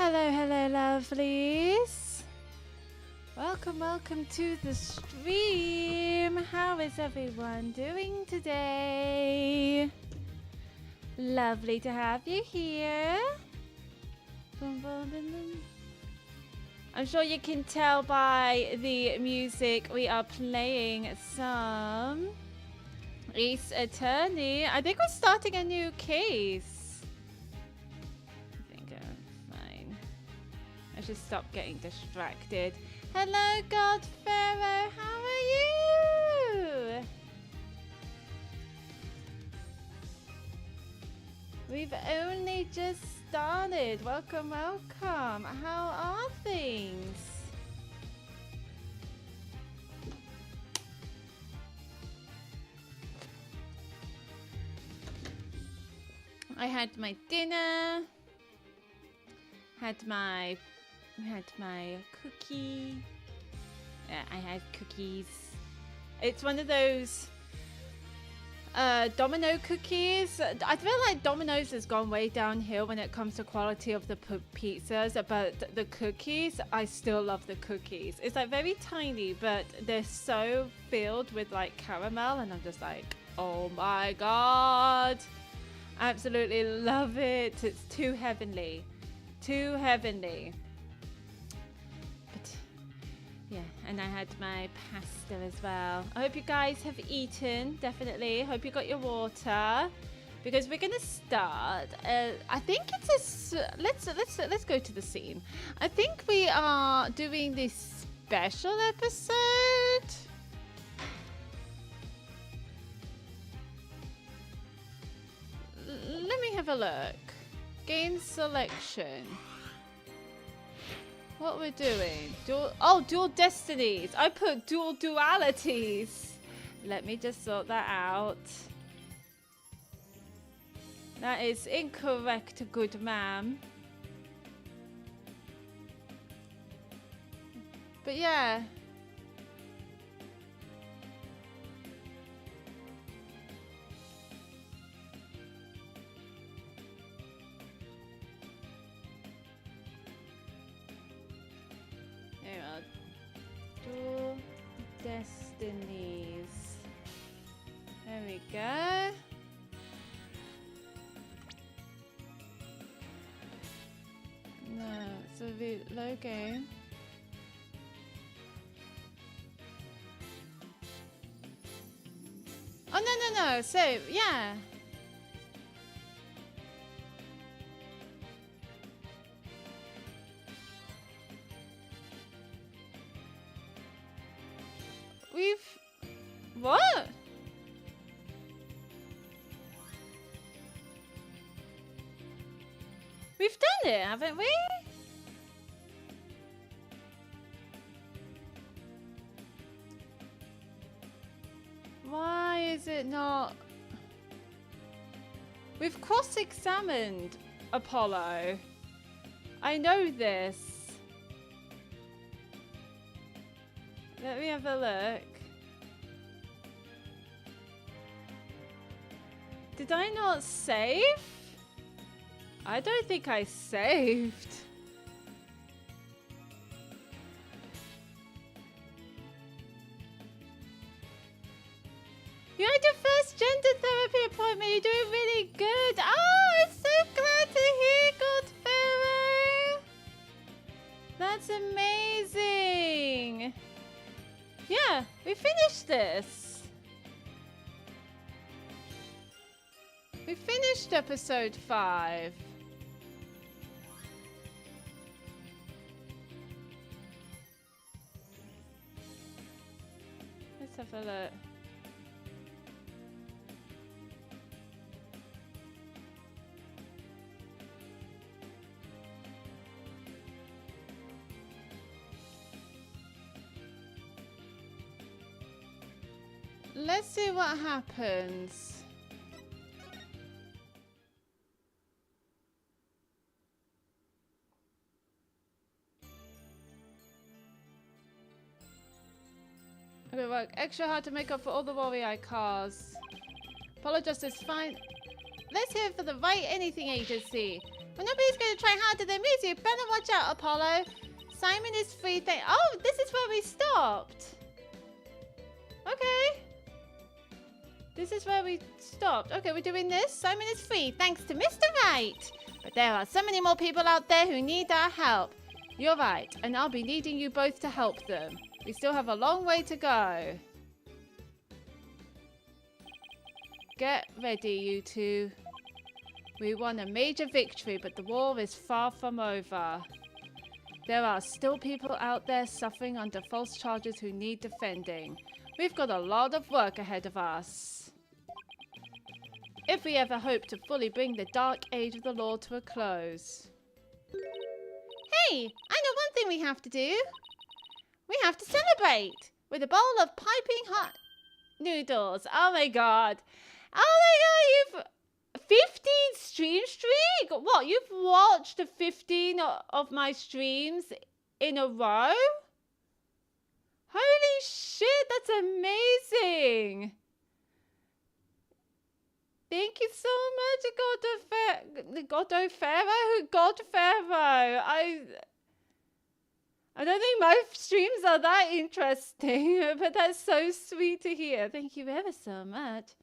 Hello, hello, lovelies. Welcome to the stream. How is everyone doing today? Lovely to have you here. Boom, boom, boom, boom. I'm sure you can tell by the music we are playing some Ace Attorney. I think we're starting a new case. I think I'm fine. I should stop getting distracted. Hello, Godfarrow. How are you? We've only just started. Welcome. How are things? I had my dinner. Had my cookie. Yeah, I had cookies. It's one of those Domino cookies. I feel like Domino's has gone way downhill when it comes to quality of the pizzas, but the cookies, I still love the cookies. It's like very tiny, but they're so filled with like caramel, and I'm just like, oh my god, absolutely love it. It's too heavenly, too heavenly. Yeah, and I had my pasta as well. I hope you guys have eaten, definitely. Hope you got your water, because we're gonna start. I think it's a let's go to the scene. I think we are doing this special episode. Let me have a look. Game selection. What we're doing? Dual destinies. I put dual dualities. Let me just sort that out. That is incorrect, good ma'am. But yeah. Dual destinies. There we go. No, it's a low game. Oh no. So yeah. What? We've done it, haven't we? Why is it not? We've cross-examined Apollo. I know this. Let me have a look. Did I not save? I don't think I saved. You had your first gender therapy appointment. You're doing really good. Oh, I'm so glad to hear, Godfarrow. That's amazing. Yeah, we finished this. We finished episode 5. Let's have a look. Let's see what happens. I'm gonna work extra hard to make up for all the worry I caused. Apologize is fine. Let's hear it for the Right Anything Agency. Well, nobody's going to try harder than me, so you better watch out, Apollo. Simon is free. Oh, this is where we stopped. Okay. This is where we stopped. Okay, we're doing this. Simon is free, thanks to Mr. Right. But there are so many more people out there who need our help. You're right, and I'll be needing you both to help them. We still have a long way to go. Get ready, you two. We won a major victory, but the war is far from over. There are still people out there suffering under false charges who need defending. We've got a lot of work ahead of us. If we ever hope to fully bring the dark age of the law to a close. Hey, I know one thing we have to do. We have to celebrate with a bowl of piping hot noodles. Oh my god. Oh my god, you've 15 stream streak? What, you've watched 15 of my streams in a row? Holy shit, that's amazing. Thank you so much, Godofero. I don't think my streams are that interesting, but that's so sweet to hear. Thank you ever so much.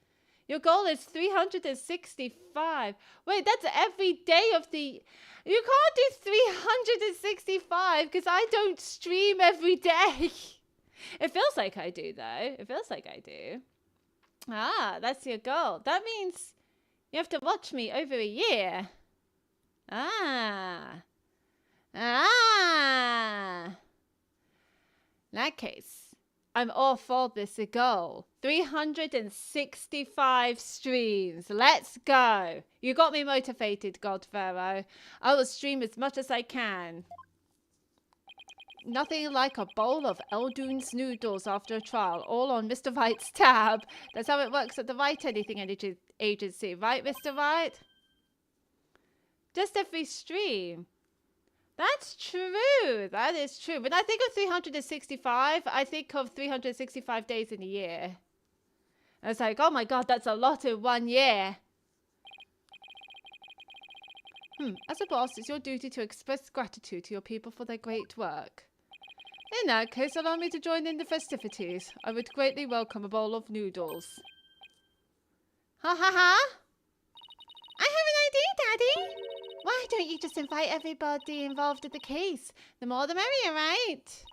Your goal is 365. Wait, that's every day of the... You can't do 365 because I don't stream every day. It feels like I do, though. It feels like I do. Ah, that's your goal. That means you have to watch me over a year. Ah. Ah. In that case, I'm all for this goal. 365 streams. Let's go. You got me motivated, Godfero. I will stream as much as I can. Nothing like a bowl of Eldoon's noodles after a trial, all on Mr. Wright's tab. That's how it works at the Wright Anything Agency, right, Mr. Wright? Just every stream. That's true. That is true. When I think of 365, I think of 365 days in a year. And it's like, oh my god, that's a lot in 1 year. As a boss, it's your duty to express gratitude to your people for their great work. In that case, allow me to join in the festivities. I would greatly welcome a bowl of noodles. Ha ha ha! I have an idea, Daddy! Why don't you just invite everybody involved in the case? The more the merrier, right?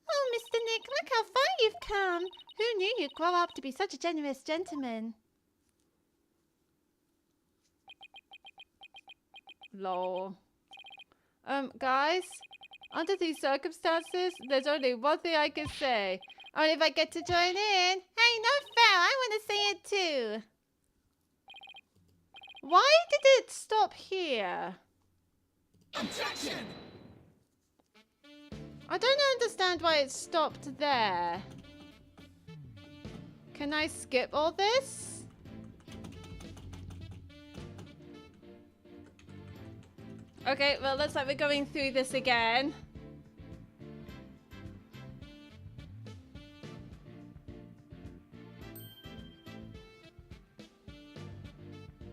Oh, Mr. Nick, look how far you've come! Who knew you'd grow up to be such a generous gentleman? Lol. Guys, under these circumstances, there's only one thing I can say. Only if I get to join in. Hey, no fair, I want to say it too. Why did it stop here? Objection! I don't understand why it stopped there. Can I skip all this? Okay, well, looks like we're going through this again.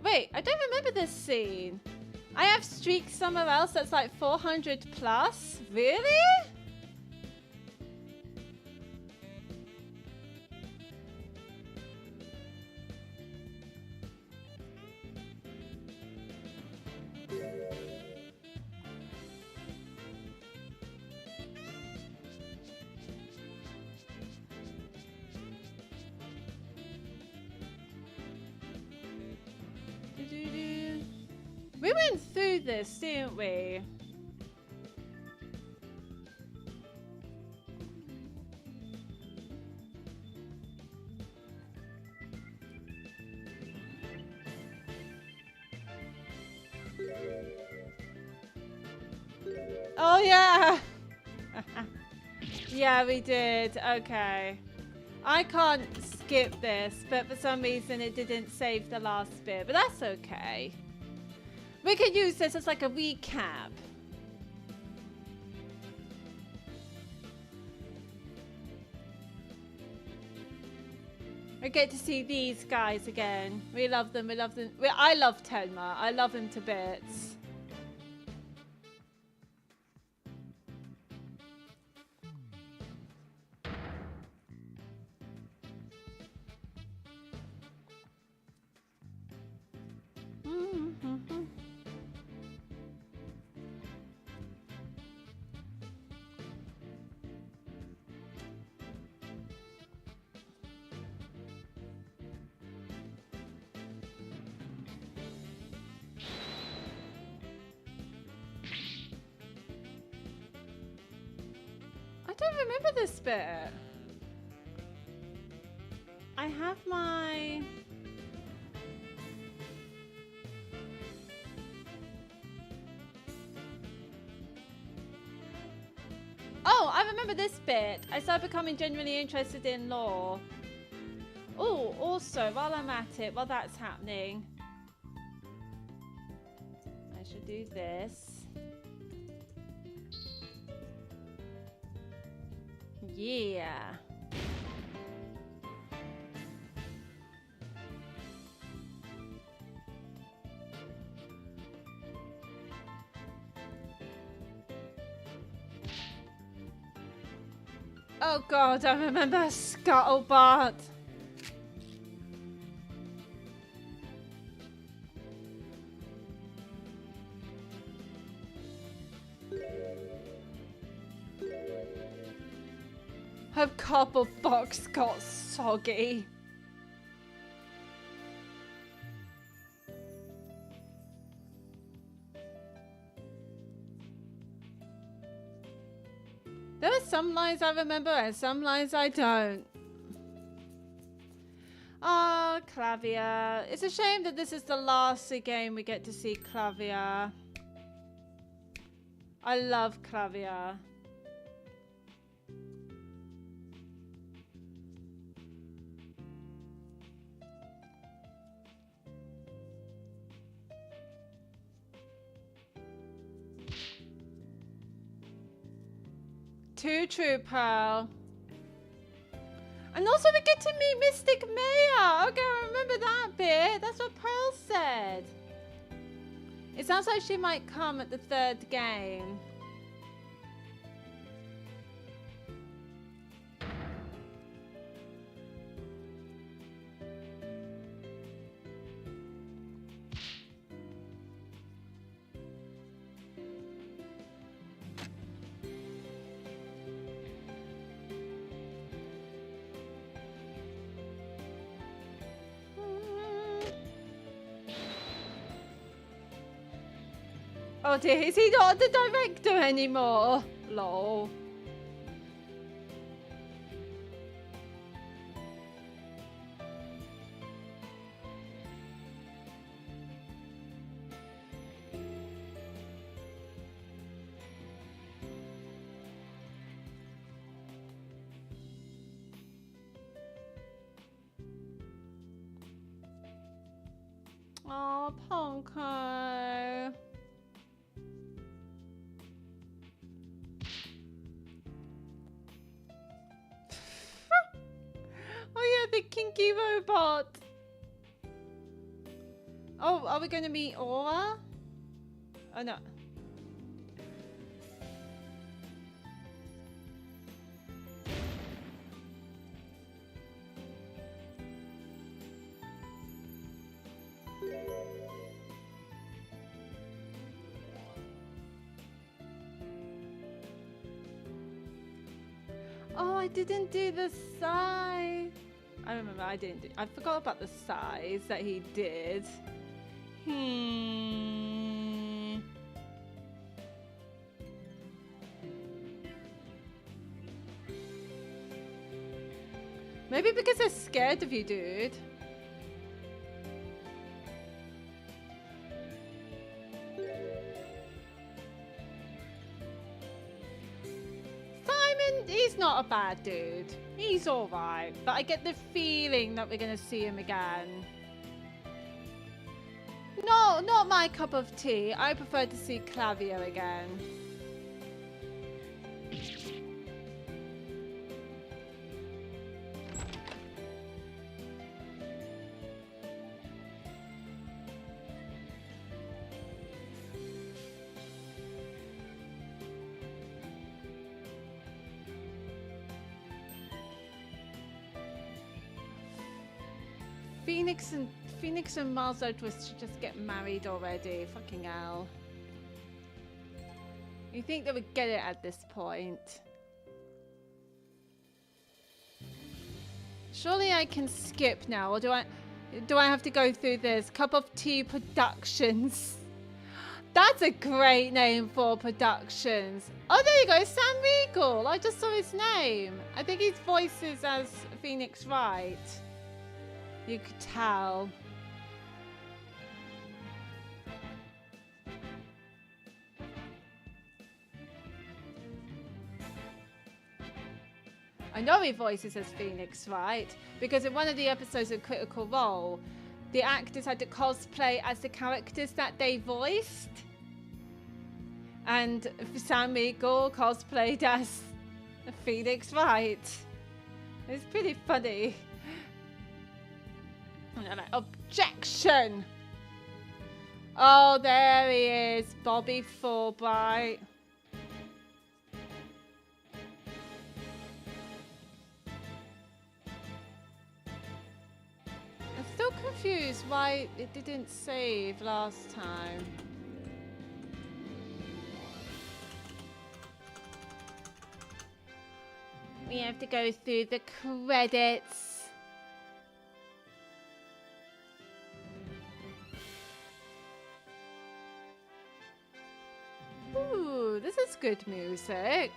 Wait, I don't remember this scene. I have streaks somewhere else that's like 400 plus? Really? We went through this, didn't we? Oh, yeah. Yeah, we did. Okay. I can't skip this, but for some reason it didn't save the last bit, but that's okay. We could use this as like a recap. We get to see these guys again. We love them. We love them. I love Tenma. I love him to bits. I don't remember this bit. I have my... Oh, I remember this bit. I started becoming genuinely interested in lore. Oh, also, while I'm at it, while that's happening, I should do this. Yeah. Oh god, I remember Scuttlebutt. Her cardboard box got soggy. There are some lines I remember and some lines I don't. Ah, Clavia. It's a shame that this is the last game we get to see Clavia. I love Clavia. Too true, Pearl. And also we get to meet Mystic Maya. Okay, I remember that bit. That's what Pearl said. It sounds like she might come at the third game. Oh dear, is he not the director anymore? Lol. Oh, Ponko. Oh yeah, the kinky robot. Oh, are we going to meet Aura? Oh no. Oh, I didn't do the size. I remember I didn't do. I forgot about the size that he did. Maybe because they're scared of you, dude. He's not a bad dude. He's alright. But I get the feeling that we're going to see him again. No, not my cup of tea. I prefer to see Clavia again. Phoenix and Mars Edwards should just get married already. Fucking hell. You think they would get it at this point? Surely I can skip now, or do I have to go through this? Cup of Tea Productions. That's a great name for productions. Oh, there you go, Sam Regal. I just saw his name. I think his voice is as Phoenix Wright. You could tell. I know he voices as Phoenix, right? Because in one of the episodes of Critical Role, the actors had to cosplay as the characters that they voiced. And Sam Eagle cosplayed as Phoenix Wright. It's pretty funny. And I'm like, objection! Oh, there he is, Bobby Fulbright. I'm still confused why it didn't save last time. We have to go through the credits. Ooh, this is good music.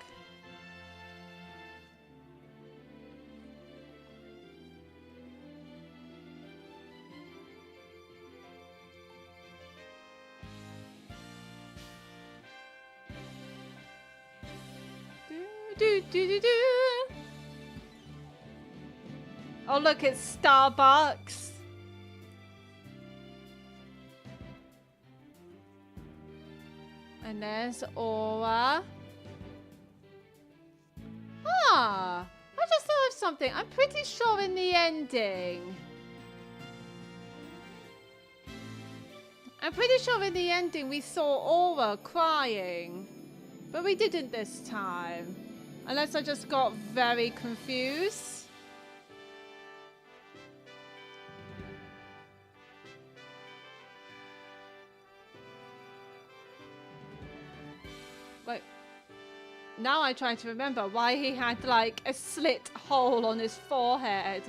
Do. Oh, look, it's Starbucks. And there's Aura. Ah, I just thought of something. I'm pretty sure in the ending. We saw Aura crying. But we didn't this time. Unless I just got very confused. Wait. Now I try to remember why he had like a slit hole on his forehead.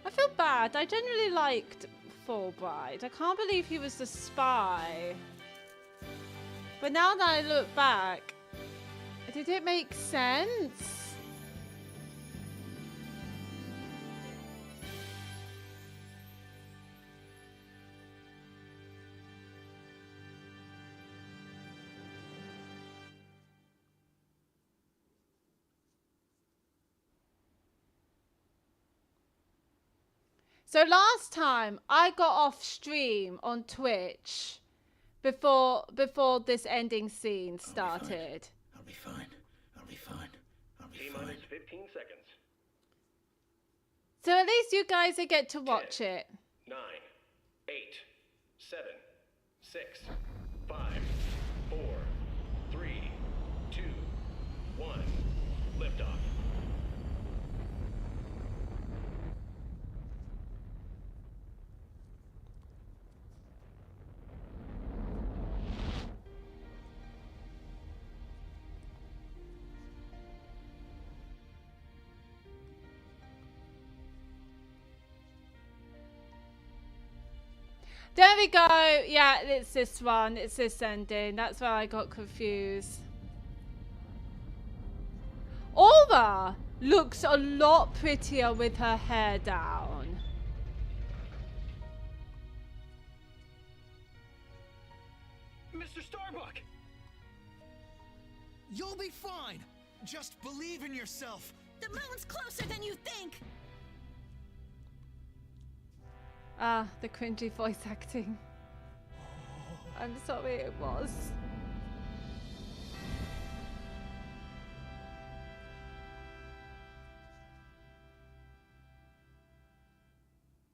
I feel bad. I generally liked Fulbright. I can't believe he was the spy. But now that I look back, did it make sense? So last time I got off stream on Twitch before this ending scene started. I'll be fine. I'll be fine. T-minus 15 seconds. So at least you guys get to watch 10, it. 9, 8, 7, 6, 5, 4, 3, 2, 1. Liftoff. There we go. Yeah, it's this one. It's this ending. That's where I got confused. Aura looks a lot prettier with her hair down. Mr. Starbuck! You'll be fine. Just believe in yourself. The moon's closer than you think. Ah, the cringy voice acting. I'm sorry, it was.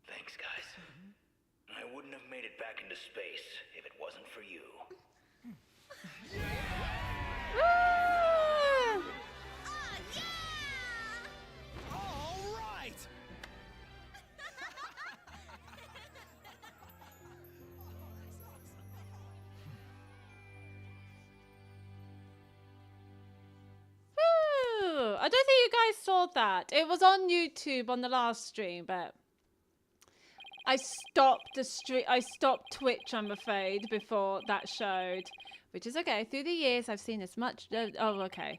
Thanks, guys. I wouldn't have made it back into space if it wasn't for you. Ah! Ah, yeah! I don't think you guys saw that. It was on YouTube on the last stream, but I stopped the stream. I stopped Twitch, I'm afraid, before that showed, which is okay. Through the years, I've seen as much. Oh, okay.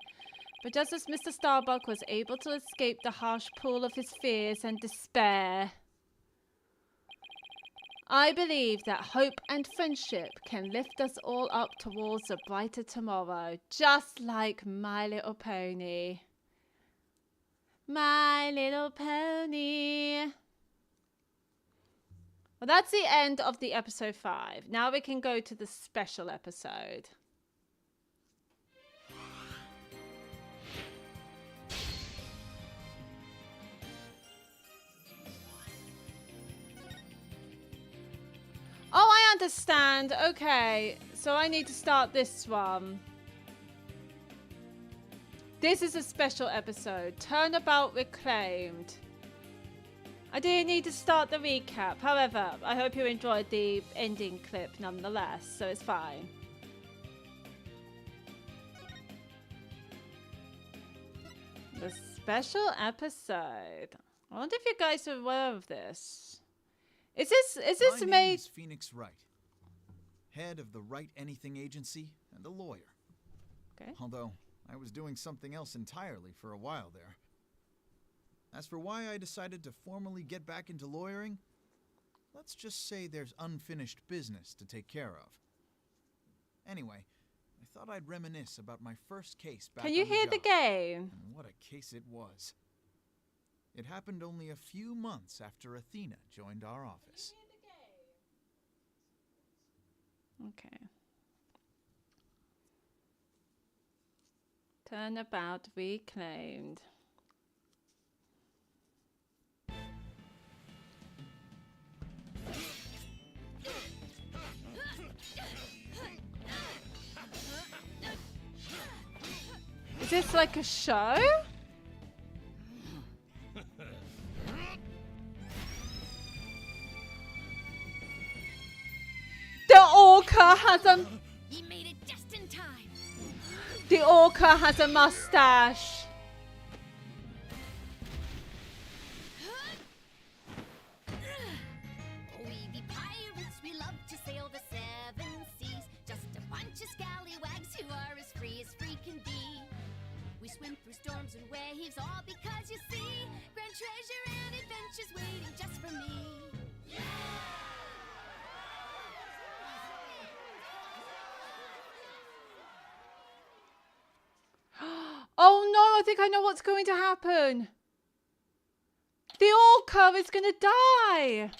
But just as Mr. Starbuck was able to escape the harsh pool of his fears and despair, I believe that hope and friendship can lift us all up towards a brighter tomorrow, just like My Little Pony. My Little Pony. Well, that's the end of the episode 5. Now we can go to the special episode. Oh, I understand. Okay, so I need to start this one. This is a special episode. Turnabout Reclaimed. I do need to start the recap. However, I hope you enjoyed the ending clip nonetheless, so it's fine. The special episode. I wonder if you guys are aware of this. Is this My made? name is Phoenix Wright, head of the Wright Anything Agency and a lawyer. Okay. Although I was doing something else entirely for a while there. As for why I decided to formally get back into lawyering, let's just say there's unfinished business to take care of. Anyway, I thought I'd reminisce about my first case back Can you on hear the job. game? And what a case it was. It happened only a few months after Athena joined our office. Okay. Turnabout Reclaimed. Is this like a show? The orca has a... He made it just in time. The orca has a mustache. We be pirates, we love to sail the 7 seas. Just a bunch of scallywags who are as free can be. We swim through storms and waves, all because you see grand treasure and adventures waiting just for me. Oh no, I think I know what's going to happen. The orca is going to die.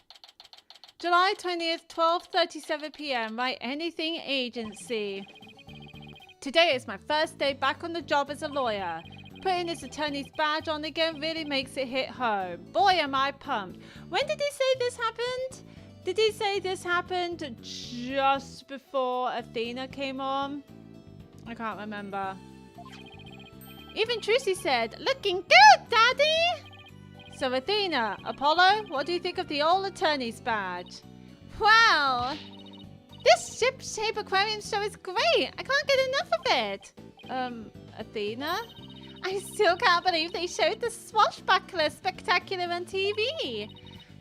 July 20th, 12:37 p.m. Write Anything Agency. Today is my first day back on the job as a lawyer. Putting this attorney's badge on again really makes it hit home. Boy, am I pumped. When did he say this happened? Did he say this happened just before Athena came on? I can't remember. Even Trucy said, "Looking good, Daddy!" So Athena, Apollo, what do you think of the old attorney's badge? Wow! This ship-shaped aquarium show is great! I can't get enough of it! Athena? I still can't believe they showed the swashbuckler spectacular on TV!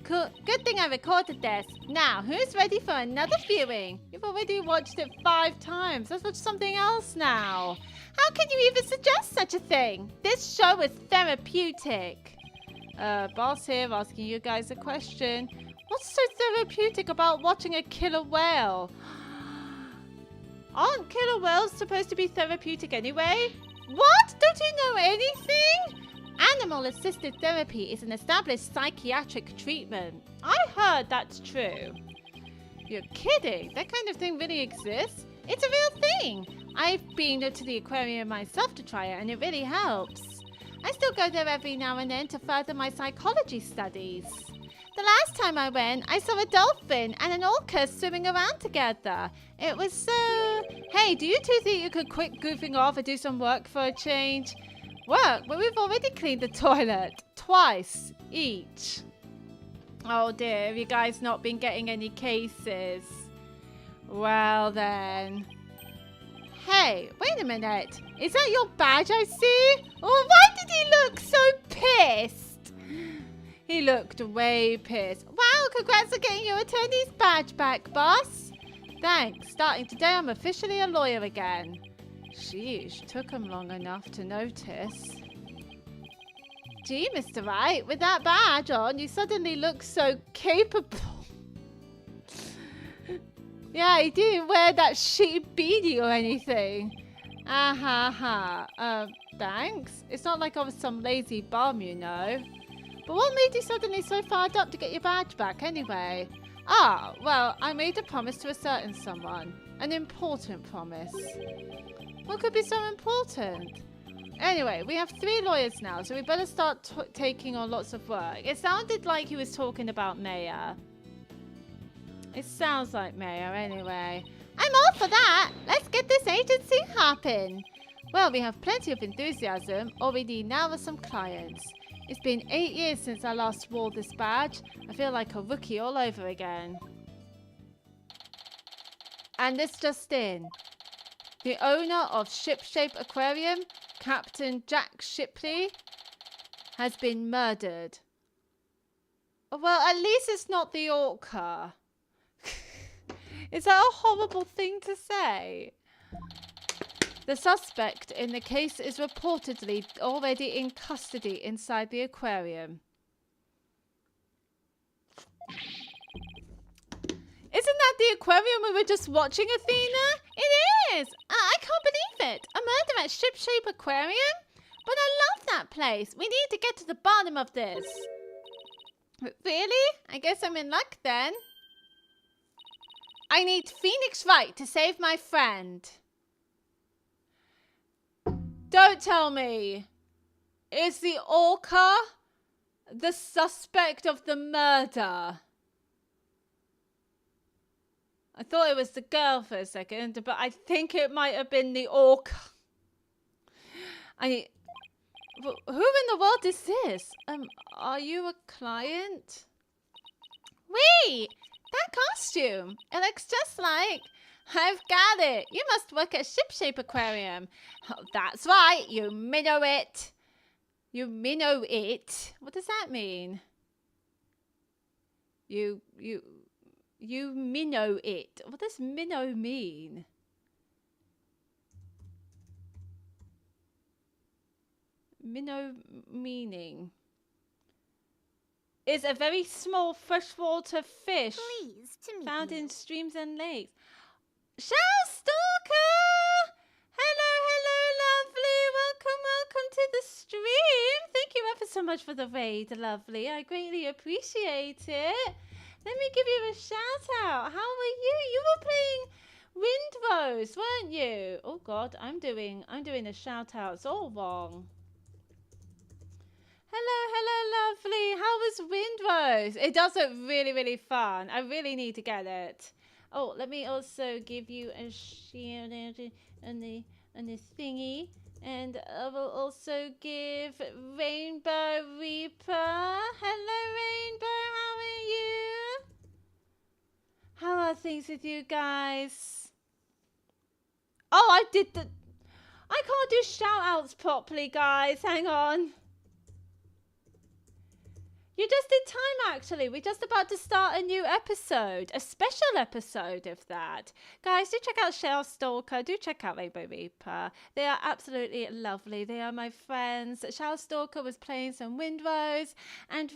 Cool. Good thing I recorded this. Now, who's ready for another viewing? You've already watched it 5 times. Let's watch something else now. How can you even suggest such a thing? This show is therapeutic. Boss here asking you guys a question. What's so therapeutic about watching a killer whale? Aren't killer whales supposed to be therapeutic anyway? What? Don't you know anything? Animal-assisted therapy is an established psychiatric treatment. I heard that's true. You're kidding. That kind of thing really exists. It's a real thing. I've been to the aquarium myself to try it, and it really helps. I still go there every now and then to further my psychology studies. The last time I went, I saw a dolphin and an orca swimming around together. It was so... Hey, do you two think you could quit goofing off and do some work for a change? Work? But we've already cleaned the toilet. Twice each. Oh dear, have you guys not been getting any cases? Well then. Hey, wait a minute. Is that your badge I see? Oh, why did he look so pissed? He looked way pissed. Wow, congrats on getting your attorney's badge back, boss. Thanks. Starting today, I'm officially a lawyer again. Sheesh, took him long enough to notice. Gee, Mr. Wright, with that badge on, you suddenly look so capable. Yeah, he didn't wear that shitty beanie or anything. Thanks. It's not like I was some lazy bum, you know. But what made you suddenly so fired up to get your badge back anyway? Ah, well, I made a promise to a certain someone. An important promise. What could be so important? Anyway, we have 3 lawyers now, so we better start taking on lots of work. It sounded like he was talking about Maya. It sounds like Maya anyway. I'm all for that. Let's get this agency hopping. Well, we have plenty of enthusiasm. All we need now are some clients. It's been 8 years since I last wore this badge. I feel like a rookie all over again. And this just in. The owner of Shipshape Aquarium, Captain Jack Shipley, has been murdered. Well, at least it's not the orca. Is that a horrible thing to say? The suspect in the case is reportedly already in custody inside the aquarium. Isn't that the aquarium we were just watching, Athena? It is! I can't believe it! A murder at Shipshape Aquarium? But I love that place. We need to get to the bottom of this. Really? I guess I'm in luck then. I need Phoenix Wright to save my friend. Don't tell me. Is the orca the suspect of the murder? I thought it was the girl for a second, but I think it might have been the orca. Who in the world is this? Are you a client? Wait! That costume! It looks just like... I've got it! You must work at Shipshape Aquarium. Oh, that's right, you minnow it. You minnow it? What does that mean? You minnow it. What does minnow mean? Minnow meaning is a very small freshwater fish found in streams and lakes. Shell Stalker! Hello, lovely. Welcome to the stream. Thank you ever so much for the raid, lovely. I greatly appreciate it. Let me give you a shout out. How are you? You were playing Windrose, weren't you? Oh God, I'm doing the shout outs all wrong. Hello, lovely. How was Windrose? It does look really, really fun. I really need to get it. Oh, let me also give you a shield and the thingy. And I will also give Rainbow Reaper. Hello, Rainbow. How are you? How are things with you guys? Oh, I can't do shout outs properly, guys. Hang on. You're just in time, actually. We're just about to start a new episode. A special episode of that. Guys, do check out Shell Stalker. Do check out Rainbow Reaper. They are absolutely lovely. They are my friends. Shell Stalker was playing some Windrose. And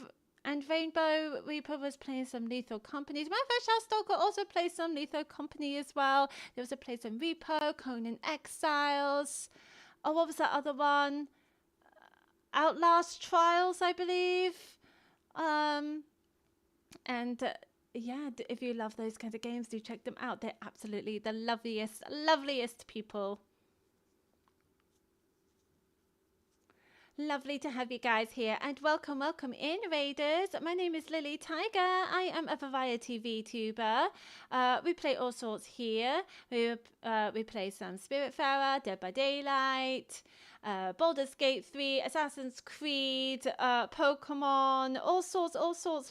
Rainbow Reaper was playing some Lethal Company. As a matter of fact, Shell Stalker also plays some Lethal Company as well. They also played some Repo, Conan Exiles. Oh, what was that other one? Outlast Trials, I believe. Yeah, if you love those kinds of games, do check them out. They're absolutely the loveliest people. Lovely to have you guys here, and welcome in, Raiders. My name is Lily Tiger. I am a variety VTuber. We play all sorts here. We play some Spiritfarer, Dead by Daylight. Baldur's Gate 3, Assassin's Creed, Pokemon, all sorts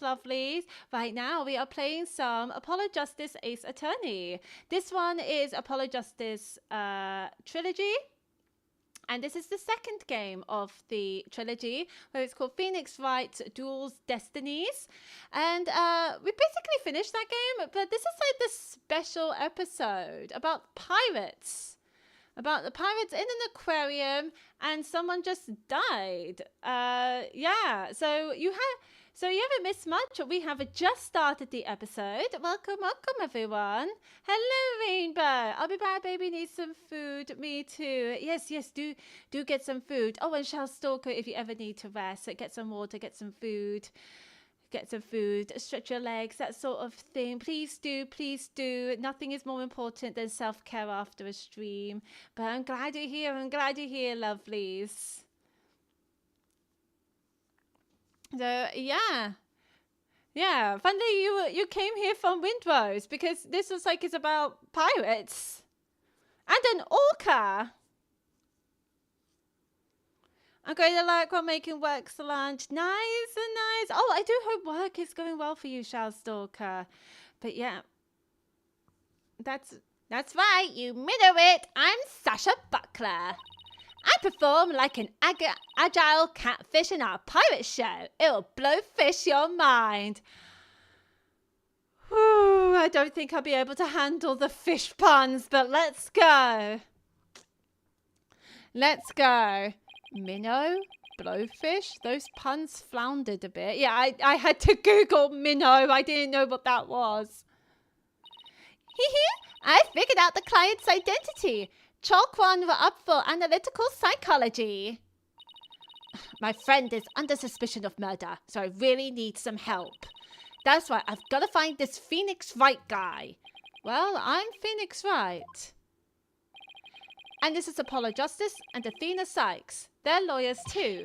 lovelies. Right now we are playing some Apollo Justice Ace Attorney. This one is Apollo Justice Trilogy. And this is the second game of the trilogy, where it's called Phoenix Wright Duels Destinies. And we basically finished that game, but this is like the special episode about pirates. About the pirates in an aquarium, and someone just died. Yeah, so you haven't missed much. We have just started the episode. Welcome everyone. Hello Rainbow. I'll be back, baby. Need some food. Me too. Yes, do get some food. Oh, and Shell Stalker, if you ever need to rest, get some water, get some food. Get some food, stretch your legs, that sort of thing. Please do. Nothing is more important than self-care after a stream. But I'm glad you're here. Lovelies. So, yeah. Finally, you came here from Windrose because this looks like it's about pirates. And an orca. I'm going to like while making work's lunch. Nice. Oh, I do hope work is going well for you, Shell Stalker. But yeah, that's right. You minnow it. I'm Sasha Buckler. I perform like an agile catfish in our pirate show. It'll blow fish your mind. Whew, I don't think I'll be able to handle the fish puns, but let's go. Minnow, blowfish, those puns floundered a bit. Yeah, I had to Google minnow. I didn't know what that was. I figured out the client's identity. Chalk 1 were up for analytical psychology. My friend is under suspicion of murder, so I really need some help. That's why I've got to find this Phoenix Wright guy. Well, I'm Phoenix Wright. And this is Apollo Justice and Athena Sykes. They're lawyers too.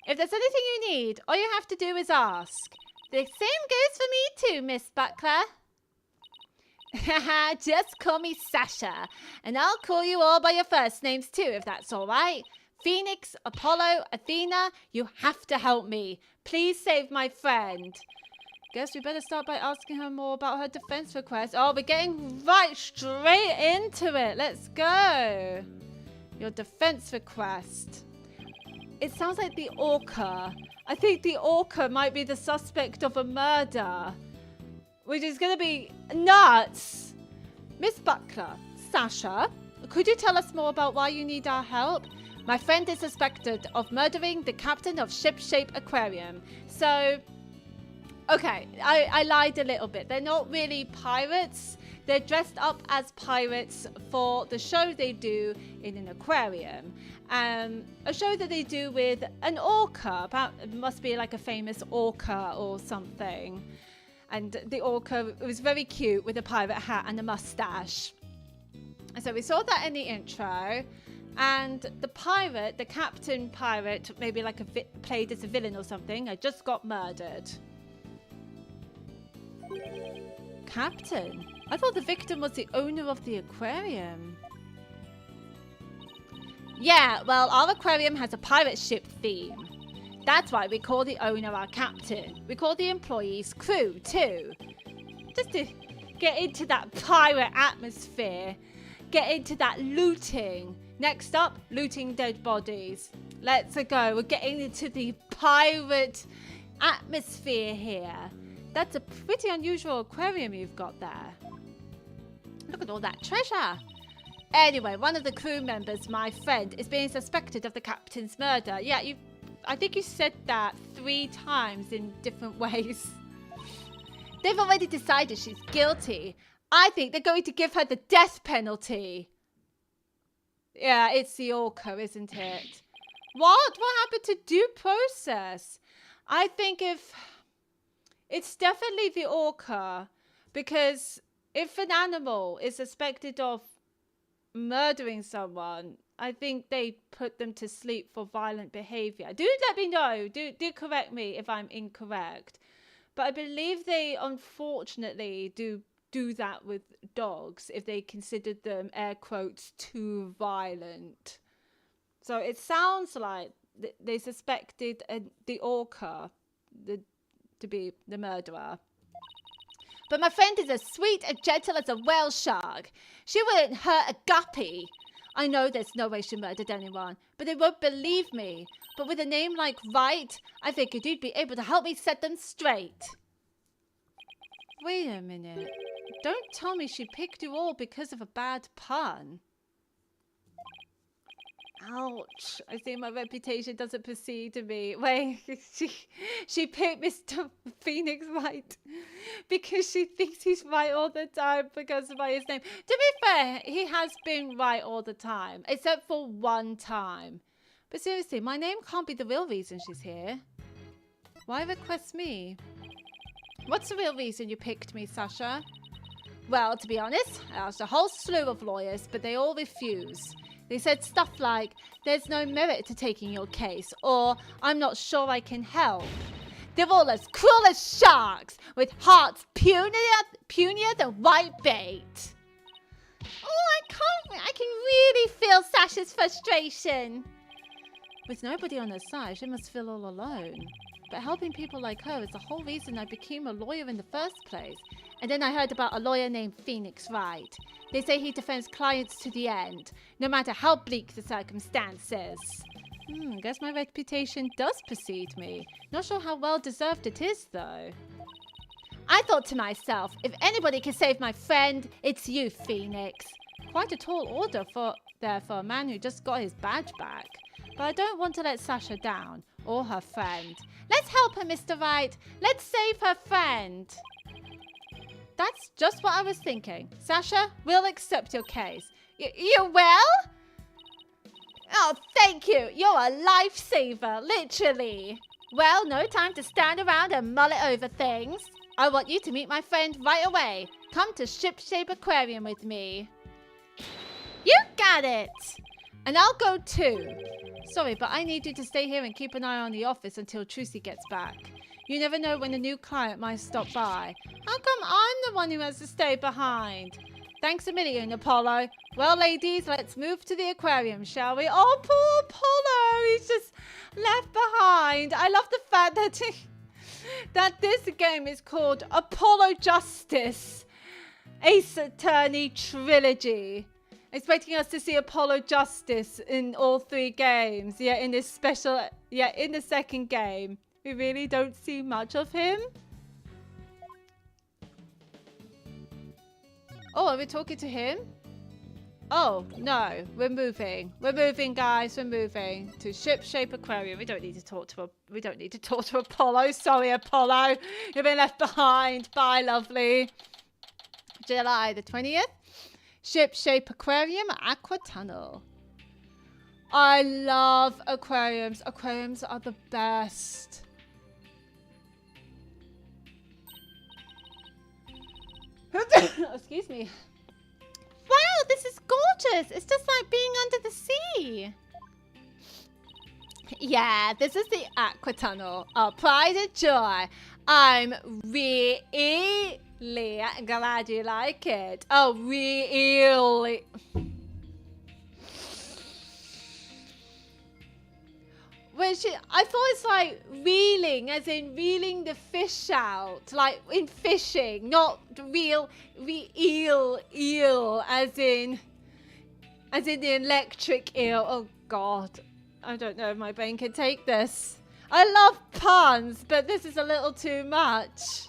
If there's anything you need, all you have to do is ask. The same goes for me too, Miss Buckler. Haha, just call me Sasha. And I'll call you all by your first names too, if that's all right. Phoenix, Apollo, Athena, you have to help me. Please save my friend. Guess we better start by asking her more about her defense request. Oh, we're getting right straight into it. Let's go. Your defense request. It sounds like the orca. I think the orca might be the suspect of a murder, which is going to be nuts. Miss Buckler, Sasha, could you tell us more about why you need our help? My friend is suspected of murdering the captain of Shipshape Aquarium. So, okay, I lied a little bit. They're not really pirates. They're dressed up as pirates for the show they do in an aquarium. A show that they do with an orca. It must be like a famous orca or something. And the orca was very cute with a pirate hat and a mustache. And so we saw that in the intro. And the pirate, the captain pirate, maybe like played as a villain or something, had just got murdered. Captain? I thought the victim was the owner of the aquarium. Yeah, well, our aquarium has a pirate ship theme. That's why we call the owner our captain. We call the employees crew, too. Just to get into that pirate atmosphere. Get into that looting. Next up, looting dead bodies. Let's go. We're getting into the pirate atmosphere here. That's a pretty unusual aquarium you've got there. Look at all that treasure. Anyway, one of the crew members, my friend, is being suspected of the captain's murder. Yeah, I think you said that 3 times in different ways. They've already decided she's guilty. I think they're going to give her the death penalty. Yeah, it's the orca, isn't it? What happened to due process? I think it's definitely the orca, because if an animal is suspected of murdering someone, I think they put them to sleep for violent behavior. Do let me know. Do correct me if I'm incorrect. But I believe they unfortunately do that with dogs if they considered them, air quotes, too violent. So it sounds like they suspected the orca to be the murderer. But my friend is as sweet and gentle as a whale shark. She wouldn't hurt a guppy. I know there's no way she murdered anyone, but they won't believe me. But with a name like Vite, I figured you'd be able to help me set them straight. Wait a minute. Don't tell me she picked you all because of a bad pun. Ouch. I think my reputation doesn't precede me. Wait, she picked Mr. Phoenix right because she thinks he's right all the time because of his name. To be fair, he has been right all the time, except for one time. But seriously, my name can't be the real reason she's here. Why request me? What's the real reason you picked me, Sasha? Well, to be honest, I asked a whole slew of lawyers, but they all refuse. They said stuff like, there's no merit to taking your case, or I'm not sure I can help. They're all as cruel as sharks, with hearts punier than white bait. Oh, I can really feel Sasha's frustration. With nobody on her side, she must feel all alone. But helping people like her is the whole reason I became a lawyer in the first place. And then I heard about a lawyer named Phoenix Wright. They say he defends clients to the end, no matter how bleak the circumstances. Guess my reputation does precede me. Not sure how well deserved it is, though. I thought to myself, if anybody can save my friend, it's you, Phoenix. Quite a tall order for a man who just got his badge back. But I don't want to let Sasha down, or her friend. Let's help her, Mr. Wright. Let's save her friend. That's just what I was thinking. Sasha, we'll accept your case. You will? Oh, thank you. You're a lifesaver, literally. Well, no time to stand around and mull it over things. I want you to meet my friend right away. Come to Shipshape Aquarium with me. You got it. And I'll go too. Sorry, but I need you to stay here and keep an eye on the office until Trucy gets back. You never know when a new client might stop by. How come I'm the one who has to stay behind? Thanks a million, Apollo. Well, ladies, let's move to the aquarium, shall we? Oh, poor Apollo. He's just left behind. I love the fact that, that this game is called Apollo Justice Ace Attorney Trilogy. Expecting us to see Apollo Justice in all 3 games. Yeah, in this special... Yeah, in the second game. We really don't see much of him. Oh, are we talking to him? Oh, no. We're moving. We're moving, guys. We're moving to Shipshape Aquarium. We don't need to talk to Apollo. Sorry, Apollo. You've been left behind. Bye, lovely. July the 20th. Shipshape Aquarium, Aqua Tunnel. I love aquariums. Aquariums are the best. Excuse me. Wow, this is gorgeous. It's just like being under the sea. Yeah, this is the Aqua Tunnel. Our pride and joy. I'm really glad you like it. Oh, really? I thought it's like reeling, as in reeling the fish out, like in fishing, not eel, as in the electric eel. Oh God, I don't know if my brain can take this. I love puns, but this is a little too much.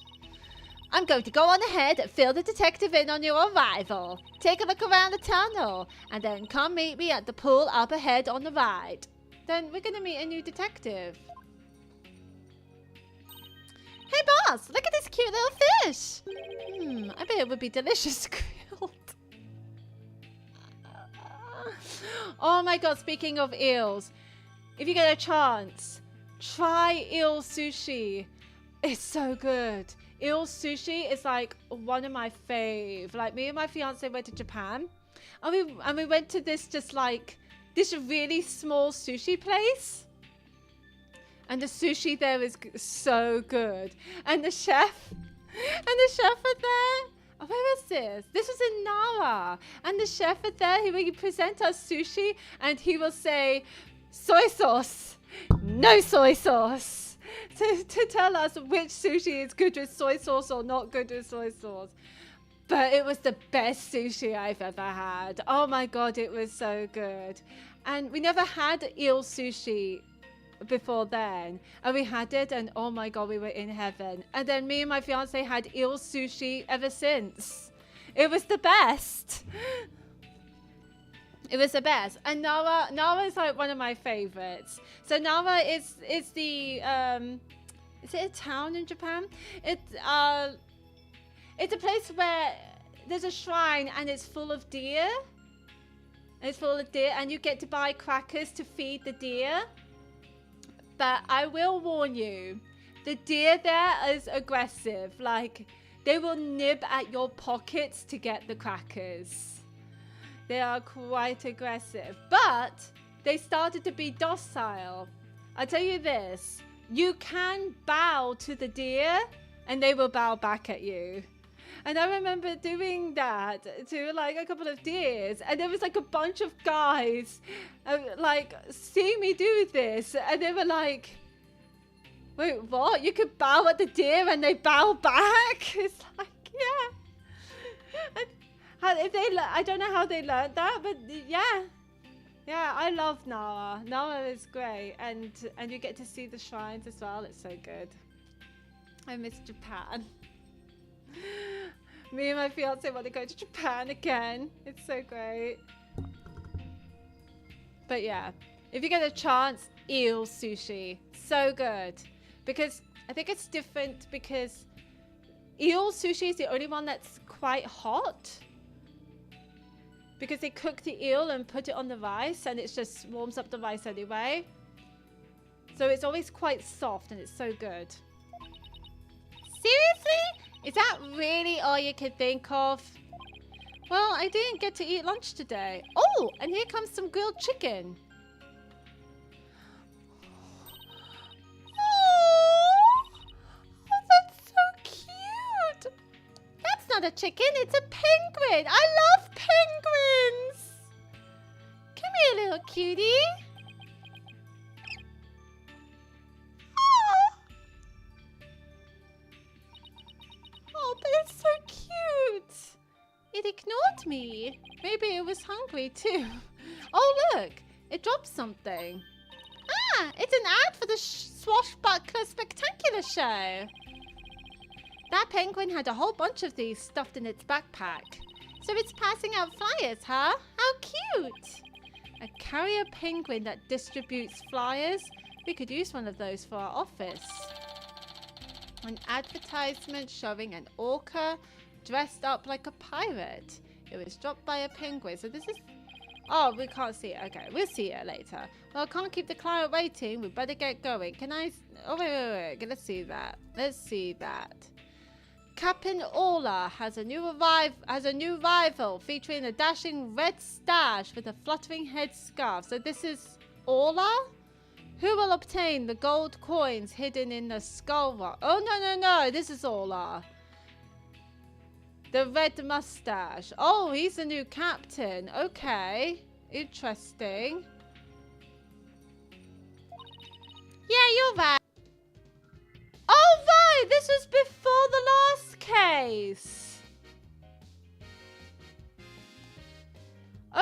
I'm going to go on ahead and fill the detective in on your arrival. Take a look around the tunnel, and then come meet me at the pool up ahead on the right. Then we're going to meet a new detective. Hey, boss, look at this cute little fish. I bet it would be delicious grilled. Oh my God, speaking of eels, if you get a chance, try eel sushi. It's so good. Eel sushi is like one of my fave. Like, me and my fiance went to Japan, and we went to this this really small sushi place, and the sushi there is so good, and the chef are there, Oh, where was this? This was in Nara. And the chef at there, he would present us sushi and he will say, soy sauce, no soy sauce. To tell us which sushi is good with soy sauce or not good with soy sauce. But it was the best sushi I've ever had. Oh my God, it was so good. And we never had eel sushi before then, and we had it, and oh my God, we were in heaven. And then me and my fiance had eel sushi ever since. It was the best. It was the best. And Nara is like one of my favorites. So Nara is the is it a town in Japan? It's a place where there's a shrine and it's full of deer. It's full of deer, and you get to buy crackers to feed the deer. But I will warn you, the deer there is aggressive. Like, they will nib at your pockets to get the crackers. They are quite aggressive. But they started to be docile. I'll tell you this. You can bow to the deer, and they will bow back at you. And I remember doing that to like a couple of deers, and there was like a bunch of guys like seeing me do this, and they were like, wait, what? You could bow at the deer and they bow back? It's like, yeah. And if they, I don't know how they learned that, but yeah. Yeah, I love Nara. Nara is great, and you get to see the shrines as well. It's so good. I miss Japan. Me and my fiance want to go to Japan again. It's so great. But yeah, if you get a chance, eel sushi. So good. Because I think it's different because eel sushi is the only one that's quite hot. Because they cook the eel and put it on the rice, and it just warms up the rice anyway. So it's always quite soft, and it's so good. Seriously? Is that really all you could think of? Well, I didn't get to eat lunch today. Oh, and here comes some grilled chicken. Oh, that's so cute. That's not a chicken, it's a penguin. I love penguins. Come here, little cutie. Oh, but it's so cute. It ignored me. Maybe it was hungry too. Oh, look. It dropped something. Ah, it's an ad for the Swashbuckler Spectacular Show. That penguin had a whole bunch of these stuffed in its backpack. So it's passing out flyers, huh? How cute. A carrier penguin that distributes flyers. We could use one of those for our office. An advertisement showing an orca dressed up like a pirate. It was dropped by a penguin. So this is... Oh, we can't see it. Okay, we'll see it later. Well, I can't keep the client waiting. We better get going. Can I... Oh, wait. Let's see that. Let's see that. Captain Orla has a new rival featuring a dashing red stash with a fluttering headscarf. So this is Orla? Who will obtain the gold coins hidden in the skull rock? Oh, no. This is Orla. The red mustache. Oh, he's the new captain. Okay. Interesting. Yeah, you're right. Oh, right. This was before the last case.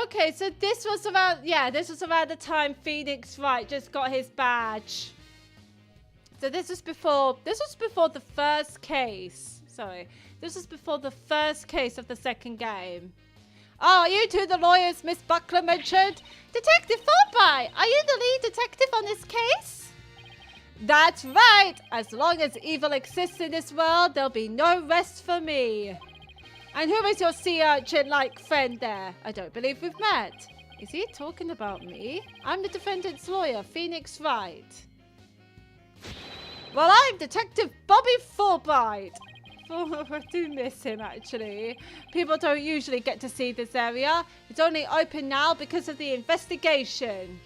Okay, so this was around, this was around the time Phoenix Wright just got his badge. So this was before the first case. Sorry. This was before the first case of the second game. Oh, are you two the lawyers Miss Buckler mentioned? Detective Fulbright, are you the lead detective on this case? That's right. As long as evil exists in this world, there'll be no rest for me. And who is your sea urchin-like friend there? I don't believe we've met. Is he talking about me? I'm the defendant's lawyer, Phoenix Wright. Well, I'm Detective Bobby Fulbright. Oh, I do miss him, actually. People don't usually get to see this area. It's only open now because of the investigation.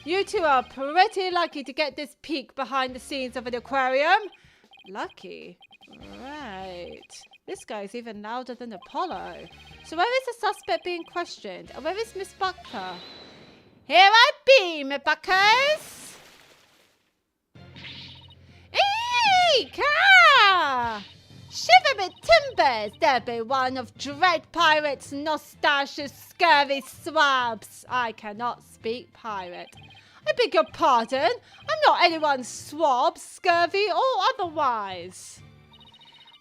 You two are pretty lucky to get this peek behind the scenes of an aquarium. Lucky. Right. This guy's even louder than Apollo. So where is the suspect being questioned? And where is Miss Buckler? Here I be, me buckers! Eek-ah! Shiver me timbers! There be one of dread pirates' nostalgious scurvy swabs. I cannot speak pirate. I beg your pardon. I'm not anyone's swab, scurvy or otherwise.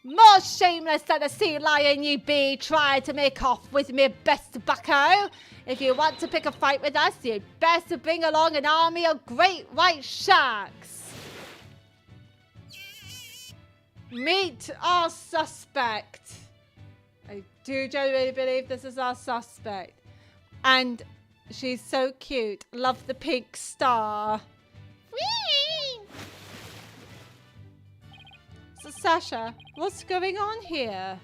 More shameless than a sea lion ye be, trying to make off with me best bucko. If you want to pick a fight with us, you'd best bring along an army of great white sharks. Meet our suspect. I do genuinely believe this is our suspect. And she's so cute. Love the pink star. Whee! So Sasha, what's going on here?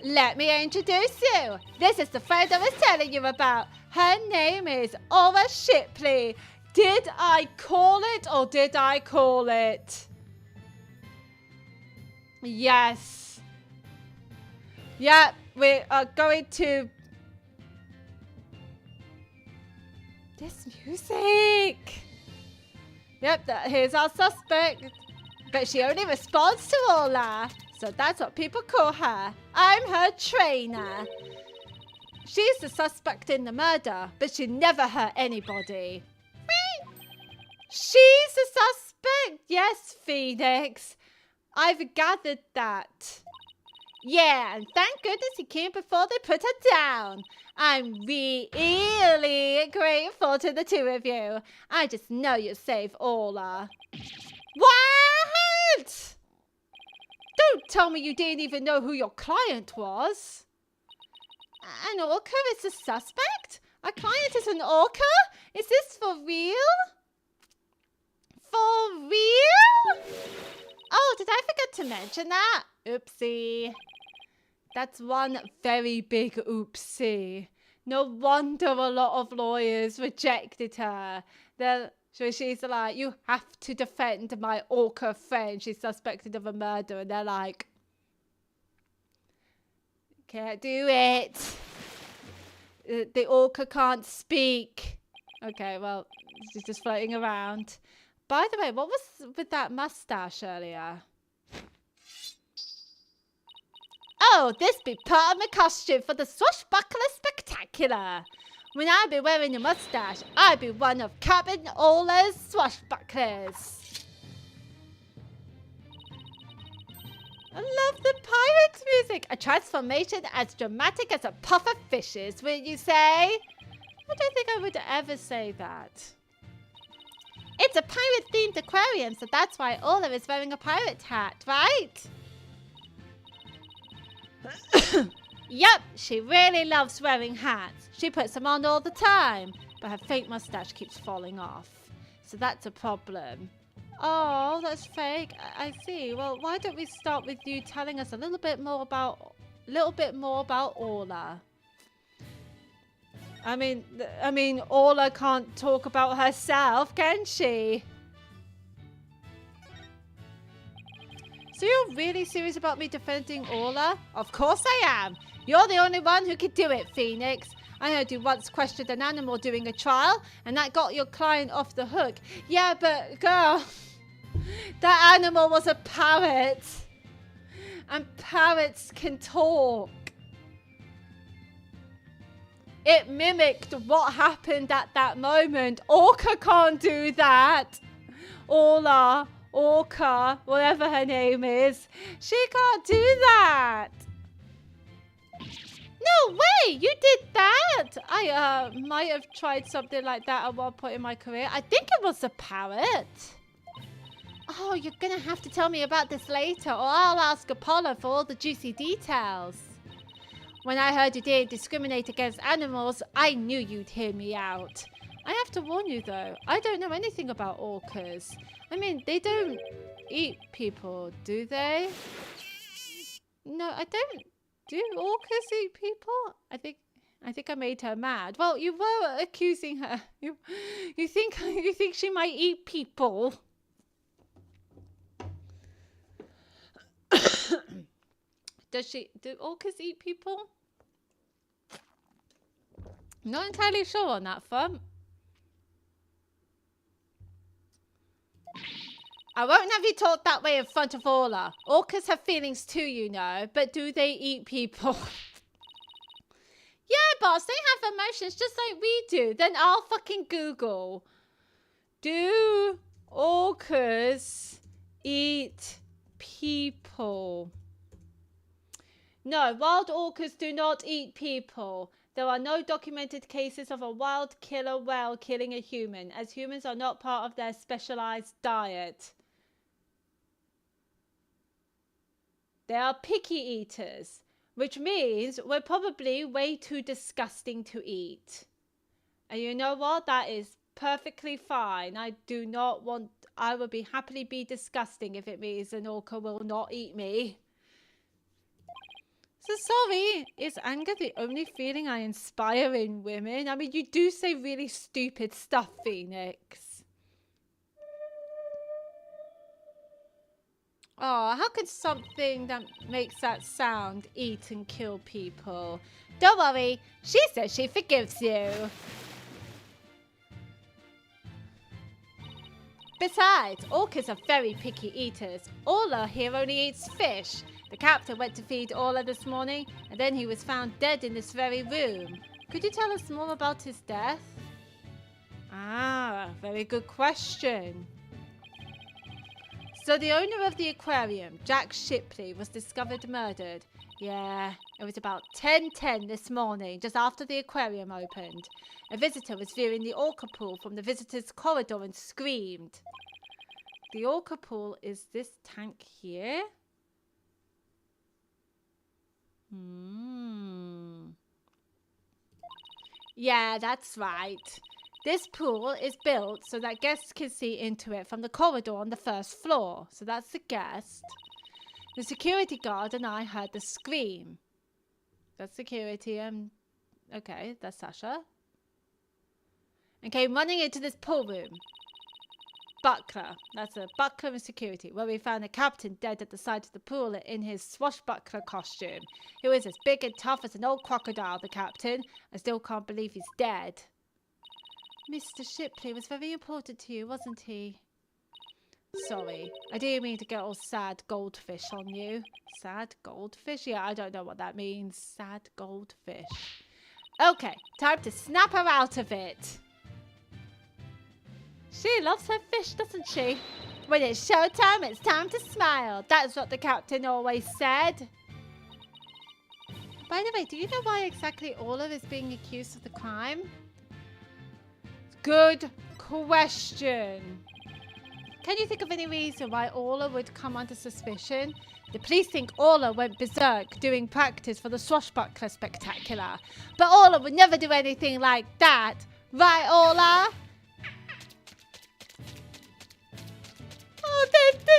Let me introduce you. This is the friend I was telling you about. Her name is Aura Shipley. Did I call it or did I call it? Yes. Yeah, we are going to... This music. Yep, here's our suspect. But she only responds to Ola. So that's what people call her. I'm her trainer. She's the suspect in the murder, but she never hurt anybody. She's the suspect? Yes, Phoenix. I've gathered that. Yeah, and thank goodness he came before they put her down. I'm really grateful to the two of you. I just know you save Ola. What? Don't tell me you didn't even know who your client was. An orca is a suspect? Our client is an orca? Is this for real? For real? Oh, did I forget to mention that? Oopsie. That's one very big oopsie. No wonder a lot of lawyers rejected her. So she's like, you have to defend my orca friend. She's suspected of a murder. And they're like, can't do it. The orca can't speak. Okay, well, she's just floating around. By the way, what was with that mustache earlier? Oh, this be part of my costume for the Swashbuckler Spectacular. When I be wearing a mustache, I be one of Captain Ola's swashbucklers. I love the pirate music. A transformation as dramatic as a puff of fishes, wouldn't you say? I don't think I would ever say that. It's a pirate-themed aquarium, so that's why Ola is wearing a pirate hat, right? Yep, she really loves wearing hats. She puts them on all the time, but her fake mustache keeps falling off. So that's a problem. Oh, that's fake. I see. Well, why don't we start with you telling us a little bit more about Ola? I mean, Ola can't talk about herself, can she? So you're really serious about me defending Ola? Of course I am. You're the only one who can do it, Phoenix. I heard you once questioned an animal during a trial, and that got your client off the hook. Yeah, but girl, that animal was a parrot. And parrots can talk. It mimicked what happened at that moment. Orca can't do that. Ola, Orca, whatever her name is, she can't do that. No way, you did that. I might have tried something like that at one point in my career. I think it was a parrot. Oh, you're gonna have to tell me about this later, or I'll ask Apollo for all the juicy details. When I heard you didn't discriminate against animals, I knew you'd hear me out. I have to warn you though, I don't know anything about orcas. I mean, they don't eat people, do they? No, I don't. Do orcas eat people? I think I made her mad. Well, you were accusing her. You think she might eat people? Do orcas eat people? Not entirely sure on that front. I won't have you talk that way in front of Orla. Orcas have feelings too, you know, but do they eat people? Yeah, boss, they have emotions just like we do. Then I'll fucking Google. Do orcas eat people? No, wild orcas do not eat people. There are no documented cases of a wild killer whale killing a human, as humans are not part of their specialized diet. They are picky eaters, which means we're probably way too disgusting to eat. And you know what? That is perfectly fine. I would be happily be disgusting if it means an orca will not eat me. So sorry, is anger the only feeling I inspire in women? I mean, you do say really stupid stuff, Phoenix. Oh, how could something that makes that sound eat and kill people? Don't worry, she says she forgives you. Besides, orcas are very picky eaters. Orla here only eats fish. The captain went to feed Orla this morning, and then he was found dead in this very room. Could you tell us more about his death? Ah, very good question. So the owner of the aquarium, Jack Shipley, was discovered murdered. Yeah, it was about 10:10 this morning, just after the aquarium opened. A visitor was viewing the orca pool from the visitor's corridor and screamed. The orca pool is this tank here? Yeah, that's right. This pool is built so that guests can see into it from the corridor on the first floor. So that's the guest. The security guard and I heard the scream. That's security. Okay, that's Sasha. And came running into this pool room. Butler. That's a butler and security, where we found the captain dead at the side of the pool in his swashbuckler costume. He was as big and tough as an old crocodile, the captain. I still can't believe he's dead. Mr. Shipley was very important to you, wasn't he? Sorry, I didn't mean to get all sad goldfish on you. Sad goldfish? Yeah, I don't know what that means. Sad goldfish. Okay, time to snap her out of it. She loves her fish, doesn't she? When it's showtime, it's time to smile. That's what the captain always said. By the way, do you know why exactly Orla is being accused of the crime? Good question. Can you think of any reason why Orla would come under suspicion? The police think Orla went berserk doing practice for the swashbuckler spectacular. But Orla would never do anything like that. Right, Orla? Oh,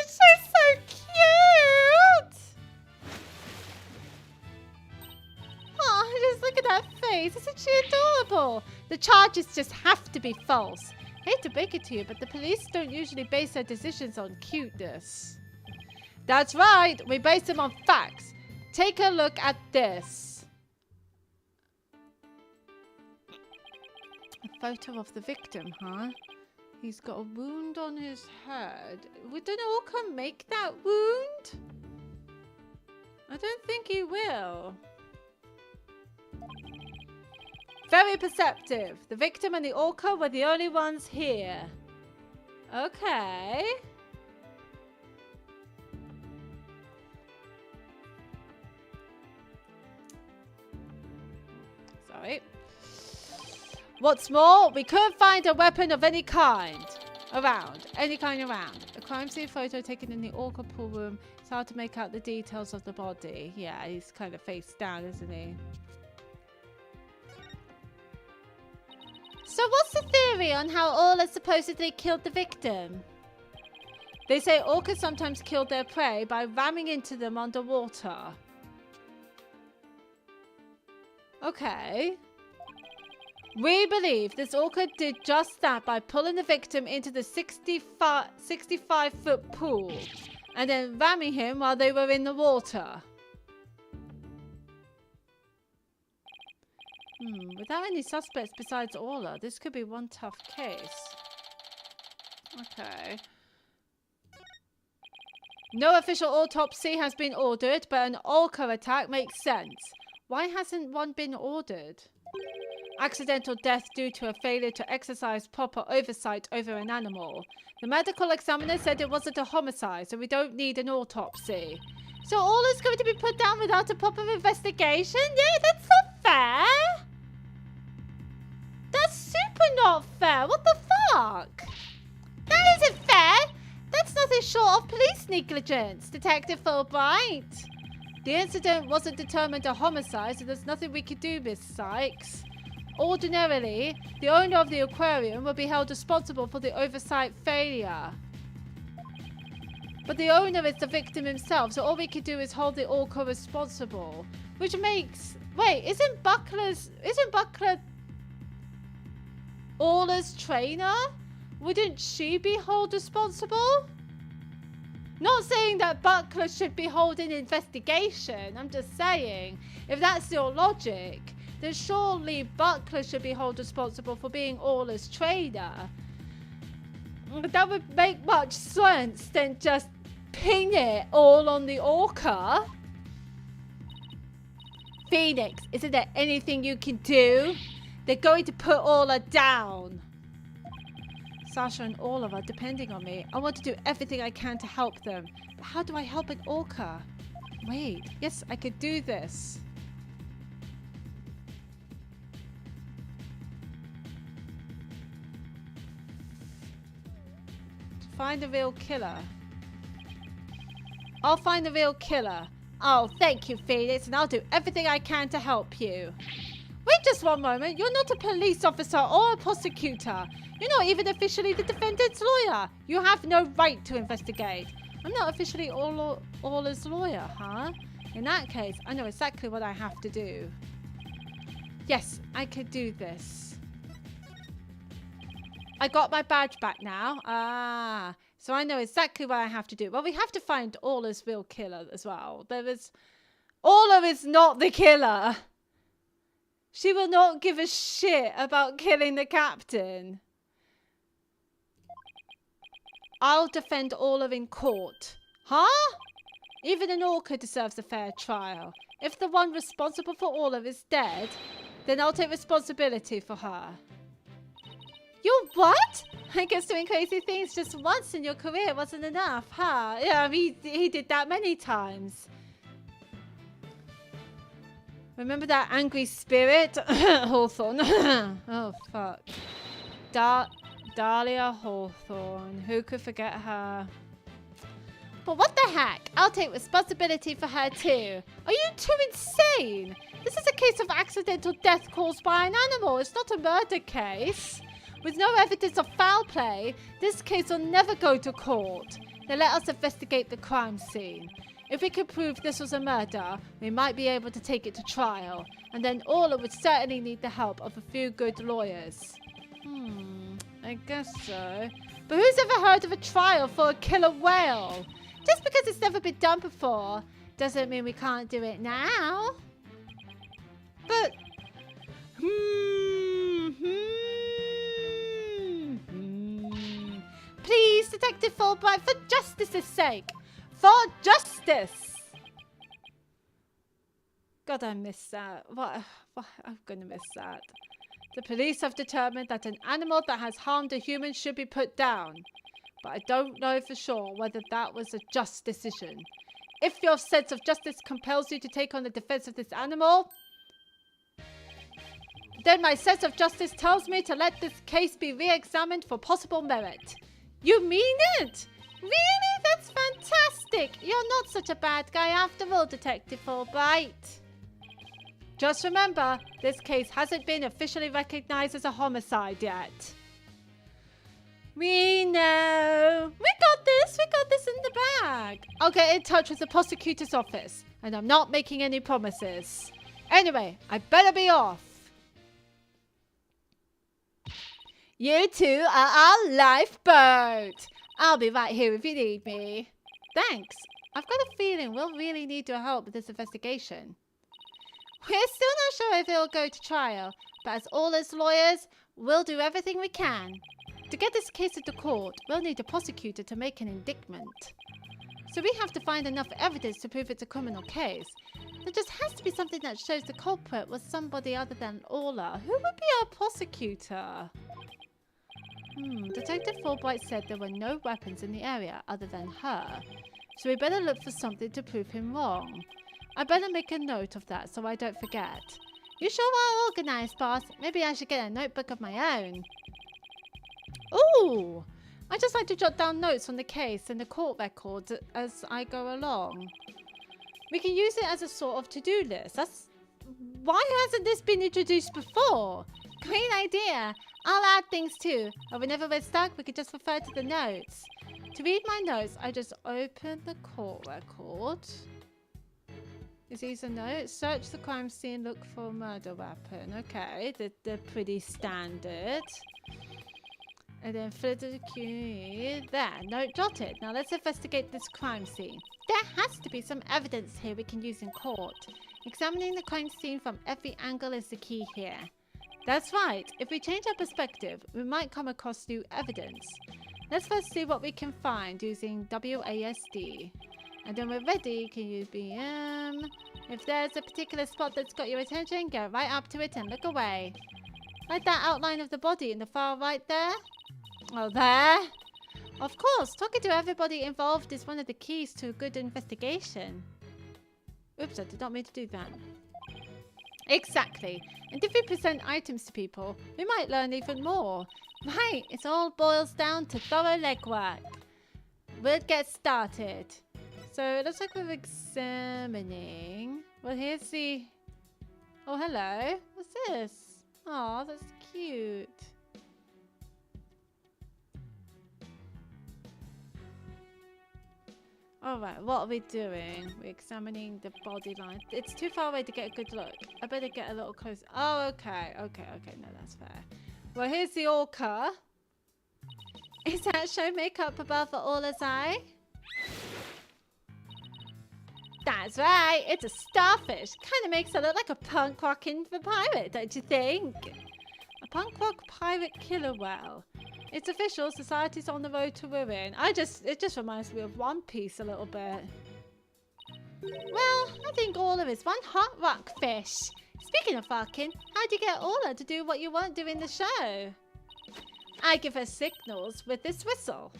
she's so cute. Oh, just look at that face. Isn't she adorable? The charges just have to be false. Hate to break it to you, but the police don't usually base their decisions on cuteness. That's right. We base them on facts. Take a look at this. A photo of the victim, huh? He's got a wound on his head. Would an orca make that wound? I don't think he will. Very perceptive. The victim and the orca were the only ones here. Okay. Sorry. What's more, we couldn't find a weapon of any kind around. Any kind around. A crime scene photo taken in the orca pool room. It's hard to make out the details of the body. Yeah, he's kind of face down, isn't he? So what's the theory on how Orla supposedly killed the victim? They say orcas sometimes kill their prey by ramming into them underwater. Okay. We believe this orca did just that by pulling the victim into the 65-foot pool and then ramming him while they were in the water. Without any suspects besides Orla, this could be one tough case. Okay. No official autopsy has been ordered, but an Orca attack makes sense. Why hasn't one been ordered? Accidental death due to a failure to exercise proper oversight over an animal. The medical examiner said it wasn't a homicide, so we don't need an autopsy. So all is going to be put down without a proper investigation? Yeah, that's not fair. That's super not fair. What the fuck? That isn't fair. That's nothing short of police negligence, Detective Fulbright. The incident wasn't determined a homicide, so there's nothing we could do, Miss Sykes. Ordinarily, the owner of the aquarium will be held responsible for the oversight failure. But the owner is the victim himself, so all we could do is hold the orca responsible. Which makes... Wait, isn't Buckler Orla's trainer? Wouldn't she be held responsible? Not saying that Buckler should be holding investigation. I'm just saying, if that's your logic, then surely Buckler should be held responsible for being Orla's trainer. That would make much sense than just pin it all on the orca. Phoenix, isn't there anything you can do? They're going to put Orla down. Sasha and Orla are depending on me. I want to do everything I can to help them. But how do I help an orca? Wait, yes, I could do this. Find the real killer. I'll find the real killer. Oh, thank you, Phoenix, and I'll do everything I can to help you. Wait just one moment. You're not a police officer or a prosecutor. You're not even officially the defendant's lawyer. You have no right to investigate. I'm not officially Orla's lawyer, huh? In that case, I know exactly what I have to do. Yes, I could do this. I got my badge back now. Ah, so I know exactly what I have to do. Well, we have to find Orla's real killer as well. Orla is not the killer. She will not give a shit about killing the captain. I'll defend Orla in court. Huh? Even an orca deserves a fair trial. If the one responsible for Orla is dead, then I'll take responsibility for her. You what? I guess doing crazy things just once in your career wasn't enough, huh? Yeah, he did that many times. Remember that angry spirit? Hawthorne. Oh, fuck. Dahlia Hawthorne. Who could forget her? But what the heck? I'll take responsibility for her too. Are you two insane? This is a case of accidental death caused by an animal. It's not a murder case. With no evidence of foul play, this case will never go to court. Then let us investigate the crime scene. If we could prove this was a murder, we might be able to take it to trial. And then Orla would certainly need the help of a few good lawyers. I guess so. But who's ever heard of a trial for a killer whale? Just because it's never been done before, doesn't mean we can't do it now. But... Please, Detective Fulbright, for justice's sake. For justice! God, I miss that. What? I'm gonna miss that. The police have determined that an animal that has harmed a human should be put down. But I don't know for sure whether that was a just decision. If your sense of justice compels you to take on the defense of this animal, then my sense of justice tells me to let this case be re-examined for possible merit. You mean it? Really? That's fantastic. You're not such a bad guy after all, Detective Fulbright. Just remember, this case hasn't been officially recognized as a homicide yet. We know. We got this. We got this in the bag. I'll get in touch with the prosecutor's office, and I'm not making any promises. Anyway, I better be off. You two are our lifeboat. I'll be right here if you need me. Thanks. I've got a feeling we'll really need your help with this investigation. We're still not sure if it'll go to trial, but as all as lawyers, we'll do everything we can. To get this case into court, we'll need a prosecutor to make an indictment. So we have to find enough evidence to prove it's a criminal case. There just has to be something that shows the culprit was somebody other than Orla. Who would be our prosecutor? Detective Fulbright said there were no weapons in the area other than her. So we better look for something to prove him wrong. I better make a note of that so I don't forget. You sure are organized, boss. Maybe I should get a notebook of my own. Ooh! I just like to jot down notes on the case and the court records as I go along. We can use it as a sort of to-do list. Why hasn't this been introduced before? Great idea. I'll add things too. Or whenever we're stuck, we could just refer to the notes. To read my notes, I just open the court record. Is these a note? Search the crime scene, look for a murder weapon. Okay, they're pretty standard. And then fill the queue. There, note jotted. Now let's investigate this crime scene. There has to be some evidence here we can use in court. Examining the crime scene from every angle is the key here. That's right. If we change our perspective, we might come across new evidence. Let's first see what we can find using WASD. And then we're ready, you can use BM. If there's a particular spot that's got your attention, go right up to it and look away. Like that outline of the body in the far right there? Oh, there? Of course, talking to everybody involved is one of the keys to a good investigation. Oops, I did not mean to do that. Exactly. And if we present items to people, we might learn even more. Right, it all boils down to thorough legwork. We'll get started. So it looks like we're examining. Well, here's the... Oh, hello. What's this? Oh, that's cute. Alright, what are we doing? We're examining the body line. It's too far away to get a good look. I better get a little closer. Oh, okay. Okay. No, that's fair. Well, here's the orca. Is that show makeup above the Orla's eye? That's right. It's a starfish. Kind of makes her look like a punk rockin' pirate, don't you think? A punk rock pirate killer whale. It's official. Society's on the road to ruin. It just reminds me of One Piece a little bit. Well, I think Orla is one hot rock fish. Speaking of fucking, how'd you get Orla to do what you won't do in the show? I give her signals with this whistle.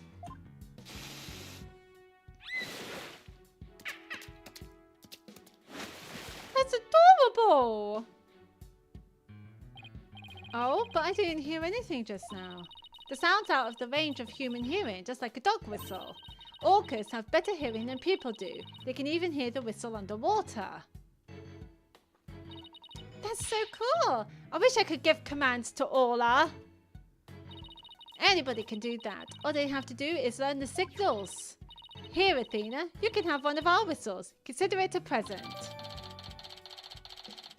That's adorable! Oh, but I didn't hear anything just now. The sound's out of the range of human hearing, just like a dog whistle. Orcas have better hearing than people do. They can even hear the whistle underwater. That's so cool! I wish I could give commands to Orla. Anybody can do that. All they have to do is learn the signals. Here, Athena, you can have one of our whistles. Consider it a present.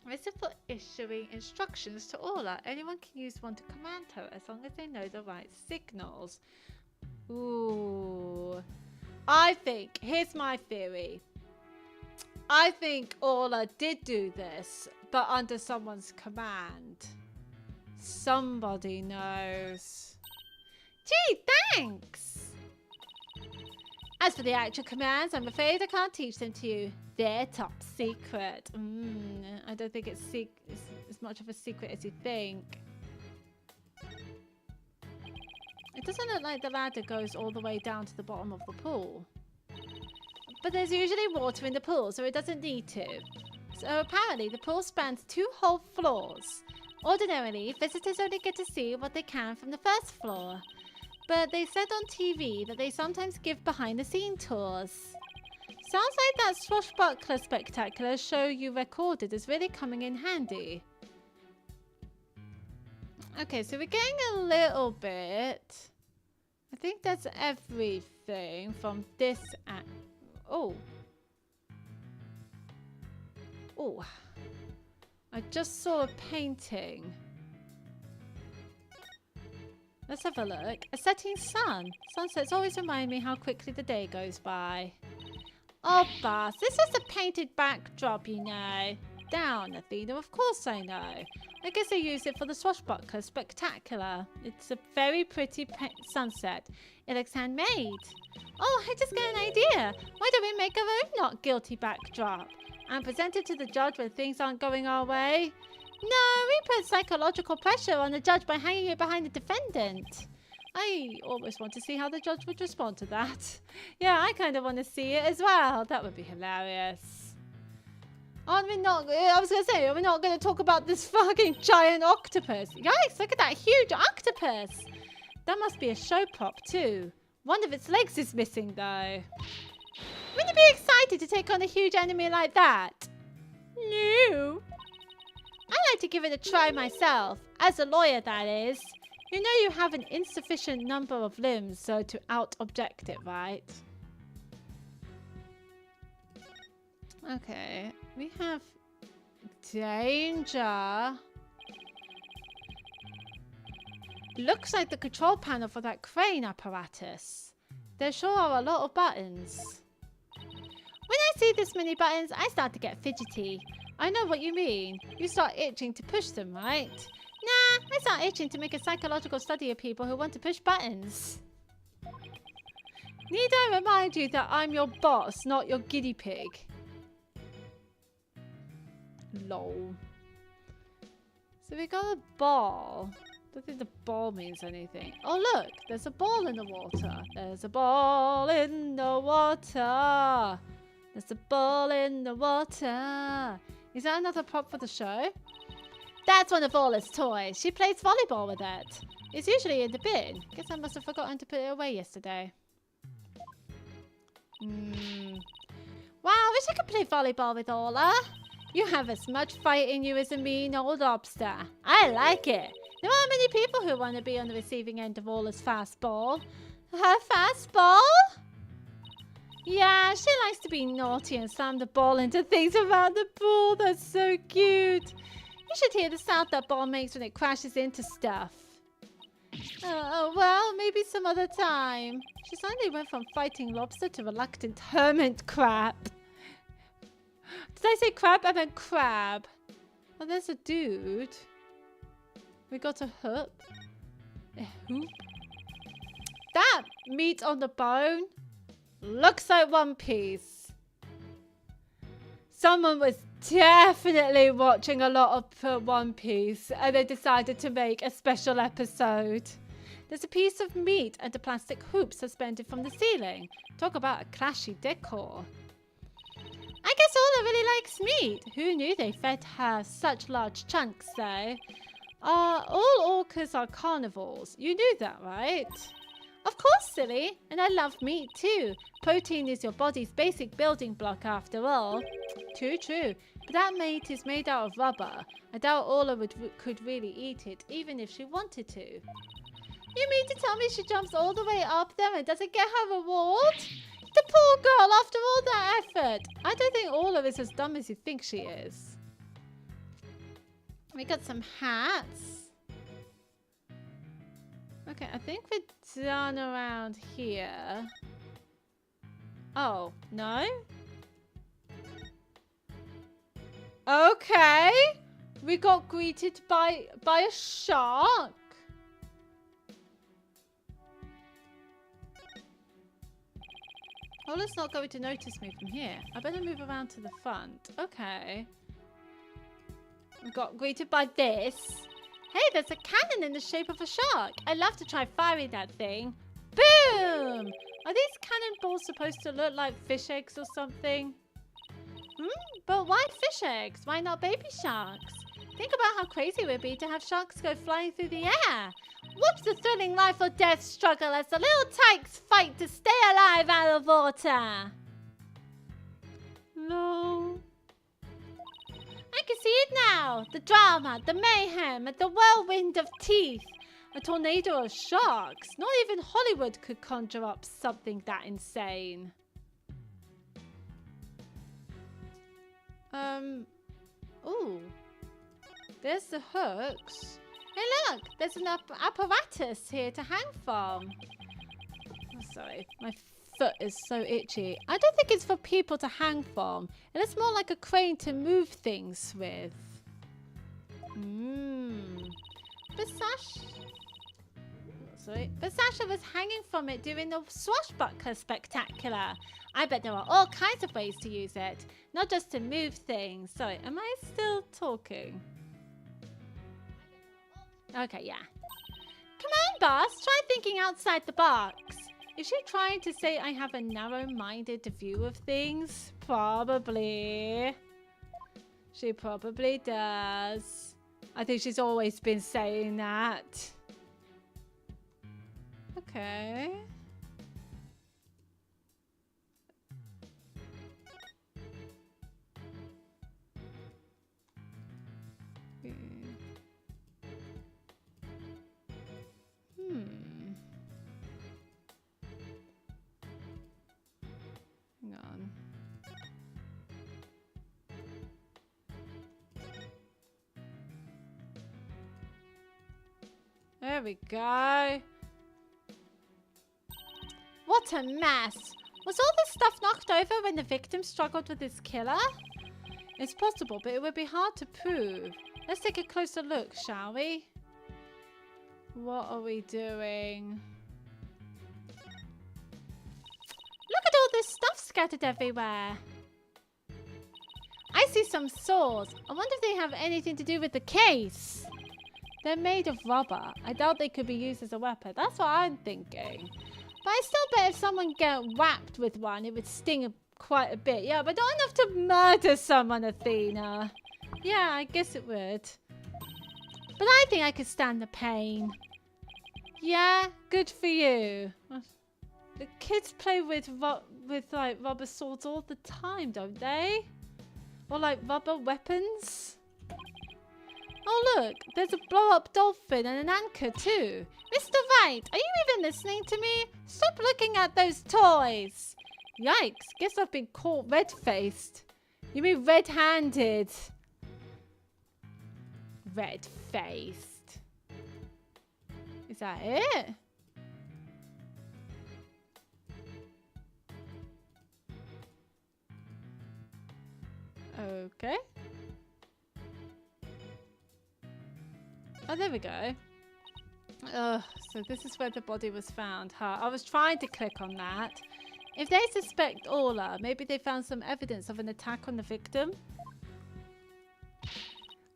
Whistle for issuing instructions to Orla. Anyone can use one to command her as long as they know the right signals. Ooh. Here's my theory. I think Orla did do this, but under someone's command. Somebody knows. Gee, thanks! As for the actual commands, I'm afraid I can't teach them to you. They're top secret. I don't think it's as much of a secret as you think. It doesn't look like the ladder goes all the way down to the bottom of the pool. But there's usually water in the pool, so it doesn't need to. So apparently the pool spans 2 whole floors. Ordinarily, visitors only get to see what they can from the first floor. But they said on TV that they sometimes give behind-the-scenes tours. Sounds like that swashbuckler spectacular show you recorded is really coming in handy. Okay, so we're getting a little bit. I think that's everything from this. Oh. I just saw a painting. Let's have a look. A setting sun. Sunsets always remind me how quickly the day goes by. Oh, boss, this is a painted backdrop, you know. down, Athena. Of course I know. I guess they use it for the Swashbuckler Spectacular. It's a very pretty sunset. It looks handmade. Oh, I just got an idea. Why don't we make our own not guilty backdrop and present it to the judge when things aren't going our way? No, we put psychological pressure on the judge by hanging it behind the defendant. I always want to see how the judge would respond to that. Yeah, I kind of want to see it as well. That would be hilarious. Aren't we not... I was going to say, are we not going to talk about this fucking giant octopus? Yikes, look at that huge octopus. That must be a show prop too. One of its legs is missing though. Wouldn't you be excited to take on a huge enemy like that? No. I like to give it a try myself. As a lawyer, that is. You know you have an insufficient number of limbs, so to out-object it, right? Okay, we have danger. Looks like the control panel for that crane apparatus. There sure are a lot of buttons. When I see this many buttons, I start to get fidgety. I know what you mean. You start itching to push them, right? Nah, I start itching to make a psychological study of people who want to push buttons. Need I remind you that I'm your boss, not your guinea pig? Lol. So we got a ball. Don't think the ball means anything. Oh look, there's a ball in the water. There's a ball in the water. There's a ball in the water. Is that another prop for the show? That's one of Ola's toys. She plays volleyball with it. It's usually in the bin. Guess I must have forgotten to put it away yesterday. Wow, I wish I could play volleyball with Ola. You have as much fight in you as a mean old lobster. I like it. There aren't many people who want to be on the receiving end of Ola's fastball. Her fastball? Yeah, she likes to be naughty and slam the ball into things around the pool. That's so cute. You should hear the sound that ball makes when it crashes into stuff. Oh, well, maybe some other time. She suddenly went from fighting lobster to reluctant hermit crab. Did I say crab? I meant crab. Oh, there's a dude. We got a hoop. A hoop. That meat on the bone looks like One Piece. Someone was definitely watching a lot of One Piece and they decided to make a special episode. There's a piece of meat and a plastic hoop suspended from the ceiling. Talk about a clashy decor. I guess Ola really likes meat. Who knew they fed her such large chunks though? All orcas are carnivores. You knew that, right? Of course, silly. And I love meat too. Protein is your body's basic building block after all. True, true. But that meat is made out of rubber. I doubt Ola could really eat it, even if she wanted to. You mean to tell me she jumps all the way up there and doesn't get her reward? The poor girl, after all that effort. I don't think Ola is as dumb as you think she is. We got some hats. Okay, I think we're done around here. Oh, no? Okay. We got greeted by a shark. Ola's not going to notice me from here. I better move around to the front. Okay. We got greeted by this. Hey, there's a cannon in the shape of a shark. I'd love to try firing that thing. Boom! Are these cannonballs supposed to look like fish eggs or something? But why fish eggs? Why not baby sharks? Think about how crazy it would be to have sharks go flying through the air. What's the thrilling life or death struggle as the little tykes fight to stay alive out of water? No. I can see it now. The drama, the mayhem, and the whirlwind of teeth. A tornado of sharks. Not even Hollywood could conjure up something that insane. Ooh. There's the hooks. Hey look, there's an apparatus here to hang from. Oh, sorry, my foot is so itchy. I don't think it's for people to hang from. It is more like a crane to move things with. But Sasha was hanging from it during the swashbuckler spectacular. I bet there are all kinds of ways to use it, not just to move things. Sorry, am I still talking? Okay, yeah. Come on, boss. Try thinking outside the box. Is she trying to say I have a narrow-minded view of things? Probably. She probably does. I think she's always been saying that. Okay. Hang on. There we go. What a mess. Was all this stuff knocked over when the victim struggled with his killer? It's possible, but it would be hard to prove. Let's take a closer look, shall we? What are we doing? Look at all this stuff scattered everywhere. I see some saws. I wonder if they have anything to do with the case. They're made of rubber. I doubt they could be used as a weapon. That's what I'm thinking. But I still bet if someone got whacked with one, it would sting quite a bit. Yeah, but not enough to murder someone, Athena. Yeah, I guess it would. But I think I could stand the pain. Yeah, good for you. The kids play with like rubber swords all the time, don't they? Or like rubber weapons. Oh look, there's a blow-up dolphin and an anchor too. Mr. Wright, are you even listening to me? Stop looking at those toys. Yikes, guess I've been caught red-faced. You mean red-handed? Red-faced. Is that it? Okay. Oh, there we go. Ugh, so this is where the body was found, huh? I was trying to click on that. If they suspect Orla, maybe they found some evidence of an attack on the victim.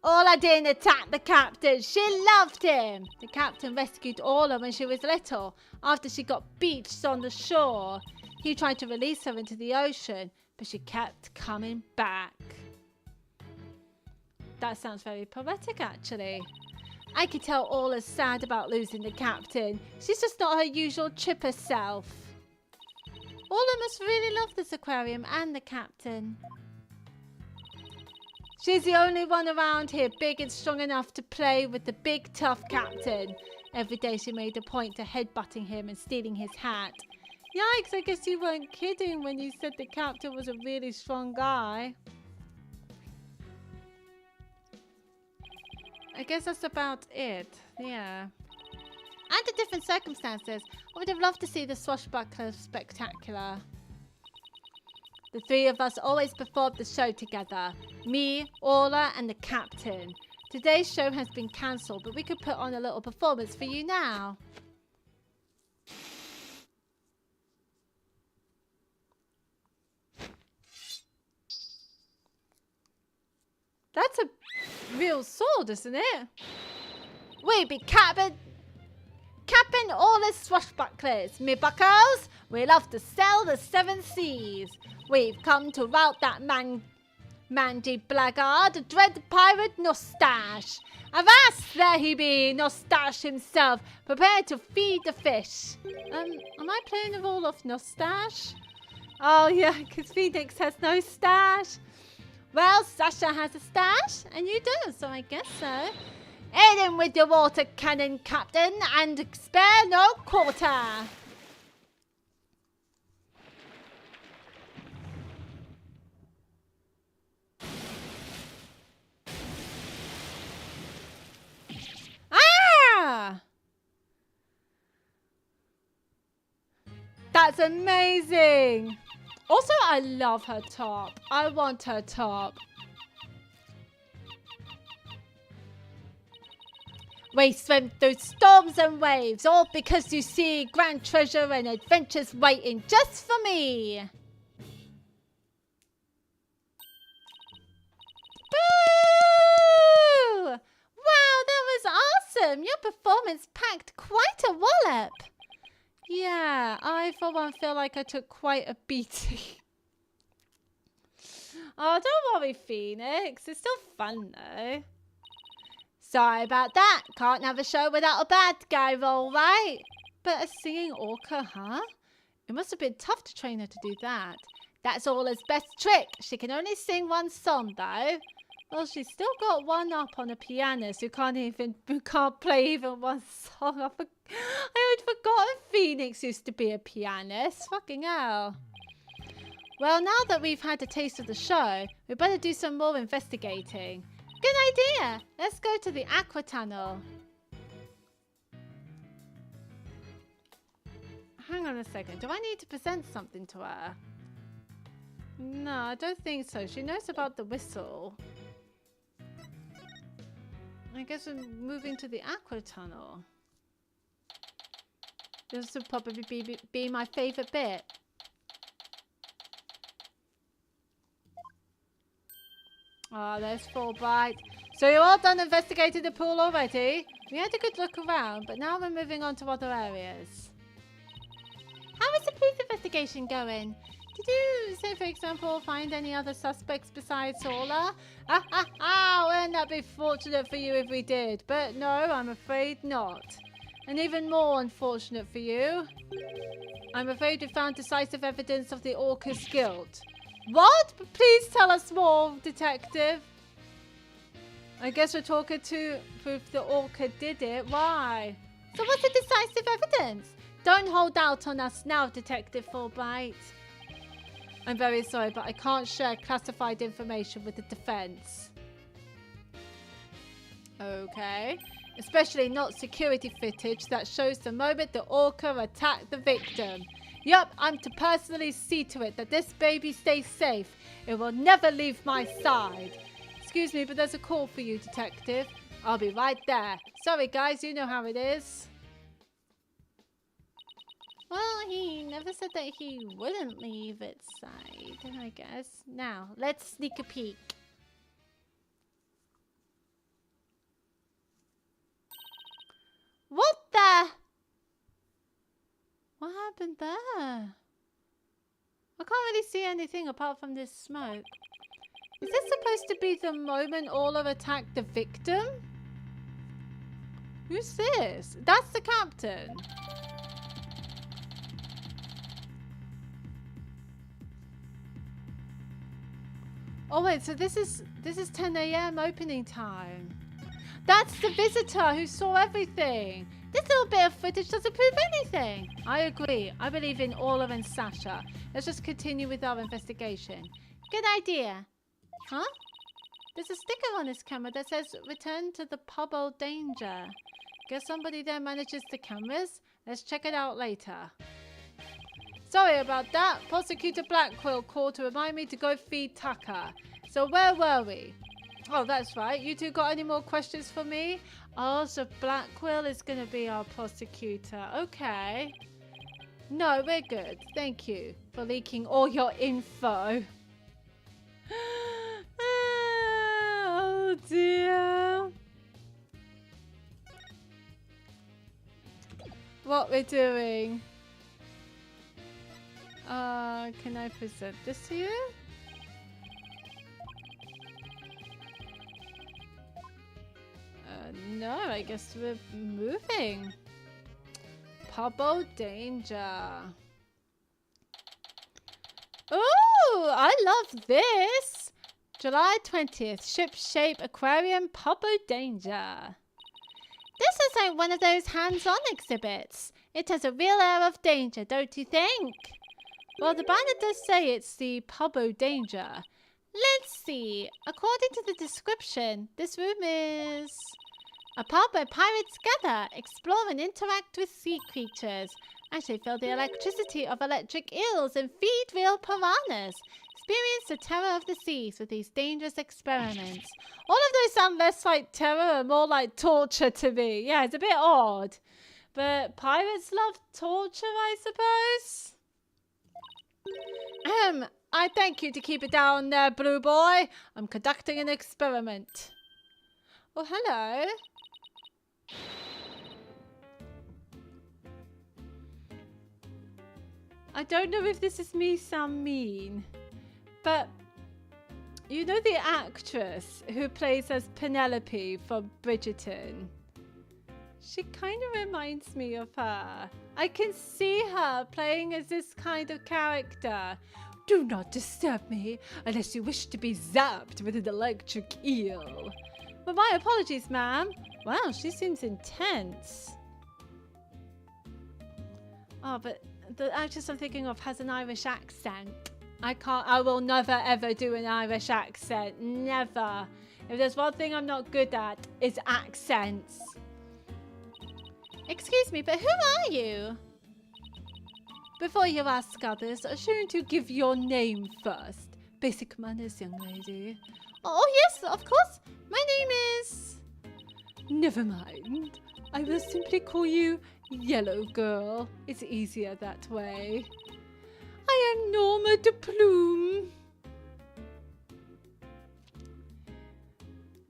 Orla didn't attack the captain. She loved him. The captain rescued Orla when she was little, after she got beached on the shore. He tried to release her into the ocean, but she kept coming back. That sounds very poetic, actually. I could tell Orla's sad about losing the captain. She's just not her usual chipper self. Orla must really love this aquarium and the captain. She's the only one around here big and strong enough to play with the big tough captain. Every day she made a point to headbutting him and stealing his hat. Yikes, I guess you weren't kidding when you said the captain was a really strong guy. I guess that's about it. Yeah. Under different circumstances, I would have loved to see the swashbuckler spectacular. The three of us always performed the show together. Me, Orla, and the captain. Today's show has been cancelled, but we could put on a little performance for you now. That's a real sword, isn't it? We be capping all the swashbucklers, me buckos. We love to sail the seven seas. We've come to rout that mangy blackguard, the dread pirate Nostache. Avast, there he be, Nostache himself, prepared to feed the fish. Am I playing the role of Nostache? Oh yeah, because Phoenix has no stash. Well, Sasha has a stash, and you do, so I guess so. Aid him with your water cannon, Captain, and spare no quarter. Ah! That's amazing. Also, I love her top. I want her top. We swim through storms and waves, all because you see grand treasure and adventures waiting just for me. Boo! Wow, that was awesome. Your performance packed quite a wallop. Yeah, I for one feel like I took quite a beating. Oh, don't worry, Phoenix. It's still fun though. Sorry about that. Can't have a show without a bad guy role, right? But a singing orca, huh? It must have been tough to train her to do that. That's Orla's best trick. She can only sing one song, though. Well, she's still got one up on a pianist who can't play even one song. I had forgotten Phoenix used to be a pianist. Fucking hell. Well, now that we've had a taste of the show, we better do some more investigating. Good idea. Let's go to the aqua tunnel. Hang on a second. Do I need to present something to her? No, I don't think so. She knows about the whistle. I guess we're moving to the aqua tunnel. This would probably be my favorite bit. Oh, there's Fulbright. So you're all done investigating the pool already? We had a good look around, but now we're moving on to other areas. How is the police investigation going? Did you, say for example, find any other suspects besides Orla? Wouldn't that be fortunate for you if we did? But no, I'm afraid not. And even more unfortunate for you, I'm afraid we found decisive evidence of the orca's guilt. What? Please tell us more, detective. I guess we're talking to prove the orca did it. Why? So what's the decisive evidence? Don't hold out on us now, Detective Fulbright. I'm very sorry, but I can't share classified information with the defense. Okay. Especially not security footage that shows the moment the orca attacked the victim. Yup, I'm to personally see to it that this baby stays safe. It will never leave my side. Excuse me, but there's a call for you, Detective. I'll be right there. Sorry, guys, you know how it is. Well, he never said that he wouldn't leave its side, I guess. Now, let's sneak a peek. What the? What happened there? I can't really see anything apart from this smoke. Is this supposed to be the moment Orla attacked the victim? Who's this? That's the captain. Oh wait, so this is 10 AM opening time. That's the visitor who saw everything. This little bit of footage doesn't prove anything. I agree. I believe in Orla and Sasha. Let's just continue with our investigation. Good idea. Huh? There's a sticker on this camera that says return to the pub Old Danger. Guess somebody there manages the cameras. Let's check it out later. Sorry about that. Prosecutor Blackquill called to remind me to go feed Tucker. So where were we? Oh, that's right. You two got any more questions for me? Oh, so Blackquill is going to be our prosecutor. Okay. No, we're good. Thank you for leaking all your info. Oh, dear. What we're doing. Can I present this to you? No, I guess we're moving. Pubbo Danger. Ooh, I love this. July 20th, Shipshape Aquarium Pubbo Danger. This is like one of those hands-on exhibits. It has a real air of danger, don't you think? Well, the banner does say it's the Pubbo Danger. Let's see. According to the description, this room is a pub where pirates gather, explore and interact with sea creatures. Actually feel the electricity of electric eels and feed real piranhas. Experience the terror of the seas with these dangerous experiments. All of those sound less like terror and more like torture to me. Yeah, it's a bit odd. But pirates love torture, I suppose. I thank you to keep it down there, blue boy. I'm conducting an experiment. Oh, hello. I don't know if this is me sound mean, but you know the actress who plays as Penelope from Bridgerton? She kind of reminds me of her. I can see her playing as this kind of character. Do not disturb me unless you wish to be zapped with an electric eel. Well, my apologies, ma'am. Wow, she seems intense. Oh, but the actress I'm thinking of has an Irish accent. I will never ever do an Irish accent. Never. If there's one thing I'm not good at, it's accents. Excuse me, but who are you? Before you ask others, shouldn't you give your name first? Basic manners, young lady. Oh, yes, of course. My name is... Never mind. I will simply call you Yellow Girl. It's easier that way. I am Norma de Plume.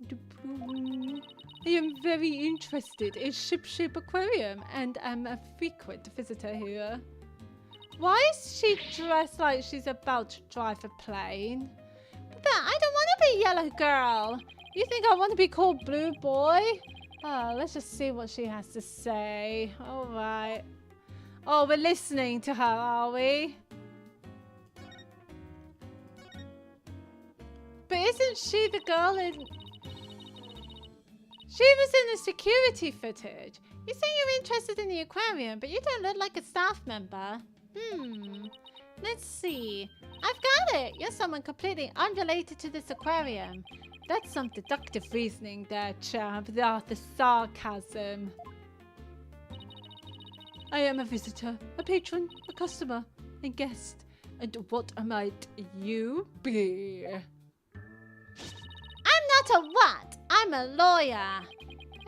De Plume. I am very interested in Ship Aquarium and am a frequent visitor here. Why is she dressed like she's about to drive a plane? But I don't want to be Yellow Girl. You think I want to be called Blue Boy? Oh, let's just see what she has to say. All right. Oh, we're listening to her, are we? But isn't she the girl in... She was in the security footage. You say you're interested in the aquarium, but you don't look like a staff member. Let's see. I've got it. You're someone completely unrelated to this aquarium. That's some deductive reasoning there, chap. The sarcasm. I am a visitor, a patron, a customer, a guest. And what might you be? I'm not a what? I'm a lawyer.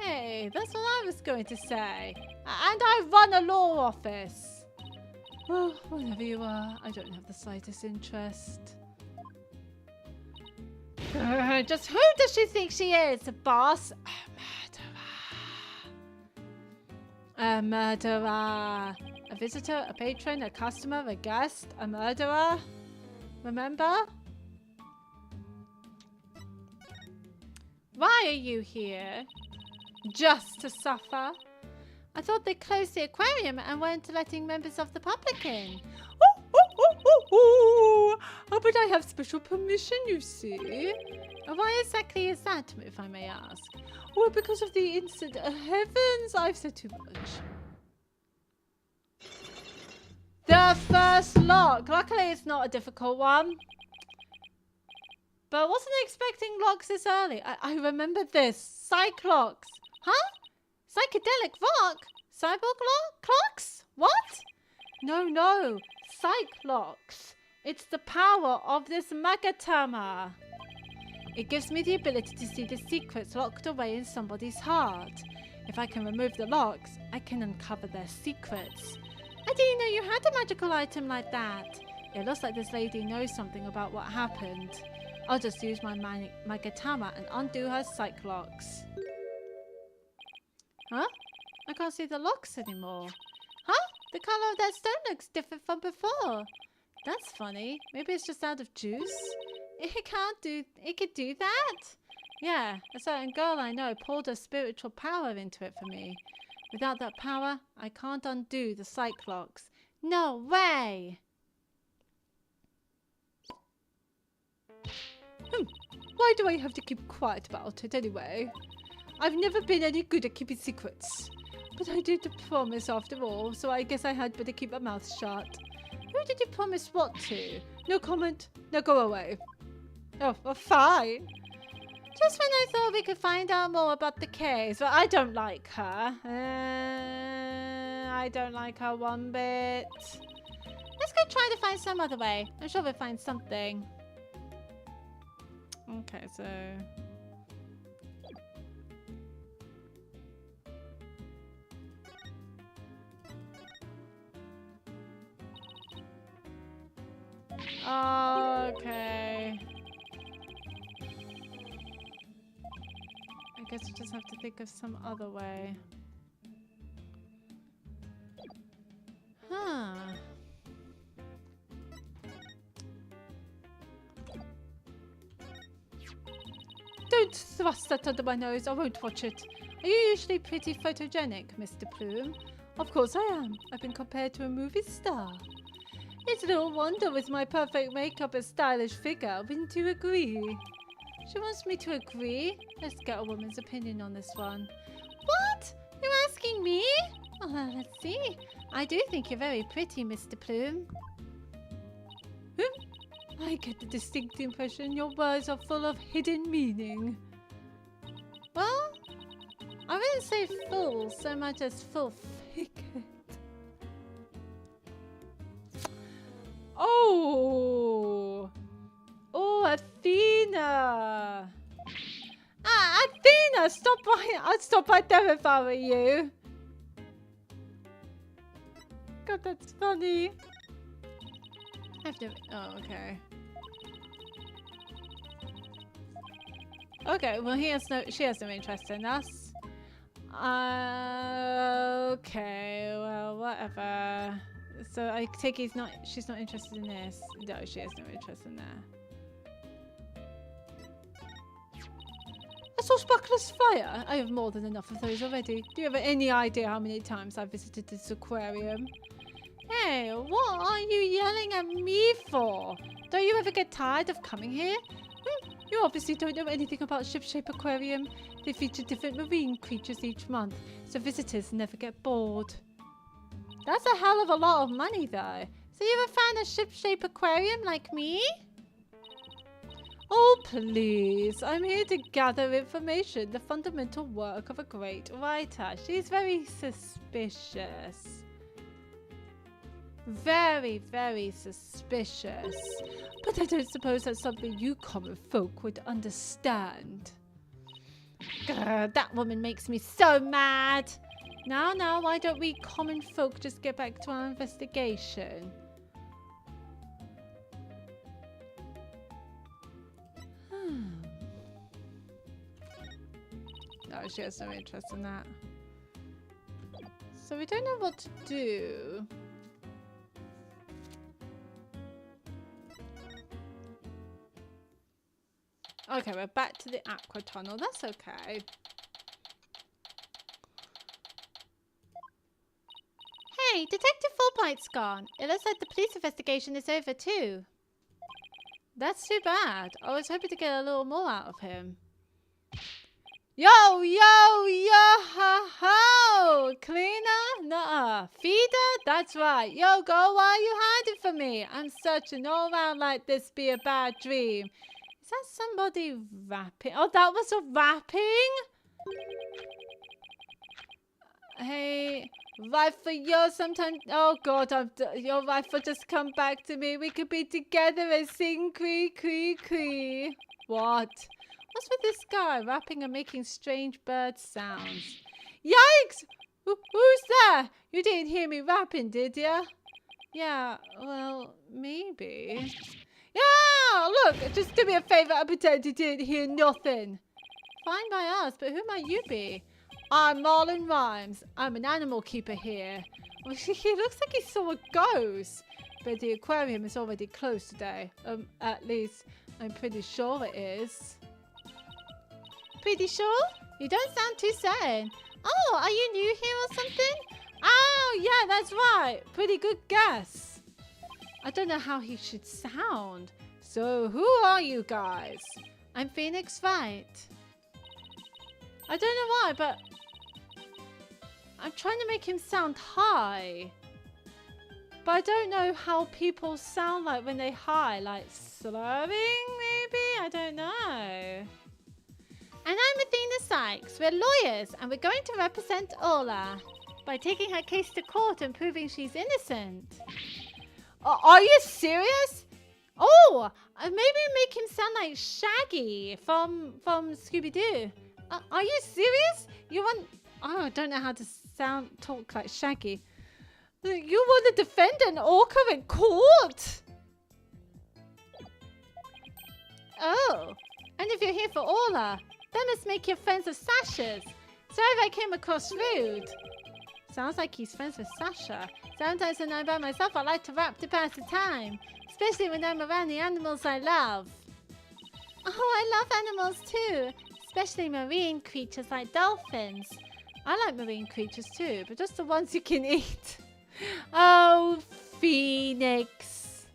Hey, that's what I was going to say. And I run a law office. Well, whatever you are, I don't have the slightest interest. Just who does she think she is, boss? A murderer. A visitor, a patron, a customer, a guest, a murderer. Remember? Why are you here? Just to suffer? I thought they closed the aquarium and weren't letting members of the public in. Oh, but I have special permission, you see. Why exactly is that, if I may ask? Well, because of the incident. Heavens, I've said too much. The first lock. Luckily, it's not a difficult one. But wasn't expecting locks this early. I remember this. Cyclocks. Huh? Psychedelic rock? Cyborg clocks? What? No. Cyclocks. It's the power of this Magatama. It gives me the ability to see the secrets locked away in somebody's heart. If I can remove the locks, I can uncover their secrets. I didn't know you had a magical item like that. It looks like this lady knows something about what happened. I'll just use my Magatama and undo her Cyclocks. Huh? I can't see the locks anymore. Huh? The color of that stone looks different from before. That's funny. Maybe it's just out of juice? It could do that? Yeah, a certain girl I know poured her spiritual power into it for me. Without that power, I can't undo the Cyclocks. No way! Why do I have to keep quiet about it anyway? I've never been any good at keeping secrets. But I did promise after all, so I guess I had better keep my mouth shut. Who did you promise what to? No comment. Now go away. Oh, well, fine. Just when I thought we could find out more about the case, but I don't like her. I don't like her one bit. Let's go try to find some other way. I'm sure we'll find something. Okay, so... Okay. I guess we just have to think of some other way. Huh. Don't thrust that under my nose. I won't watch it. Are you usually pretty photogenic, Mr. Plume? Of course I am. I've been compared to a movie star. It's no wonder with my perfect makeup and stylish figure. Wouldn't you agree? She wants me to agree? Let's get a woman's opinion on this one. What? You're asking me? Oh, let's see. I do think you're very pretty, Mr. Plume. I get the distinct impression your words are full of hidden meaning. Well, I wouldn't say full so much as full-figured. Oh! Oh, Athena! Ah, Athena! Stop right! I'd stop right there if I were you. God, that's funny. I have to... Oh, okay. Okay, well, she has no interest in us. Okay, well, whatever. So I take she's not interested in this. No, she has no interest in that. I saw Sparkler's fire. I have more than enough of those already. Do you have any idea how many times I've visited this aquarium? Hey, what are you yelling at me for? Don't you ever get tired of coming here? You obviously don't know anything about Ship-Shape Aquarium. They feature different marine creatures each month, so visitors never get bored. That's a hell of a lot of money, though. So you're a fan of Ship-Shape Aquarium like me? Oh, please. I'm here to gather information, the fundamental work of a great writer. She's very suspicious. Very, very suspicious. But I don't suppose that's something you common folk would understand. Grr, that woman makes me so mad. Now, why don't we common folk just get back to our investigation? No, she has no interest in that. So we don't know what to do. Okay, we're back to the aqua tunnel. That's okay. Hey, Detective Fulbright's gone. It looks like the police investigation is over too. That's too bad. I was hoping to get a little more out of him. Yo, ha ho! Cleaner? Nuh-uh. Feeder? That's right. Yo, go, why are you hiding from me? I'm searching all around like this be a bad dream. Is that somebody rapping? Oh, that was a rapping? Hey, rifle, yo, sometimes... Oh, God, your rifle just come back to me. We could be together and sing cree, cree, cree. What? What's with this guy rapping and making strange bird sounds? Yikes! Who's there? You didn't hear me rapping, did ya? Yeah, well, maybe... Yeah, look, just do me a favor and pretend you didn't hear nothing. Fine by us, but who might you be? I'm Marlon Rhymes. I'm an animal keeper here. Well, he looks like he saw a ghost. But the aquarium is already closed today. At least I'm pretty sure it is. Pretty sure? You don't sound too certain. Oh, are you new here or something? Oh, yeah, that's right. Pretty good guess. I don't know how he should sound. So, who are you guys? I'm Phoenix Wright. I don't know why, but I'm trying to make him sound high. But I don't know how people sound like when they high. Like slurring, maybe? I don't know. And I'm Athena Sykes. We're lawyers, and we're going to represent Ola. by taking her case to court and proving she's innocent. Are you serious? Oh, maybe make him sound like Shaggy from Scooby-Doo. Are you serious? You want... Oh, I don't know how to talk like Shaggy. You want to defend an orca in court? Oh, and if you're here for Orla, that must make you friends with Sasha's. Sorry if I came across rude. Sounds like he's friends with Sasha. Sometimes when I'm by myself, I like to rap to pass the time. Especially when I'm around the animals I love. Oh, I love animals too. Especially marine creatures like dolphins. I like marine creatures too, but just the ones you can eat. Oh, Phoenix.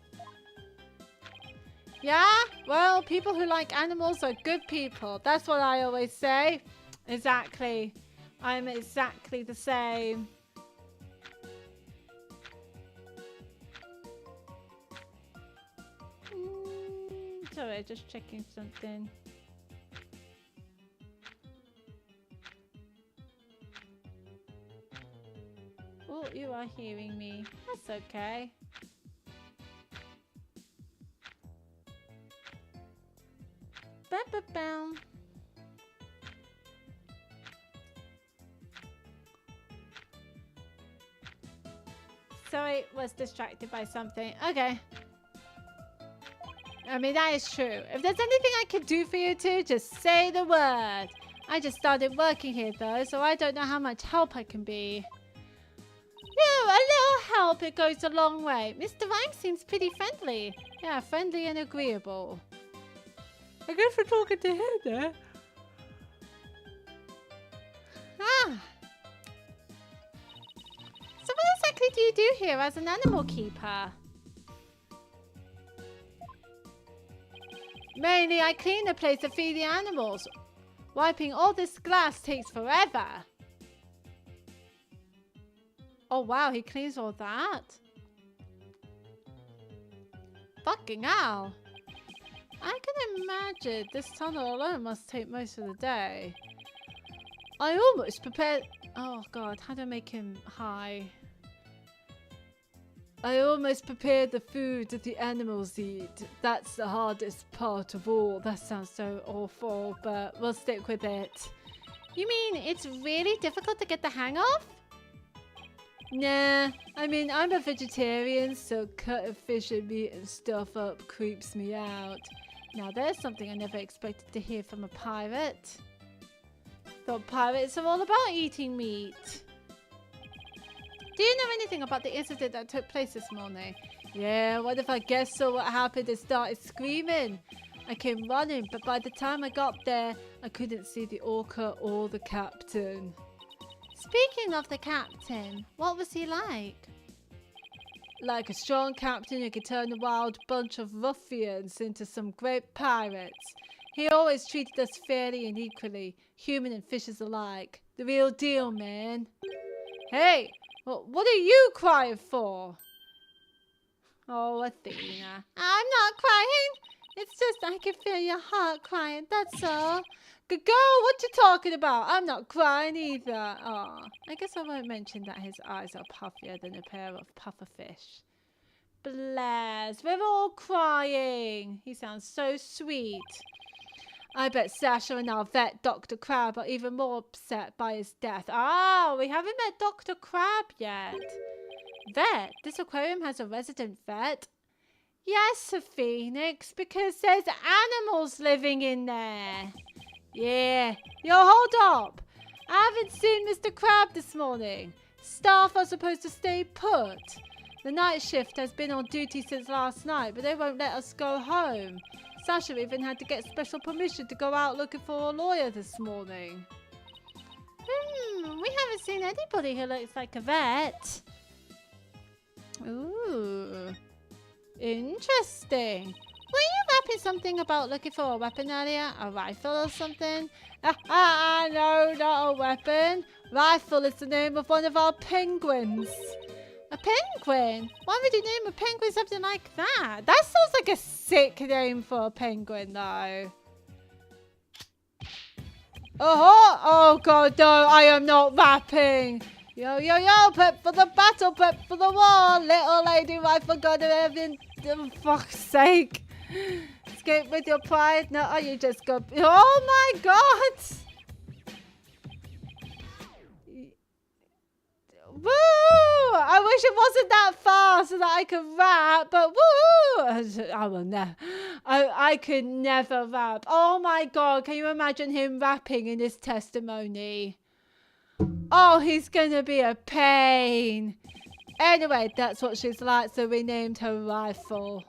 Yeah? Well, people who like animals are good people. That's what I always say. Exactly. I'm exactly the same. Sorry, just checking something. Oh, you are hearing me. That's okay. Ba-ba-bow. Sorry, was distracted by something. Okay. I mean, that is true. If there's anything I can do for you two, just say the word. I just started working here though, so I don't know how much help I can be. Yeah, a little help, it goes a long way. Mr. Rhyme seems pretty friendly. Yeah, friendly and agreeable. I guess we're talking to him there. Ah. So what exactly do you do here as an animal keeper? Mainly, I clean the place to feed the animals. Wiping all this glass takes forever. Oh wow, he cleans all that? Fucking hell. I can imagine this tunnel alone must take most of the day. I almost prepared... Oh god, how do I make him high? I almost prepared the food that the animals eat. That's the hardest part of all. That sounds so awful, but we'll stick with it. You mean it's really difficult to get the hang of? Nah, I mean, I'm a vegetarian, so cutting fish and meat and stuff up creeps me out. Now there's something I never expected to hear from a pirate. Thought pirates are all about eating meat. Do you know anything about the incident that took place this morning? Yeah, what if I guessed saw what happened and started screaming? I came running, but by the time I got there, I couldn't see the orca or the captain. Speaking of the captain, what was he like? Like a strong captain who could turn a wild bunch of ruffians into some great pirates. He always treated us fairly and equally, human and fishes alike. The real deal, man. Hey! Well, what are you crying for? Oh, Athena. I'm not crying. It's just I can feel your heart crying, that's all. Good girl, what you talking about? I'm not crying either. Oh, I guess I won't mention that his eyes are puffier than a pair of pufferfish. Bless, we're all crying. He sounds so sweet. I bet Sasha and our vet, Dr. Crab, are even more upset by his death. Ah, we haven't met Dr. Crab yet. Vet? This aquarium has a resident vet? Yes, Phoenix, because there's animals living in there. Yeah. Yo, hold up. I haven't seen Mr. Crab this morning. Staff are supposed to stay put. The night shift has been on duty since last night, but they won't let us go home. Sasha even had to get special permission to go out looking for a lawyer this morning. We haven't seen anybody who looks like a vet. Ooh. Interesting. Were you rapping something about looking for a weapon earlier? A rifle or something? No, not a weapon. Rifle is the name of one of our penguins. A penguin? Why would you name a penguin something like that? That sounds like a sick name for a penguin, though. Oh god, no, I am not rapping. Yo, yo, yo, prep for the battle, prep for the war. Little lady rifle gun and everything. Oh, fuck's sake. Escape with your pride. No, oh, you just go. Oh my god. Woo! I wish it wasn't that fast so that I could rap, but woo! I will never. I could never rap. Oh my god, can you imagine him rapping in his testimony? Oh, he's gonna be a pain. Anyway, that's what she's like, so we named her Rifle.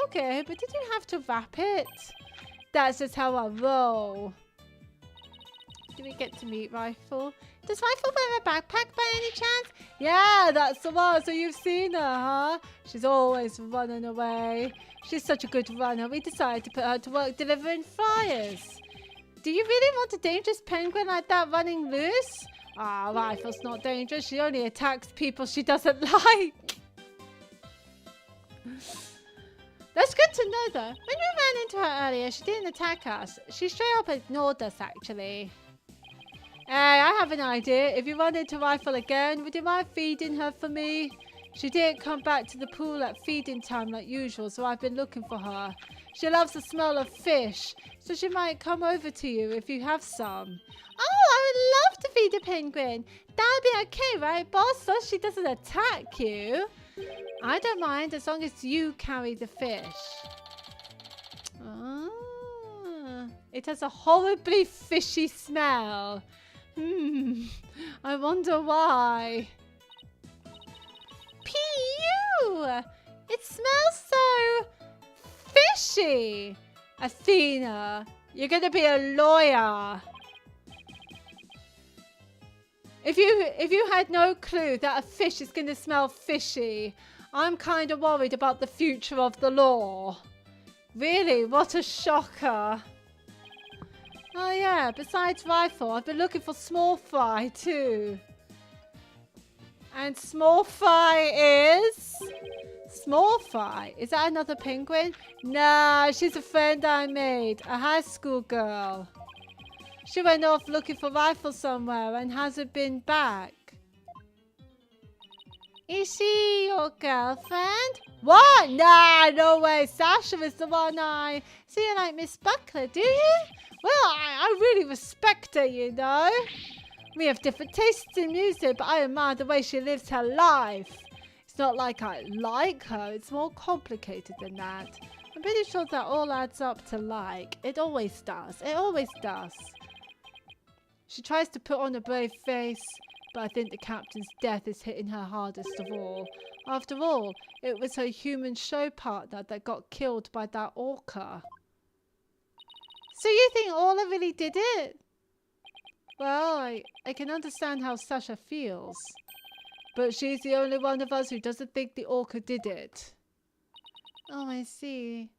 Okay, but did you have to rap it? That's just how I roll. Do we get to meet Rifle? Does Rifle wear a backpack by any chance? Yeah, that's the one. So you've seen her, huh? She's always running away. She's such a good runner. We decided to put her to work delivering flyers. Do you really want a dangerous penguin like that running loose? Ah, Rifle's not dangerous. She only attacks people she doesn't like. That's good to know, though. When we ran into her earlier, she didn't attack us. She straight up ignored us, actually. Hey, I have an idea. If you run into Rifle again, would you mind feeding her for me? She didn't come back to the pool at feeding time like usual, so I've been looking for her. She loves the smell of fish, so she might come over to you if you have some. Oh, I would love to feed a penguin. That'll be okay, right, boss? So she doesn't attack you. I don't mind as long as you carry the fish. Ah, it has a horribly fishy smell. I wonder why. Pew! It smells so fishy. Athena, you're gonna be a lawyer. If you had no clue that a fish is gonna smell fishy, I'm kind of worried about the future of the law. Really, what a shocker. Oh yeah, besides Rifle, I've been looking for Small Fry too. And Small Fry is... Small Fry? Is that another penguin? Nah, she's a friend I made. A high school girl. She went off looking for Rifle somewhere and hasn't been back. Is she your girlfriend? What? Nah, no way. Sasha is the one I... See, you like Miss Buckler, do you? Well, I really respect her, you know. We have different tastes in music, but I admire the way she lives her life. It's not like I like her. It's more complicated than that. I'm pretty sure that all adds up to like. It always does. It always does. She tries to put on a brave face, but I think the captain's death is hitting her hardest of all. After all, it was her human show partner that got killed by that orca. So you think Orla really did it? Well, I can understand how Sasha feels. But she's the only one of us who doesn't think the orca did it. Oh, I see.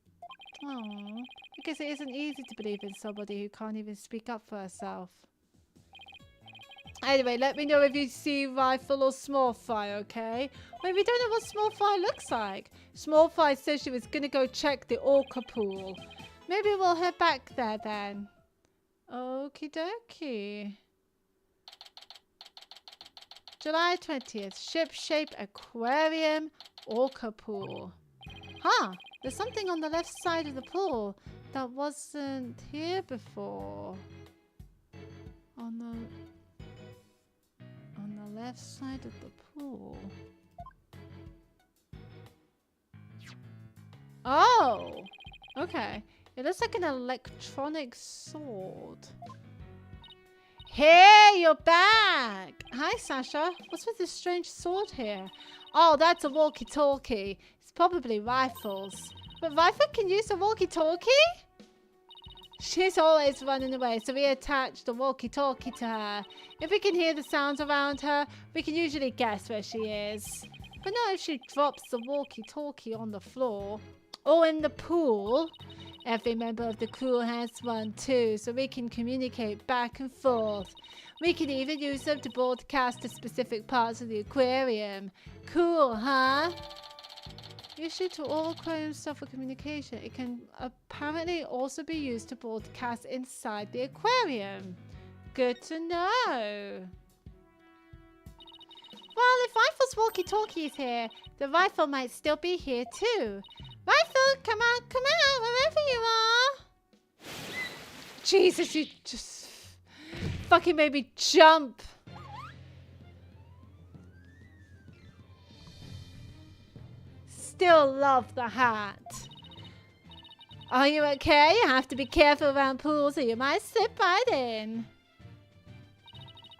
Oh, I guess it isn't easy to believe in somebody who can't even speak up for herself. Anyway, let me know if you see Rifle or Small Fry, okay? Well, we don't know what Small Fry looks like. Small Fry said she was going to go check the orca pool. Maybe we'll head back there then. Okie dokie. July 20th. Ship-shaped aquarium orca pool. Huh. There's something on the left side of the pool that wasn't here before. On the left side of the pool. Oh! Okay. It looks like an electronic sword. Hey, you're back! Hi, Sasha. What's with this strange sword here? Oh, that's a walkie-talkie. It's probably Rifle's. But Rifle can use a walkie-talkie? She's always running away, so we attached the walkie-talkie to her. If we can hear the sounds around her, we can usually guess where she is. But not if she drops the walkie-talkie on the floor. Or in the pool. Every member of the crew has one too, so we can communicate back and forth. We can even use them to broadcast to specific parts of the aquarium. Cool, huh? Issued to all aquarium stuff for communication. It can apparently also be used to broadcast inside the aquarium. Good to know. Well, if Rifle's walkie-talkie is here, the rifle might still be here too. Rifle, come out, wherever you are. Jesus, you just fucking made me jump. Still love the hat. Are you okay? You have to be careful around pools or you might slip right in.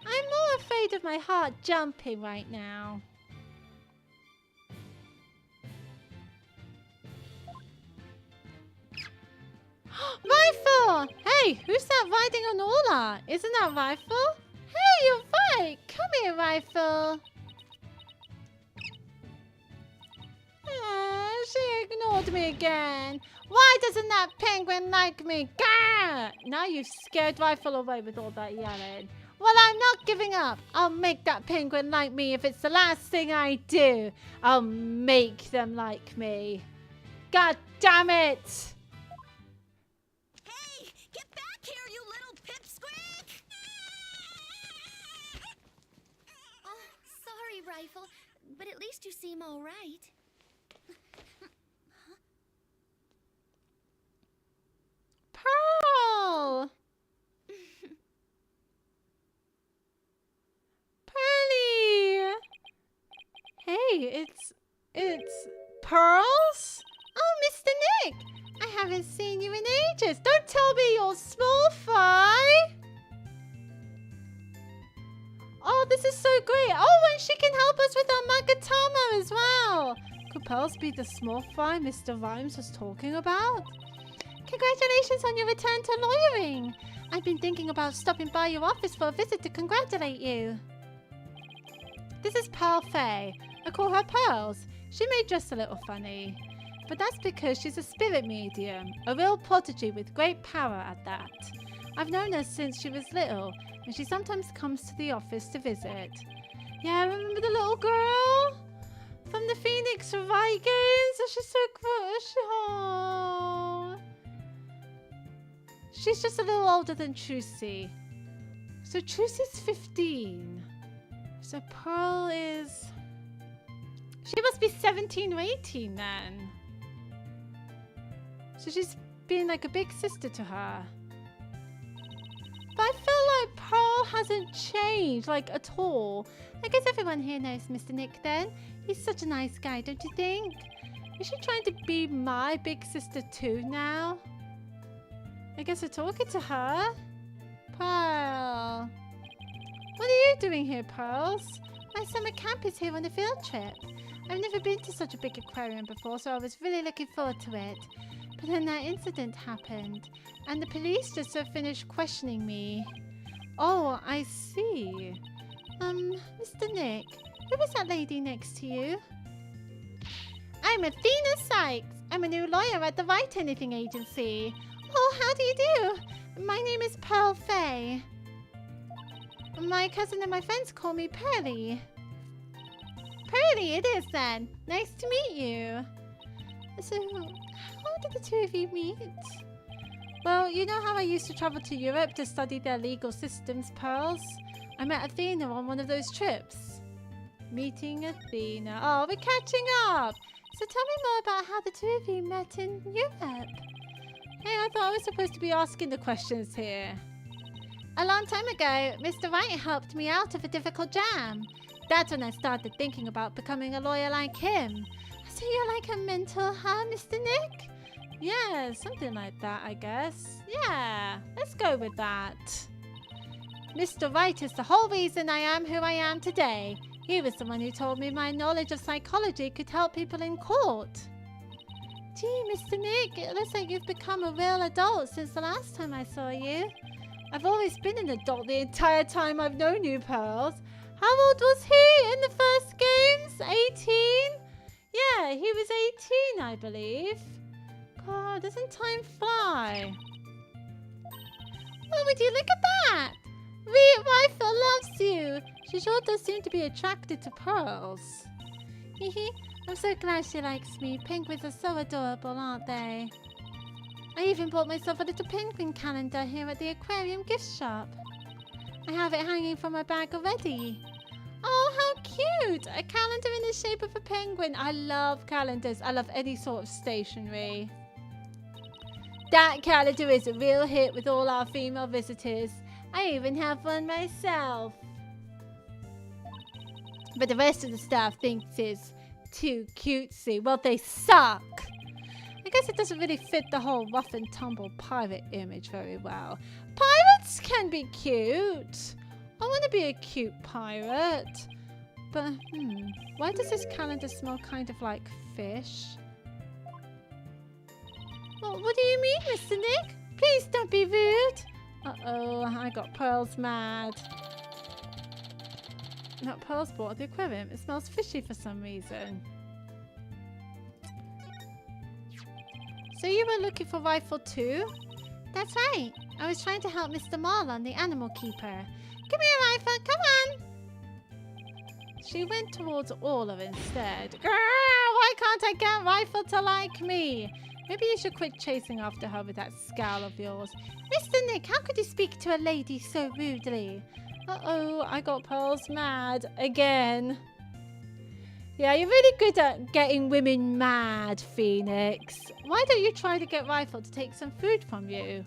I'm more afraid of my heart jumping right now. Rifle! Hey, who's that riding on Ola? Isn't that Rifle? Hey, you're right. Come here, Rifle. She ignored me again. Why doesn't that penguin like me? Gah! Now you've scared Rifle away with all that yelling. Well, I'm not giving up. I'll make that penguin like me if it's the last thing I do. I'll make them like me. God damn it! Hey, get back here, you little pipsqueak! Oh, sorry, Rifle, but at least you seem all right. Pearl! Pearly! Hey, it's Pearls? Oh, Mr. Nick! I haven't seen you in ages. Don't tell me you're small fry! Oh, this is so great. Oh, and she can help us with our Magatama as well. Could Pearls be the small fry Mr. Rhymes was talking about? Congratulations on your return to lawyering. I've been thinking about stopping by your office for a visit to congratulate you. This is Pearl Faye. I call her Pearls. She may dress a little funny, but that's because she's a spirit medium, a real prodigy with great power at that. I've known her since she was little, and she sometimes comes to the office to visit. Yeah, remember the little girl from the Phoenix Wright games? Oh, she's so cool. Oh. She's just a little older than Trucy. So Trucy's 15. So Pearl is... She must be 17 or 18 then. So she's being like a big sister to her. But I feel like Pearl hasn't changed, like, at all. I guess everyone here knows Mr. Nick then. He's such a nice guy, don't you think? Is she trying to be my big sister too now? I guess we're talking to her. Pearl. What are you doing here, Pearls? My summer camp is here on a field trip. I've never been to such a big aquarium before, so I was really looking forward to it. But then that incident happened, and the police just finished questioning me. Oh, I see. Mr. Nick, who was that lady next to you? I'm Athena Sykes. I'm a new lawyer at the Write Anything agency. Oh, how do you do? My name is Pearl Faye. My cousin and my friends call me Pearly. Pearly it is then. Nice to meet you. So, how did the two of you meet? Well, you know how I used to travel to Europe to study their legal systems, Pearls? I met Athena on one of those trips. Meeting Athena. Oh, we're catching up. So tell me more about how the two of you met in Europe. Hey, I thought I was supposed to be asking the questions here. A long time ago, Mr. Wright helped me out of a difficult jam. That's when I started thinking about becoming a lawyer like him. So you're like a mentor, huh, Mr. Nick? Yeah, something like that, I guess. Yeah, let's go with that. Mr. Wright is the whole reason I am who I am today. He was the one who told me my knowledge of psychology could help people in court. Gee, Mr. Nick, it looks like you've become a real adult since the last time I saw you. I've always been an adult the entire time I've known you, Pearls. How old was he in the first games? 18? Yeah, he was 18, I believe. God, doesn't time fly? Oh, would you look at that? Rifle loves you. She sure does seem to be attracted to Pearls. Hehe, I'm so glad she likes me. Penguins are so adorable, aren't they? I even bought myself a little penguin calendar here at the aquarium gift shop. I have it hanging from my bag already. Oh, how cute! A calendar in the shape of a penguin. I love calendars. I love any sort of stationery. That calendar is a real hit with all our female visitors. I even have one myself. But the rest of the staff thinks it's too cutesy. Well, they suck. I guess it doesn't really fit the whole rough and tumble pirate image very well. Pirates can be cute. I want to be a cute pirate. But, why does this calendar smell kind of like fish? Well, what do you mean, Mr. Nick? Please don't be rude. Uh-oh, I got Pearls mad. Not Pearls bought at the aquarium. It smells fishy for some reason. So you were looking for Rifle too? That's right. I was trying to help Mr. Marlon, the animal keeper. Give me a rifle, come on! She went towards Orla instead. Grrr, why can't I get Rifle to like me? Maybe you should quit chasing after her with that scowl of yours. Mr. Nick, how could you speak to a lady so rudely? Uh-oh, I got Pearls mad again. Yeah, you're really good at getting women mad, Phoenix. Why don't you try to get Rifle to take some food from you?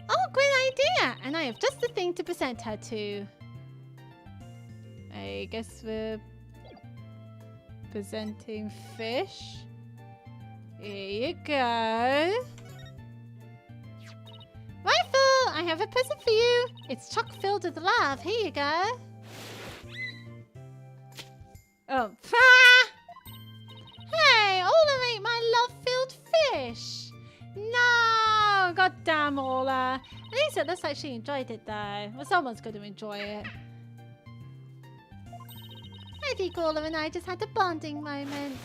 Oh, great idea! And I have just the thing to present her to. I guess we're presenting fish. Here you go. Rifle, I have a present for you. It's chock filled with love. Here you go. Oh, hey, Ola ate my love-filled fish. No, goddamn Ola. At least it looks like she enjoyed it though. Well, someone's going to enjoy it. I think Ola and I just had a bonding moment.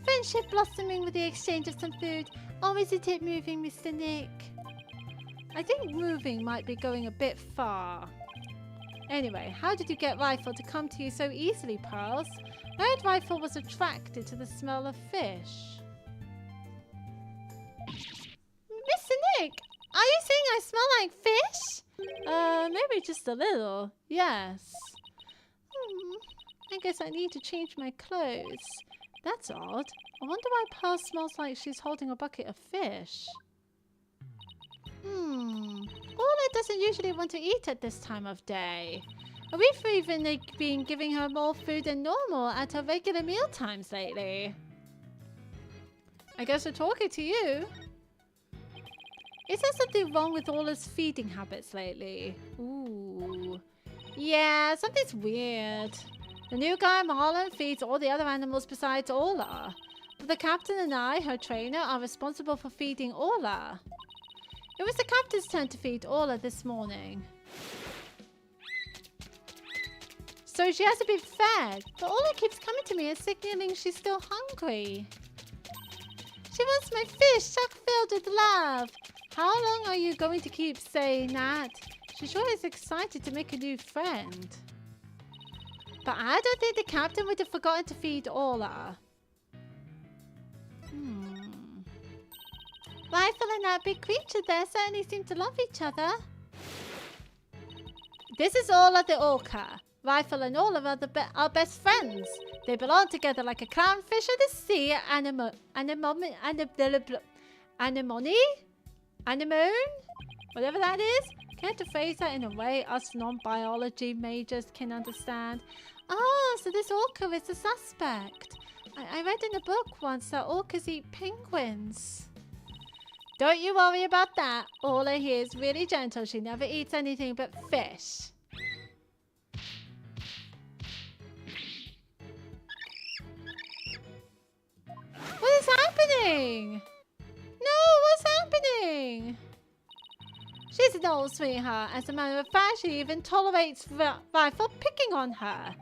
Friendship blossoming with the exchange of some food. Or isn't it moving, Mr. Nick? I think moving might be going a bit far. Anyway, how did you get Rifle to come to you so easily, Pearls? I heard Rifle was attracted to the smell of fish. Mr. Nick, are you saying I smell like fish? Maybe just a little. Yes. I guess I need to change my clothes. That's odd. I wonder why Pearl smells like she's holding a bucket of fish. Ola doesn't usually want to eat at this time of day. We've even been giving her more food than normal at her regular meal times lately. I guess we're talking to you. Is there something wrong with Ola's feeding habits lately? Ooh. Yeah, something's weird. The new guy Marlon feeds all the other animals besides Ola. But the captain and I, her trainer, are responsible for feeding Ola. It was the captain's turn to feed Ola this morning. So she hasn't been fed, but Ola keeps coming to me and signaling she's still hungry. She wants my fish chock filled with love. How long are you going to keep saying that? She sure is excited to make a new friend. But I don't think the captain would have forgotten to feed Ola. Rifle and that big creature there certainly seem to love each other. This is Ola the Orca. Rifle and Ola are our best friends. They belong together like a clownfish of the sea, anemone, whatever that is. Care to phrase that in a way us non-biology majors can understand? Oh, so this orca is the suspect. I read in a book once that orcas eat penguins. Don't you worry about that. Ola here is really gentle. She never eats anything but fish. What is happening? No, what's happening? She's an old sweetheart. As a matter of fact, she even tolerates Rifle picking on her.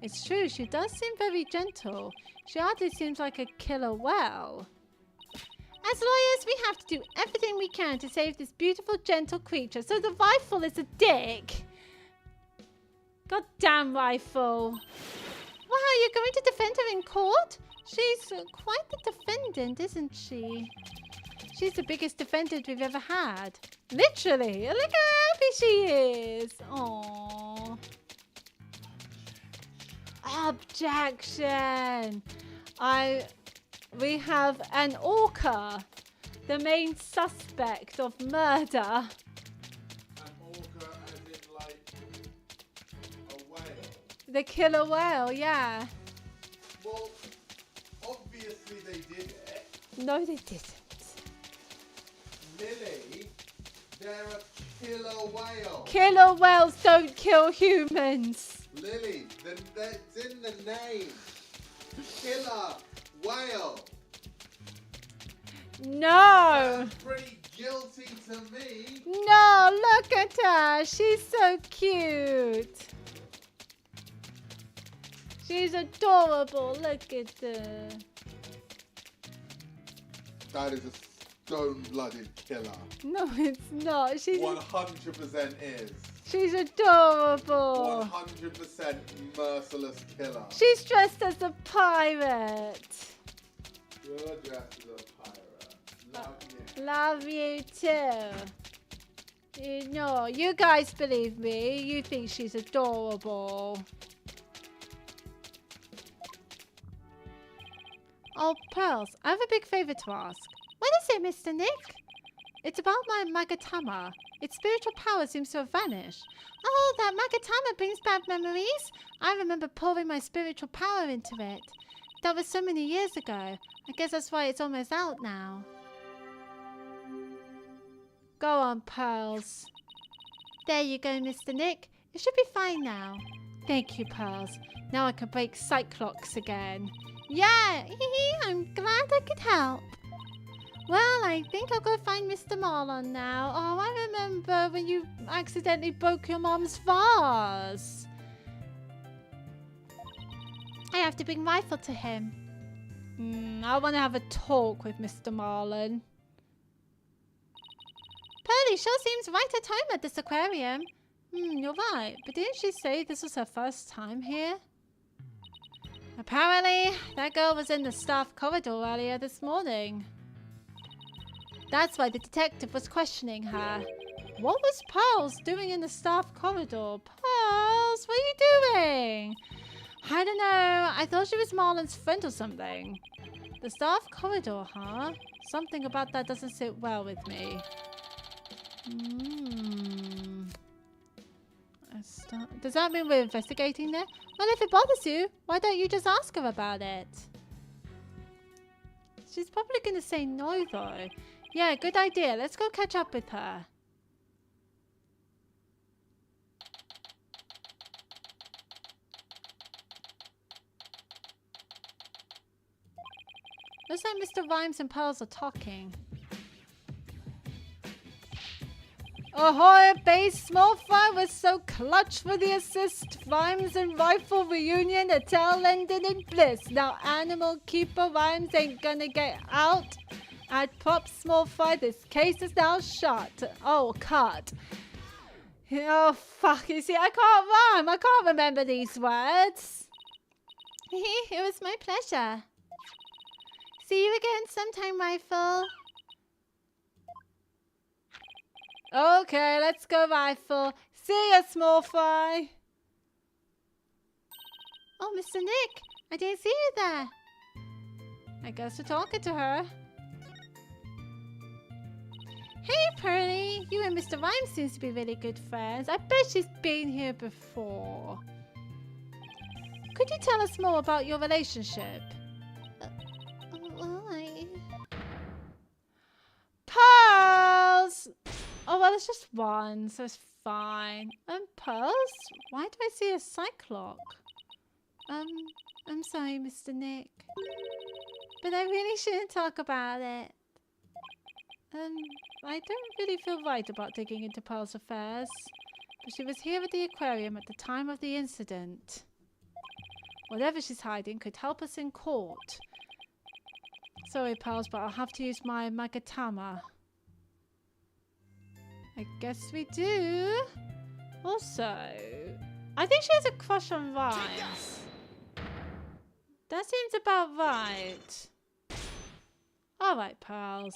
It's true, she does seem very gentle. She hardly seems like a killer whale. As lawyers, we have to do everything we can to save this beautiful, gentle creature. So the Rifle is a dick. God damn, Rifle. Wow, you're going to defend her in court? She's quite the defendant, isn't she? She's the biggest defendant we've ever had. Literally. Look how happy she is. Aww. Objection. We have an orca, the main suspect of murder. An orca as in like a whale? The killer whale, yeah. Well, obviously they did it. No, they didn't. Lily, they're a killer whale. Killer whales don't kill humans. Lily, that's in the name. Killer whale. No. That's pretty guilty to me. No, look at her. She's so cute. She's adorable. Look at her. That is a stone-blooded killer. No, it's not. 100% is. She's adorable. 100% merciless killer. She's dressed as a pirate. You're dressed as a pirate. Love you. Love you too. You know, you guys believe me. You think she's adorable. Oh, Pearls, I have a big favor to ask. What is it, Mr. Nick? It's about my Magatama. Its spiritual power seems to have vanished. Oh, that Magatama brings back memories. I remember pouring my spiritual power into it. That was so many years ago. I guess that's why it's almost out now. Go on, Pearls. There you go, Mr. Nick. It should be fine now. Thank you, Pearls. Now I can break Cyclops again. Yeah, I'm glad I could help. Well, I think I'll go find Mr. Marlon now. Oh, I remember when you accidentally broke your mom's vase. I have to bring Rifle to him. I want to have a talk with Mr. Marlon. Pearly sure seems right at home at this aquarium. You're right, but didn't she say this was her first time here? Apparently, that girl was in the staff corridor earlier this morning. That's why the detective was questioning her. What was Pearls doing in the staff corridor? Pearls, what are you doing? I don't know. I thought she was Marlon's friend or something. The staff corridor, huh? Something about that doesn't sit well with me. Does that mean we're investigating there? Well, if it bothers you, why don't you just ask her about it? She's probably going to say no, though. Yeah, good idea. Let's go catch up with her. Looks like Mr. Rhymes and Pearls are talking. Ahoy, base small fry was so clutch for the assist. Rhymes and Rifle reunion, the tail ended in bliss. Now animal keeper Rhymes ain't gonna get out. At prop small fry, this case is now shut. Oh, cut. Oh, fuck. You see, I can't rhyme. I can't remember these words. It was my pleasure. See you again sometime, Rifle. Okay, let's go, Rifle. See ya, small fry. Oh, Mr. Nick, I didn't see you there. I guess we're talking to her. Hey, Pearly. You and Mr. Rhymes seems to be really good friends. I bet she's been here before. Could you tell us more about your relationship? Pearls! Oh, well, it's just one, so it's fine. Pearls? Why do I see a Cyclops? I'm sorry, Mr. Nick. But I really shouldn't talk about it. I don't really feel right about digging into Pearl's affairs. But she was here at the aquarium at the time of the incident. Whatever she's hiding could help us in court. Sorry, Pearls, but I'll have to use my Magatama. I guess we do. Also, I think she has a crush on Rhymes. That seems about right. Alright, Pearls.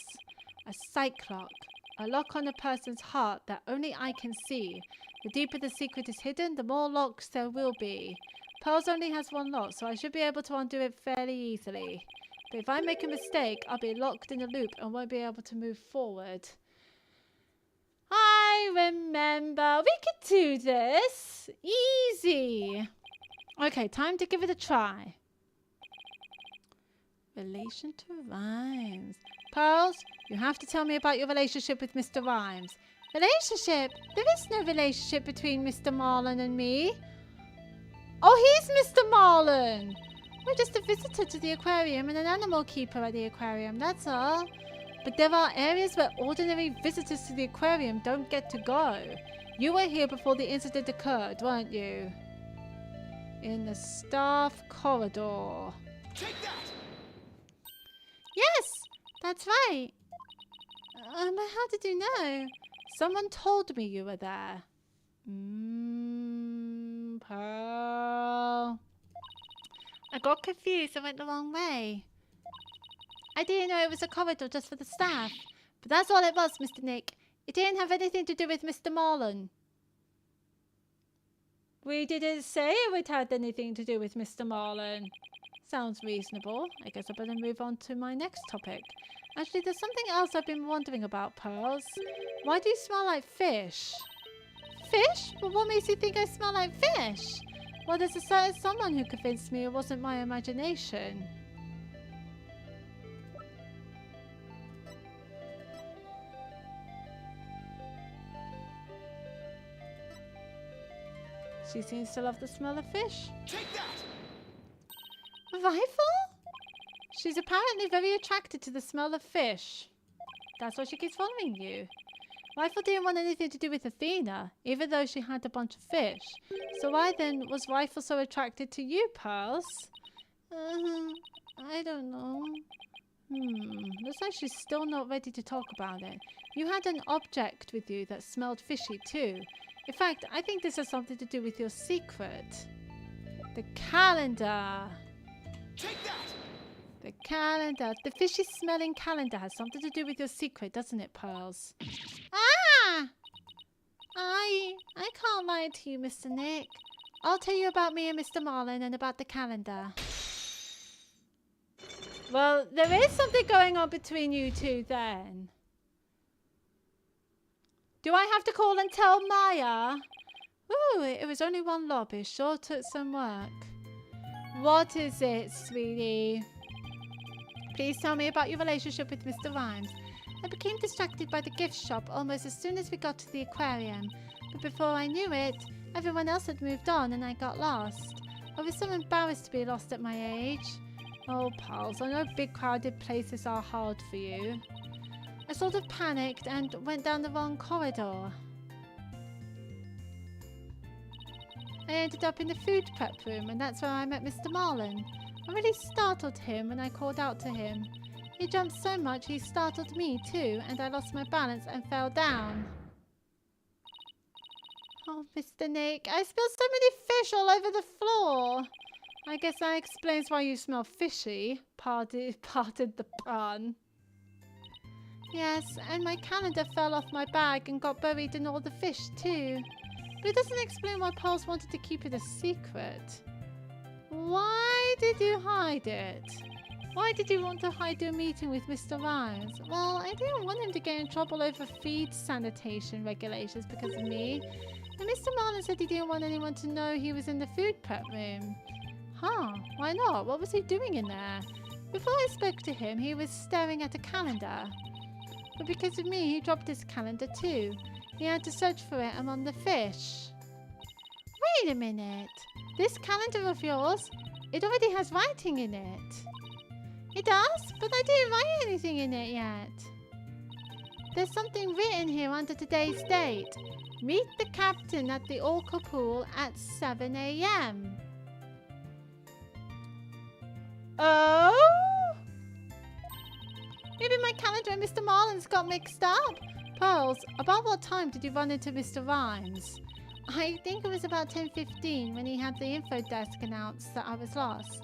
A Cyclops. A lock on a person's heart that only I can see. The deeper the secret is hidden, the more locks there will be. Pearls only has one lock, so I should be able to undo it fairly easily. But if I make a mistake, I'll be locked in a loop and won't be able to move forward. I remember. We could do this. Easy. Okay, time to give it a try. Relation to Rhymes. Pearls, you have to tell me about your relationship with Mr. Rhymes. Relationship? There is no relationship between Mr. Marlin and me. Oh, he's Mr. Marlin. We're just a visitor to the aquarium and an animal keeper at the aquarium, that's all. But there are areas where ordinary visitors to the aquarium don't get to go. You were here before the incident occurred, weren't you? In the staff corridor. Take that! Yes, that's right. How did you know? Someone told me you were there. Pearl. I got confused and went the wrong way. I didn't know it was a corridor just for the staff. But that's all it was, Mr. Nick. It didn't have anything to do with Mr. Marlin. We didn't say it had anything to do with Mr. Marlin. Sounds reasonable. I guess I better move on to my next topic. Actually, there's something else I've been wondering about, Pearls. Why do you smell like fish? Fish? Well, what makes you think I smell like fish? Well, there's a certain someone who convinced me it wasn't my imagination. She seems to love the smell of fish. Take that! Rifle? She's apparently very attracted to the smell of fish. That's why she keeps following you. Rifle didn't want anything to do with Athena, even though she had a bunch of fish. So why then was Rifle so attracted to you, Pearls? I don't know. Looks like she's still not ready to talk about it. You had an object with you that smelled fishy too. In fact, I think this has something to do with your secret. The calendar. Take that! The calendar. The fishy smelling calendar has something to do with your secret, doesn't it, Pearls? Ah! I can't lie to you, Mr. Nick. I'll tell you about me and Mr. Marlin and about the calendar. Well, there is something going on between you two then. Do I have to call and tell Maya? Ooh, it was only one lob. It sure took some work. What is it, sweetie? Please tell me about your relationship with Mr. Rhymes. I became distracted by the gift shop almost as soon as we got to the aquarium. But before I knew it, everyone else had moved on and I got lost. I was so embarrassed to be lost at my age. Oh, pals, I know big crowded places are hard for you. I sort of panicked and went down the wrong corridor. I ended up in the food prep room and that's where I met Mr. Marlin. I really startled him when I called out to him. He jumped so much he startled me too and I lost my balance and fell down. Oh, Mr. Nick, I spilled so many fish all over the floor. I guess that explains why you smell fishy. Pardon the pun. Yes, and my calendar fell off my bag and got buried in all the fish too. But it doesn't explain why Pearls wanted to keep it a secret. Why did you hide it? Why did you want to hide your meeting with Mr. Rhymes? Well, I didn't want him to get in trouble over feed sanitation regulations because of me. And Mr. Marlin said he didn't want anyone to know he was in the food prep room. Huh, why not? What was he doing in there? Before I spoke to him, he was staring at a calendar. But because of me, he dropped his calendar too. He had to search for it among the fish. Wait a minute. This calendar of yours, it already has writing in it. It does? But I didn't write anything in it yet. There's something written here under today's date. Meet the captain at the Orca pool at 7 a.m. Oh? Maybe my calendar and Mr. Marlin's got mixed up. Pearls, about what time did you run into Mr. Rhymes? I think it was about 10:15 when he had the info desk announce that I was lost.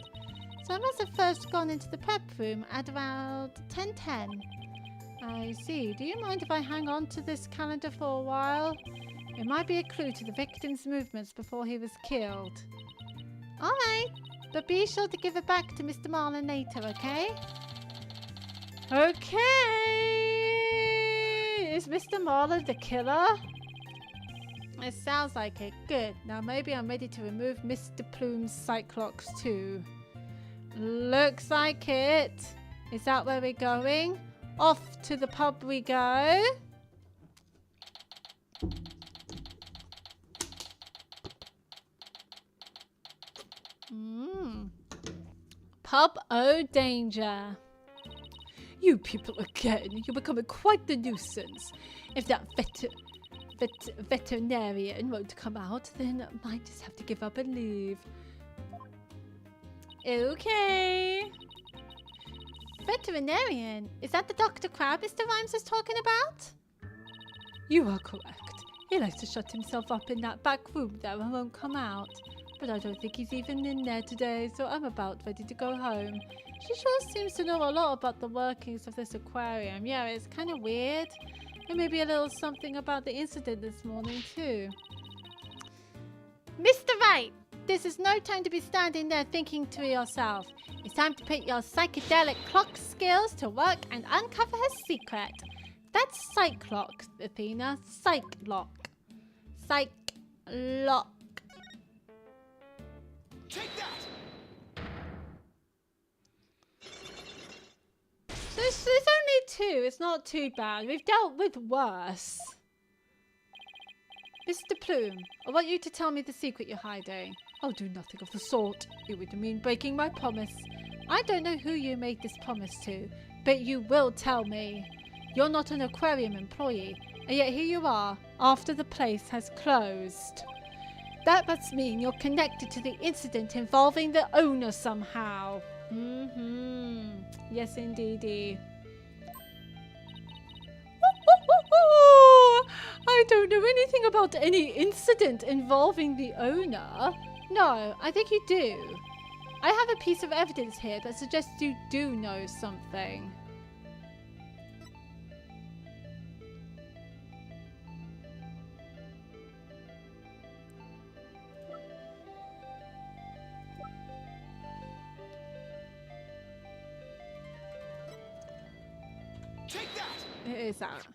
So I must have first gone into the prep room at around 10:10. I see. Do you mind if I hang on to this calendar for a while? It might be a clue to the victim's movements before he was killed. Alright, but be sure to give it back to Mr. Marlin later, okay? Okay! Is Mr. Marlin the killer? It sounds like it. Good. Now maybe I'm ready to remove Mr. Plume's Cyclops too. Looks like it. Is that where we're going? Off to the pub we go. Pub, oh danger. You people again. You're becoming quite the nuisance. If that veterinarian won't come out, then I might just have to give up and leave. Okay. Veterinarian? Is that the Dr. Crab Mr. Rhymes was talking about? You are correct. He likes to shut himself up in that back room there and won't come out. But I don't think he's even in there today, so I'm about ready to go home. She sure seems to know a lot about the workings of this aquarium. Yeah, it's kind of weird. And maybe a little something about the incident this morning too. Mr. Wright, this is no time to be standing there thinking to yourself. It's time to put your psychedelic clock skills to work and uncover her secret. That's Cyclops, Athena. Cyclock. Cyclock. Take that! So there's only two. It's not too bad. We've dealt with worse. Mr. Plume, I want you to tell me the secret you're hiding. I'll do nothing of the sort. It would mean breaking my promise. I don't know who you made this promise to, but you will tell me. You're not an aquarium employee, and yet here you are, after the place has closed. That must mean you're connected to the incident involving the owner somehow. Yes, indeedy. I don't know anything about any incident involving the owner. No, I think you do. I have a piece of evidence here that suggests you do know something. Take that! It is that.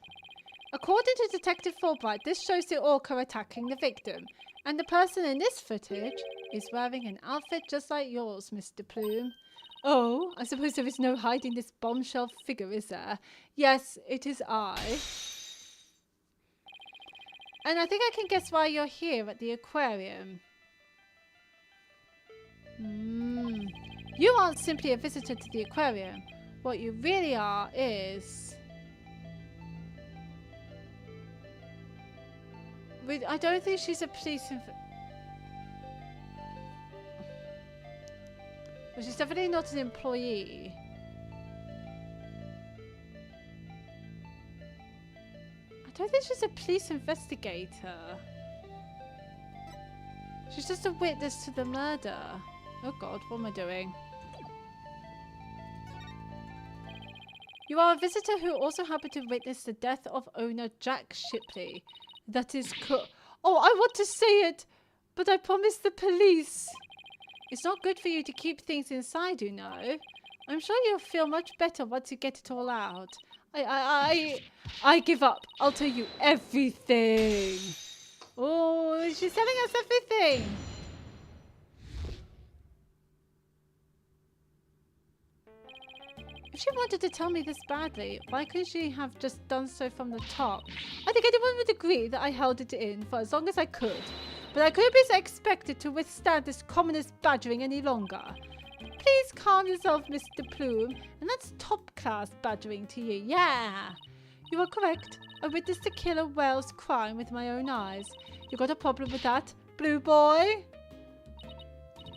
According to Detective Fulbright, this shows the orca attacking the victim. And the person in this footage is wearing an outfit just like yours, Mr. Plume. Oh, I suppose there is no hiding this bombshell figure, is there? Yes, it is I. And I think I can guess why you're here at the aquarium. You aren't simply a visitor to the aquarium. What you really are is... I don't think she's a police... Well, she's definitely not an employee. I don't think she's a police investigator. She's just a witness to the murder. Oh god, what am I doing? You are a visitor who also happened to witness the death of owner Jack Shipley. That is Oh, I want to say it, but I promised the police. It's not good for you to keep things inside, you know. I'm sure you'll feel much better once you get it all out. I give up. I'll tell you everything. Oh, she's telling us everything. If she wanted to tell me this badly, why couldn't she have just done so from the top? I think anyone would agree that I held it in for as long as I could. But I couldn't be expected to withstand this commonest badgering any longer. Please calm yourself, Mr. Plume. And that's top-class badgering to you. Yeah. You are correct. I witnessed the killer whale's crime with my own eyes. You got a problem with that, Blue Boy?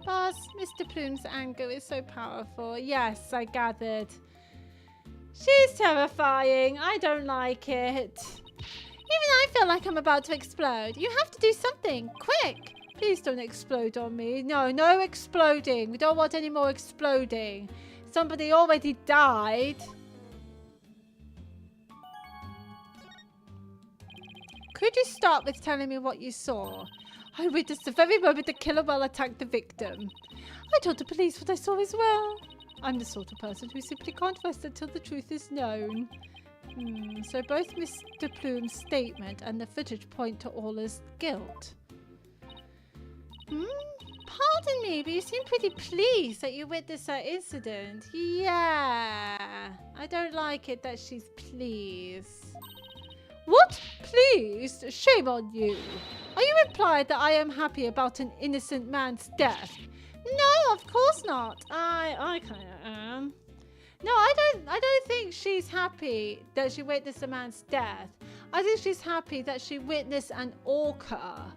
Boss, Mr. Plume's anger is so powerful. Yes, I gathered. She's terrifying. I don't like it. Even I feel like I'm about to explode. You have to do something. Quick. Please don't explode on me. No, no exploding. We don't want any more exploding. Somebody already died. Could you start with telling me what you saw? I witnessed the very moment the killer whale attacked the victim. I told the police what I saw as well. I'm the sort of person who simply can't rest until the truth is known. So both Mr. Plume's statement and the footage point to Orla's guilt. Pardon me, but you seem pretty pleased that you witnessed that incident. Yeah, I don't like it that she's pleased. What? Pleased? Shame on you. Are you implying that I am happy about an innocent man's death? No, of course not. I kind of am. No, I don't think she's happy that she witnessed a man's death. I think she's happy that she witnessed an orca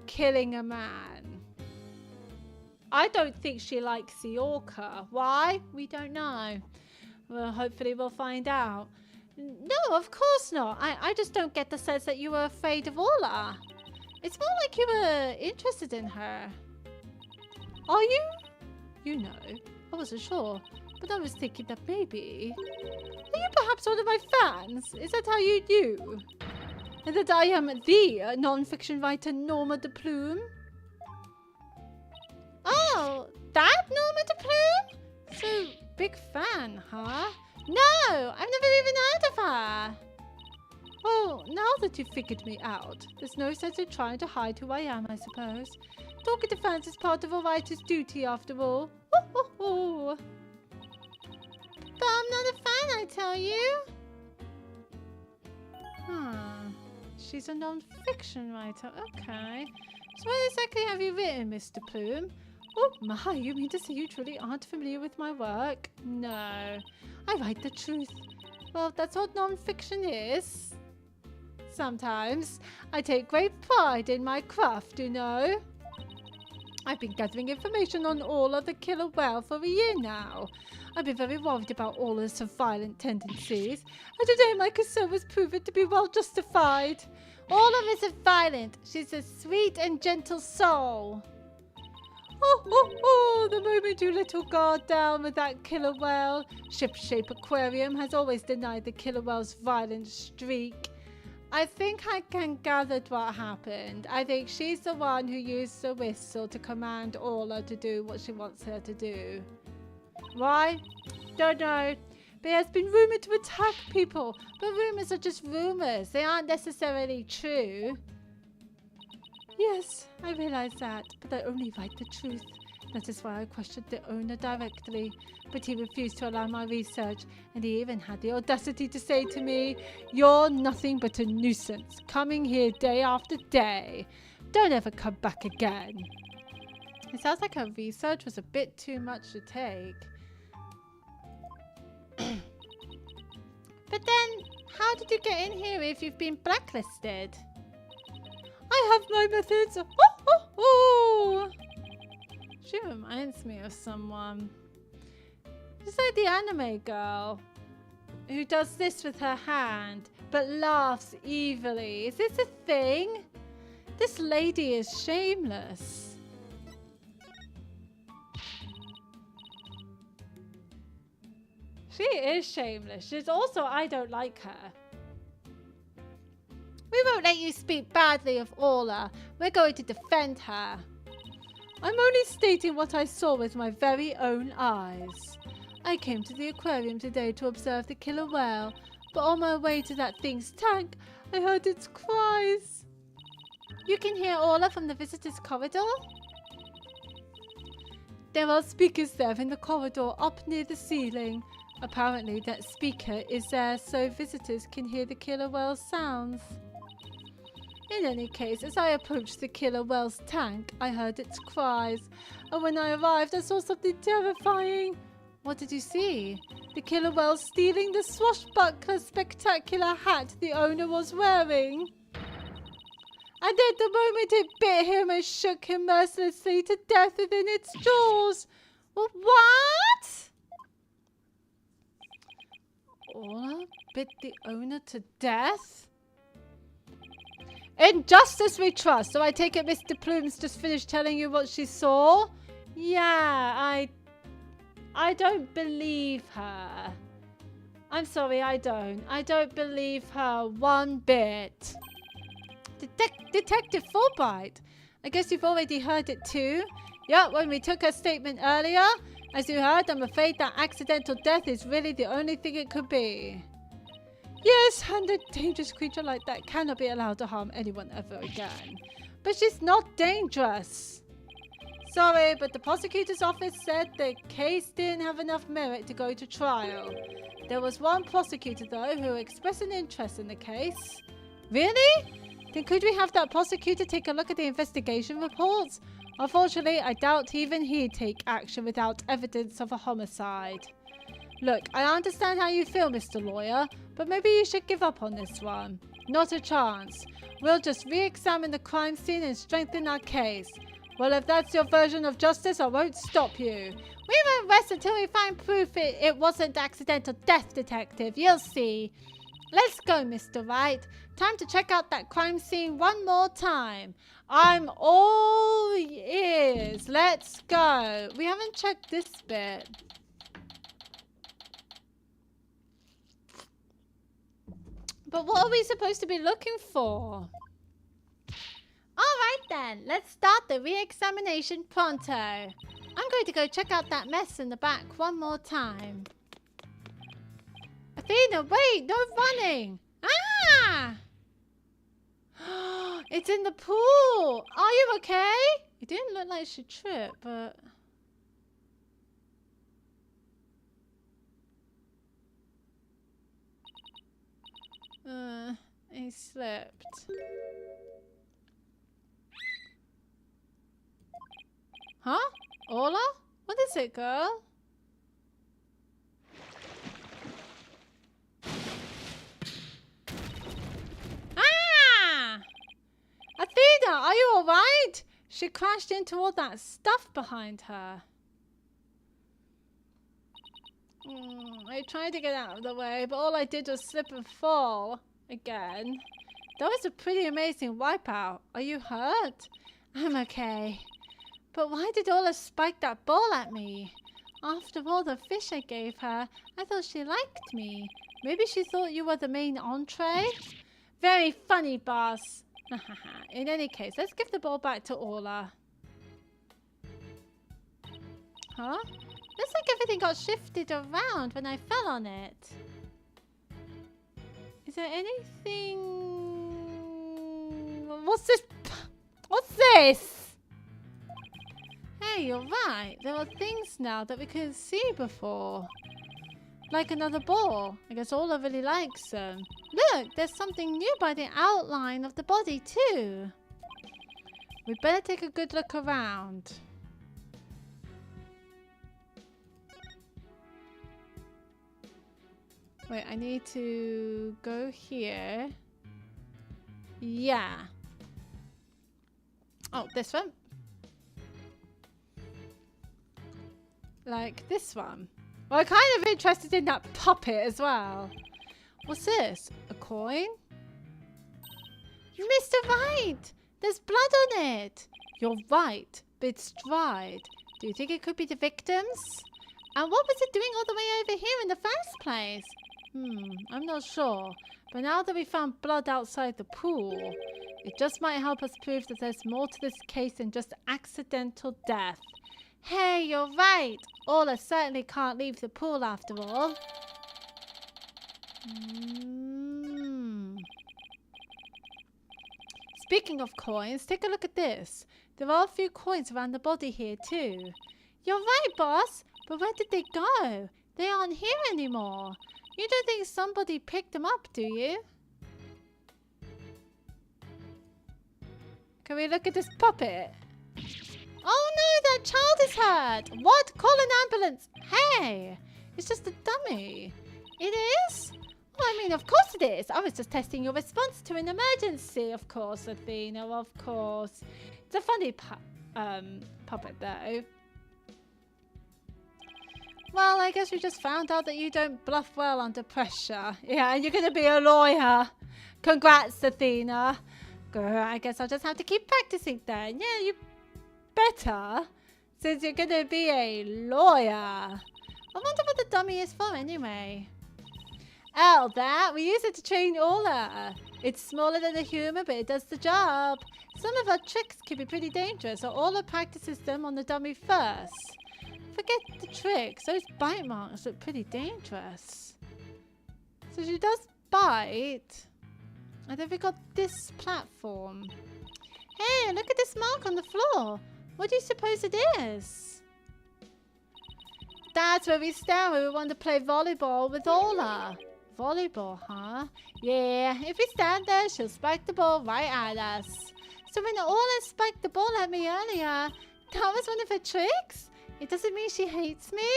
killing a man. I don't think she likes the orca. Why? We don't know. Well, hopefully we'll find out. No, of course not. I just don't get the sense that you were afraid of Orla. It's more like you were interested in her. Are you? You know, I wasn't sure, but I was thinking that maybe... Are you perhaps one of my fans? Is that how you do? And that I am the non-fiction writer Norma de Plume? Oh, that Norma de Plume? So, big fan, huh? No, I've never even heard of her. Well, now that you've figured me out, there's no sense in trying to hide who I am, I suppose. Talking to fans is part of a writer's duty, after all. But I'm not a fan, I tell you. She's a non-fiction writer. Okay. So what exactly have you written, Mr. Plume? Oh my, you mean to say you truly aren't familiar with my work? No, I write the truth. Well, that's what non-fiction is. Sometimes I take great pride in my craft, you know. I've been gathering information on Orla the killer whale for a year now. I've been very worried about Orla's violent tendencies, and today my concern was proven to be well justified. Orla isn't violent. She's a sweet and gentle soul. The moment you let your guard down with that killer whale. Ship-Shape Aquarium has always denied the killer whale's violent streak. I think I can gather what happened. I think she's the one who used the whistle to command Orla to do what she wants her to do. Why? Don't know. But it has been rumoured to attack people. But rumours are just rumours. They aren't necessarily true. Yes, I realise that, but I only write the truth. That is why I questioned the owner directly, but he refused to allow my research, and he even had the audacity to say to me, "You're nothing but a nuisance, coming here day after day. Don't ever come back again." It sounds like her research was a bit too much to take. But then, how did you get in here if you've been blacklisted? I have my methods. She reminds me of someone. She's like the anime girl who does this with her hand but laughs evilly. Is this a thing? This lady is shameless. She is shameless. She's also, I don't like her. We won't let you speak badly of Orla. We're going to defend her. I'm only stating what I saw with my very own eyes. I came to the aquarium today to observe the killer whale, but on my way to that thing's tank, I heard its cries. You can hear Orla from the visitors' corridor? There are speakers there in the corridor up near the ceiling. Apparently that speaker is there so visitors can hear the killer whale's sounds. In any case, as I approached the killer whale's tank, I heard its cries, and when I arrived I saw something terrifying. What did you see? The killer whale stealing the swashbuckler spectacular hat the owner was wearing. And at the moment it bit him and shook him mercilessly to death within its jaws. What? Orla bit the owner to death? In justice we trust. So I take it Mr. Plume's just finished telling you what she saw? Yeah, I don't believe her. I'm sorry, I don't. I don't believe her one bit. Detective Fulbright. I guess you've already heard it too. Yeah, when we took her statement earlier. As you heard, I'm afraid that accidental death is really the only thing it could be. Yes, and a dangerous creature like that cannot be allowed to harm anyone ever again. But she's not dangerous. Sorry, but the prosecutor's office said the case didn't have enough merit to go to trial. There was one prosecutor, though, who expressed an interest in the case. Really? Then could we have that prosecutor take a look at the investigation reports? Unfortunately, I doubt even he'd take action without evidence of a homicide. Look, I understand how you feel, Mr. Lawyer, but maybe you should give up on this one. Not a chance. We'll just re-examine the crime scene and strengthen our case. Well, if that's your version of justice, I won't stop you. We won't rest until we find proof it wasn't accidental death, Detective. You'll see. Let's go, Mr. Wright. Time to check out that crime scene one more time. I'm all ears. Let's go. We haven't checked this bit. But what are we supposed to be looking for? Alright then, let's start the re-examination pronto. I'm going to go check out that mess in the back one more time. Athena, wait, no running! Ah! It's in the pool! Are you okay? It didn't look like she tripped, but... he slipped. Huh? Ola? What is it, girl? Ah! Athena, are you alright? She crashed into all that stuff behind her. I tried to get out of the way, but all I did was slip and fall again. That was a pretty amazing wipeout. Are you hurt? I'm okay. But why did Ola spike that ball at me? After all the fish I gave her, I thought she liked me. Maybe she thought you were the main entree? Very funny, boss. In any case, let's give the ball back to Ola. Huh? Looks like everything got shifted around when I fell on it. Is there anything... What's this? What's this? Hey, you're right. There are things now that we couldn't see before. Like another ball. I guess Ola really likes them. Look, there's something new by the outline of the body too. We better take a good look around. Wait, I need to go here. Yeah. Oh, this one. Like this one. Well, I'm kind of interested in that puppet as well. What's this? A coin? Mr. Wright! There's blood on it! You're right, but it's dried. Do you think it could be the victims? And what was it doing all the way over here in the first place? I'm not sure. But now that we found blood outside the pool, it just might help us prove that there's more to this case than just accidental death. Hey, you're right. Ola certainly can't leave the pool after all. Speaking of coins, take a look at this. There are a few coins around the body here too. You're right, boss. But where did they go? They aren't here anymore. You don't think somebody picked them up, do you? Can we look at this puppet? Oh no, that child is hurt! What? Call an ambulance! Hey! It's just a dummy. It is? Well, I mean, of course it is. I was just testing your response to an emergency. Of course, Athena, of course. It's a funny puppet, though. Well, I guess we just found out that you don't bluff well under pressure. Yeah, and you're going to be a lawyer. Congrats, Athena. Girl, I guess I'll just have to keep practicing then. Yeah, you better, since you're going to be a lawyer. I wonder what the dummy is for anyway. Oh, that? We use it to train Ola. It's smaller than a human, but it does the job. Some of our tricks can be pretty dangerous, so Ola practices them on the dummy first. Forget the tricks. Those bite marks look pretty dangerous. So she does bite. And then we got this platform. Hey, look at this mark on the floor. What do you suppose it is? That's where we stand when we want to play volleyball with Ola. Volleyball, huh? Yeah, if we stand there, she'll spike the ball right at us. So when Ola spiked the ball at me earlier, that was one of her tricks? It doesn't mean she hates me?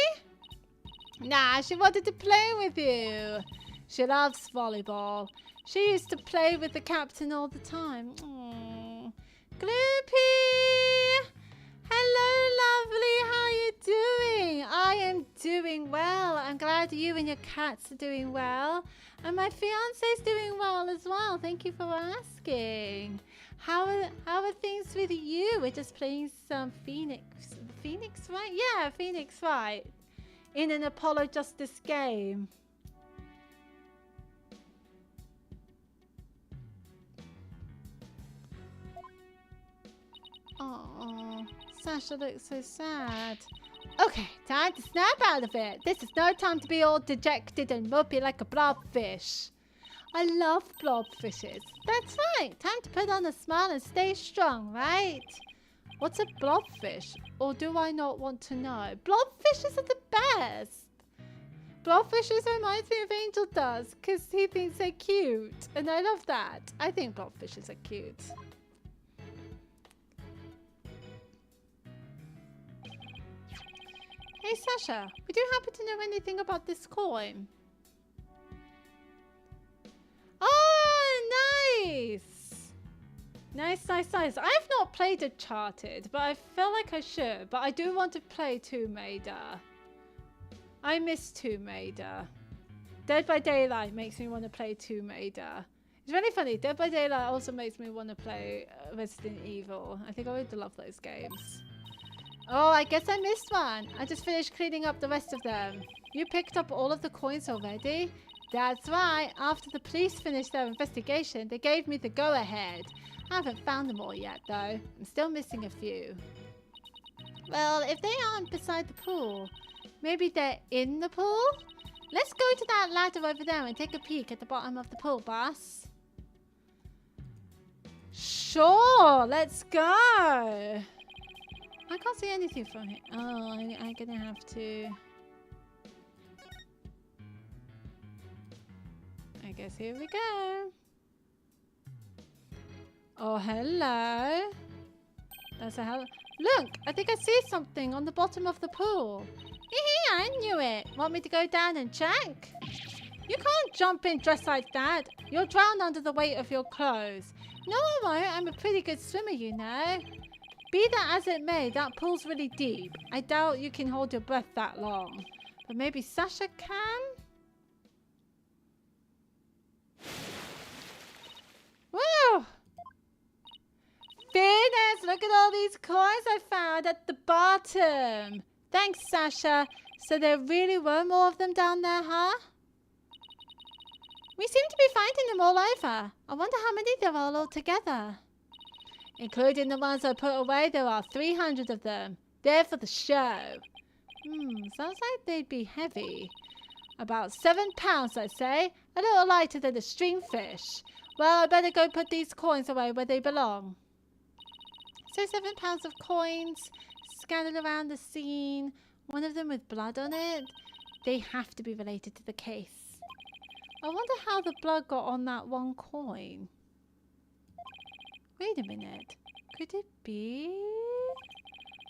Nah, she wanted to play with you. She loves volleyball. She used to play with the captain all the time. Aww. Gloopy! Hello, lovely. How are you doing? I am doing well. I'm glad you and your cats are doing well. And my fiance's doing well as well. Thank you for asking. How are things with you? We're just playing some Phoenix. Phoenix Wright? Yeah, Phoenix Wright. In an Apollo Justice game. Oh, Sasha looks so sad. Okay, time to snap out of it. This is no time to be all dejected and mopey like a blobfish. I love blobfishes. That's right. Time to put on a smile and stay strong, right? What's a blobfish? Or do I not want to know? Blobfishes are the best. Blobfishes reminds me of Angel does because he thinks they're cute. And I love that. I think blobfishes are cute. Hey Sasha, would you happen to know anything about this coin? Oh, nice! Nice. I've not played Uncharted, but I feel like I should. But I do want to play Tomb Raider. I miss Tomb Raider. Dead by Daylight makes me want to play Tomb Raider. It's really funny. Dead by Daylight also makes me want to play Resident Evil. I think I would love those games. Oh, I guess I missed one. I just finished cleaning up the rest of them. You picked up all of the coins already? That's right. After the police finished their investigation, they gave me the go-ahead. I haven't found them all yet, though. I'm still missing a few. Well, if they aren't beside the pool, maybe they're in the pool? Let's go to that ladder over there and take a peek at the bottom of the pool, boss. Sure, let's go. I can't see anything from here. Oh, I'm gonna have to... I guess here we go. Oh, hello. That's a hell... Look, I think I see something on the bottom of the pool. Hee, I knew it. Want me to go down and check? You can't jump in dressed like that. You'll drown under the weight of your clothes. No, I won't. I'm a pretty good swimmer, you know. Be that as it may, that pool's really deep. I doubt you can hold your breath that long. But maybe Sasha can? Woo! Goodness, look at all these coins I found at the bottom. Thanks, Sasha. So there really were more of them down there, huh? We seem to be finding them all over. I wonder how many there are all together. Including the ones I put away, there are 300 of them. They're for the show. Sounds like they'd be heavy. About 7 pounds, I say. A little lighter than a stringfish. Well, I better go put these coins away where they belong. So 7 pounds of coins scattered around the scene. One of them with blood on it. They have to be related to the case. I wonder how the blood got on that one coin. Wait a minute. Could it be?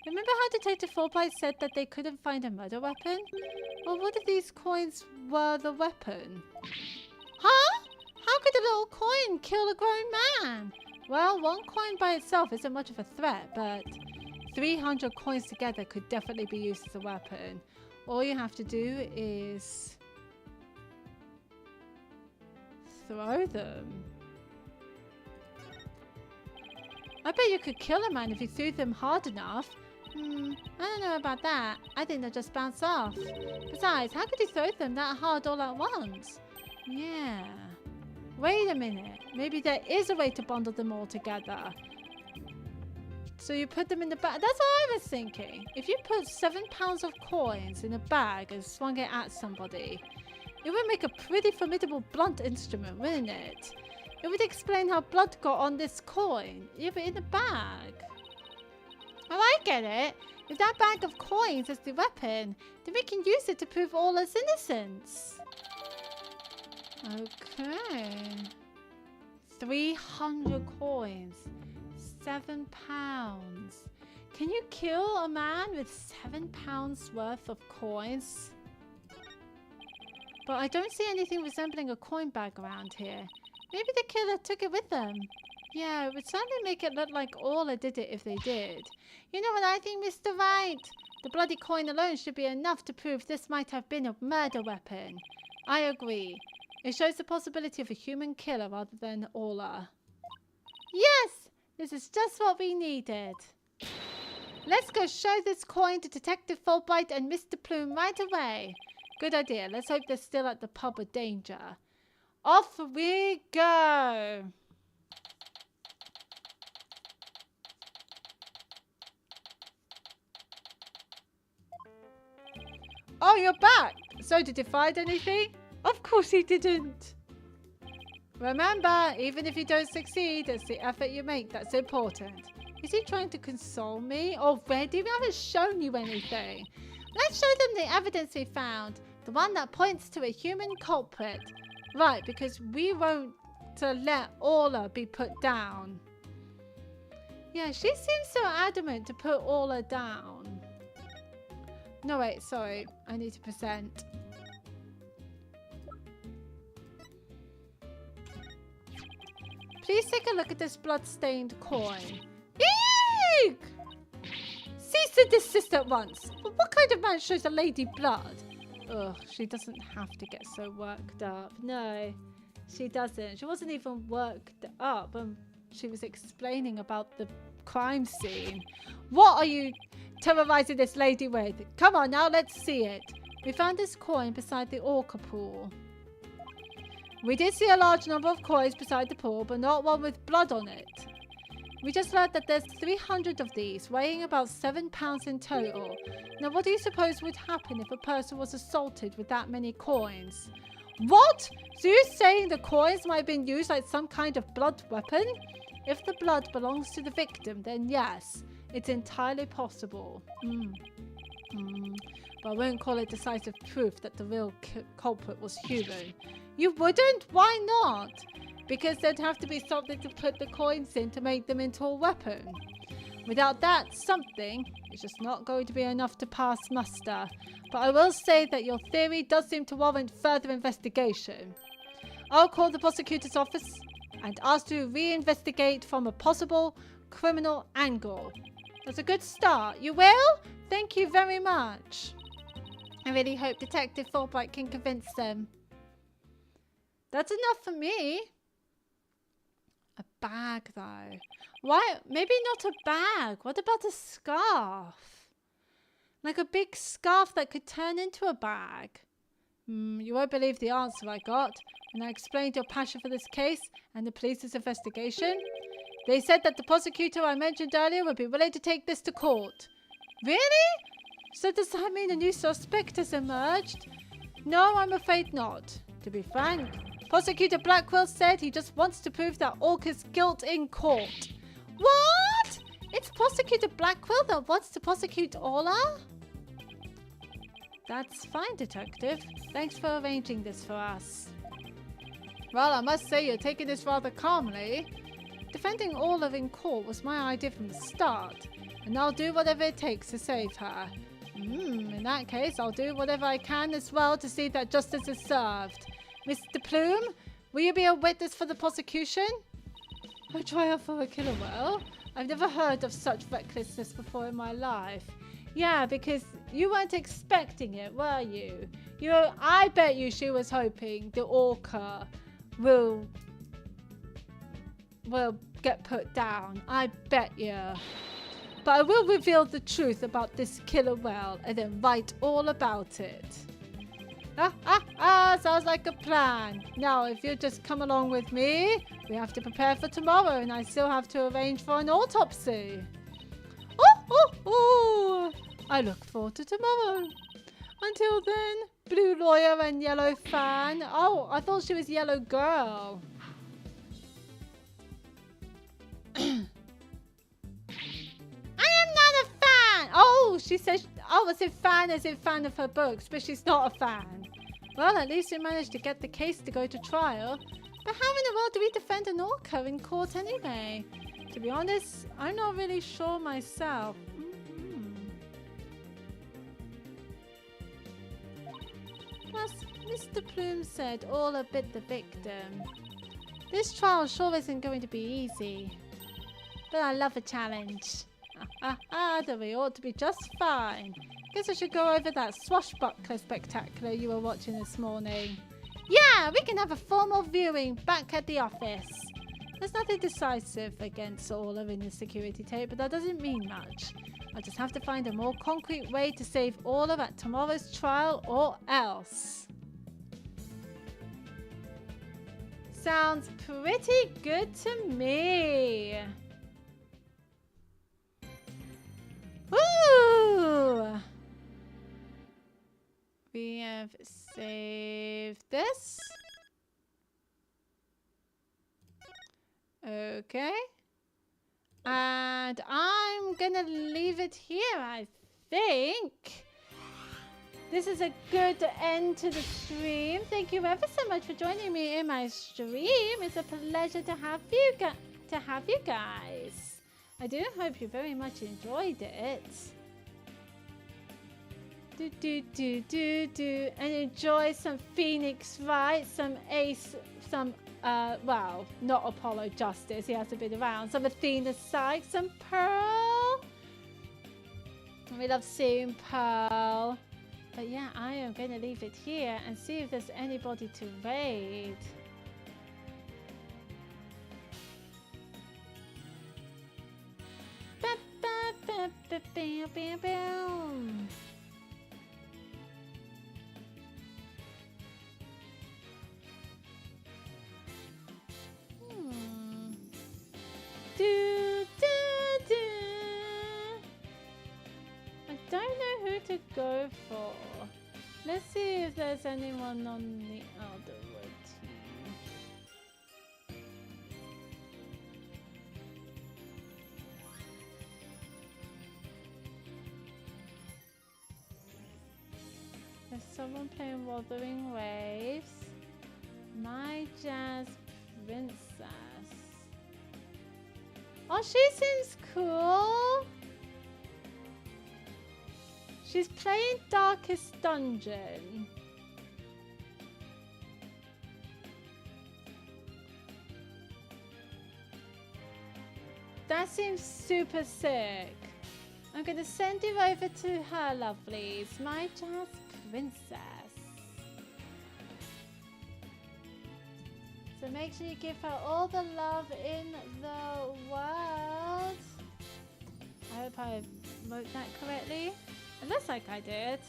Remember how Detective Fulbright said that they couldn't find a murder weapon? Well, what if these coins were the weapon? Huh? How could a little coin kill a grown man? Well, one coin by itself isn't much of a threat, but 300 coins together could definitely be used as a weapon. All you have to do is throw them. I bet you could kill a man if you threw them hard enough. I don't know about that. I think they'll just bounce off. Besides, how could you throw them that hard all at once? Yeah. Wait a minute. Maybe there is a way to bundle them all together. So you put them in the bag. That's what I was thinking. If you put 7 pounds of coins in a bag and swung it at somebody, it would make a pretty formidable blunt instrument, wouldn't it? It would explain how blood got on this coin. Yeah, but in a bag. Oh, I get it. If that bag of coins is the weapon, then we can use it to prove Ola's innocence. Okay. 300 coins. 7 pounds. Can you kill a man with 7 pounds worth of coins? But I don't see anything resembling a coin bag around here. Maybe the killer took it with them. Yeah, it would certainly make it look like Ola did it if they did. You know what I think, Mr. Wright? The bloody coin alone should be enough to prove this might have been a murder weapon. I agree. It shows the possibility of a human killer rather than Ola. Yes! This is just what we needed. Let's go show this coin to Detective Fulbright and Mr. Plume right away. Good idea. Let's hope they're still at the pub with danger. Off we go! Oh, you're back! So did you find anything? Of course he didn't. Remember, even if you don't succeed, it's the effort you make that's important. Is he trying to console me already? We haven't shown you anything. Let's show them the evidence we found. The one that points to a human culprit. Right, because we won't let Ola be put down. Yeah, she seems so adamant to put Ola down. No, wait, sorry. I need to present. Please take a look at this blood-stained coin. Eek! Cease and desist at once. What kind of man shows a lady blood? Ugh, she doesn't have to get so worked up. No, she doesn't. She wasn't even worked up when she was explaining about the crime scene. What are you terrorizing this lady with? Come on now, let's see it. We found this coin beside the orca pool. We did see a large number of coins beside the pool, but not one with blood on it. We just learned that there's 300 of these, weighing about 7 pounds in total. Now, what do you suppose would happen if a person was assaulted with that many coins? What? So you're saying the coins might have been used like some kind of blood weapon? If the blood belongs to the victim, then yes, it's entirely possible. But I won't call it decisive proof that the real culprit was human. You wouldn't? Why not? Because there'd have to be something to put the coins in to make them into a weapon. Without that something, it's just not going to be enough to pass muster. But I will say that your theory does seem to warrant further investigation. I'll call the prosecutor's office and ask to reinvestigate from a possible criminal angle. That's a good start. You will? Thank you very much. I really hope Detective Fulbright can convince them. That's enough for me. A bag, though. Why? Maybe not a bag. What about a scarf? Like a big scarf that could turn into a bag. You won't believe the answer I got when I explained your passion for this case and the police's investigation. They said that the prosecutor I mentioned earlier would be willing to take this to court. Really? So does that mean a new suspect has emerged? No, I'm afraid not. To be frank, Prosecutor Blackwell said he just wants to prove that Orca's guilt in court. What? It's Prosecutor Blackwell that wants to prosecute Ola? That's fine, Detective. Thanks for arranging this for us. Well, I must say you're taking this rather calmly. Defending Ola in court was my idea from the start, and I'll do whatever it takes to save her. In that case, I'll do whatever I can as well to see that justice is served. Mr. Plume, will you be a witness for the prosecution? A trial for a killer whale? I've never heard of such recklessness before in my life. Yeah, because you weren't expecting it, were you? I bet you she was hoping the orca will get put down. I bet you. But I will reveal the truth about this killer whale and then write all about it. Sounds like a plan. Now, if you just come along with me, we have to prepare for tomorrow, and I still have to arrange for an autopsy. I look forward to tomorrow. Until then, blue lawyer and yellow fan. Oh, I thought she was yellow girl. I am not a fan. Oh, she says, oh, as in fan of her books, but she's not a fan. Well, at least we managed to get the case to go to trial. But how in the world do we defend an orca in court anyway? To be honest, I'm not really sure myself. Plus, Mr. Plume said all a bit the victim. This trial sure isn't going to be easy. But I love a challenge. Then we ought to be just fine. Guess I should go over that swashbuckler spectacular you were watching this morning. Yeah, we can have a formal viewing back at the office. There's nothing decisive against Orla in the security tape, but that doesn't mean much. I'll just have to find a more concrete way to save Orla at tomorrow's trial or else. Sounds pretty good to me. Woo! We have saved this. Okay. And I'm gonna leave it here, I think. This is a good end to the stream. Thank you ever so much for joining me in my stream. It's a pleasure to have you guys. I do hope you very much enjoyed it. And enjoy some Phoenix Wright, some Ace, some well, not Apollo Justice, he hasn't been around, some Athena Sykes, some Pearl. We love seeing Pearl. But yeah, I am going to leave it here and see if there's anybody to raid. I don't know who to go for. Let's see if there's anyone on the other team. There's someone playing Wuthering Waves. My Jazz Princess. Oh, she seems cool. She's playing Darkest Dungeon. That seems super sick. I'm going to send you over to her, lovelies. My Jazz Princess. So make sure you give her all the love in the world. I hope I wrote that correctly. It looks like I did.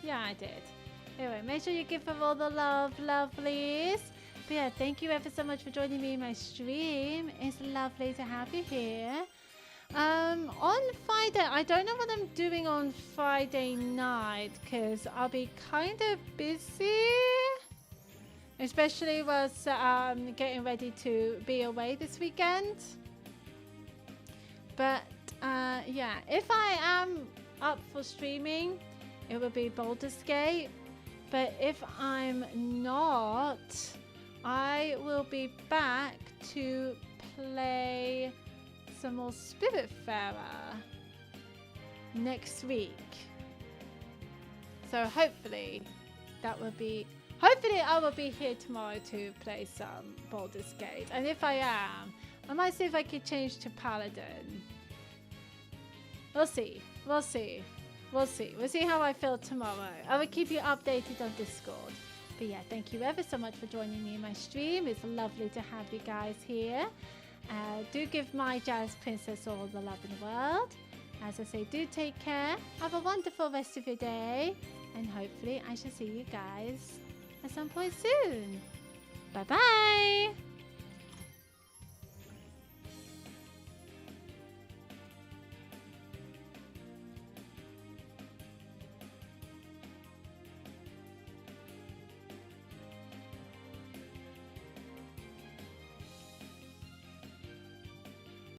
Yeah, I did. Anyway, make sure you give her all the love, lovelies. But yeah, thank you ever so much for joining me in my stream. It's lovely to have you here. On Friday, I don't know what I'm doing on Friday night because I'll be kind of busy. Especially was getting ready to be away this weekend. But yeah, if I am up for streaming, it will be Baldur's Gate. But if I'm not, I will be back to play some more Spiritfarer next week. So hopefully that will be... Hopefully I will be here tomorrow to play some Baldur's Gate. And if I am, I might see if I can change to Paladin. We'll see. We'll see. We'll see. We'll see how I feel tomorrow. I will keep you updated on Discord. But yeah, thank you ever so much for joining me in my stream. It's lovely to have you guys here. Do give my Jazz Princess all the love in the world. As I say, do take care. Have a wonderful rest of your day. And hopefully I shall see you guys at some point soon. Bye bye!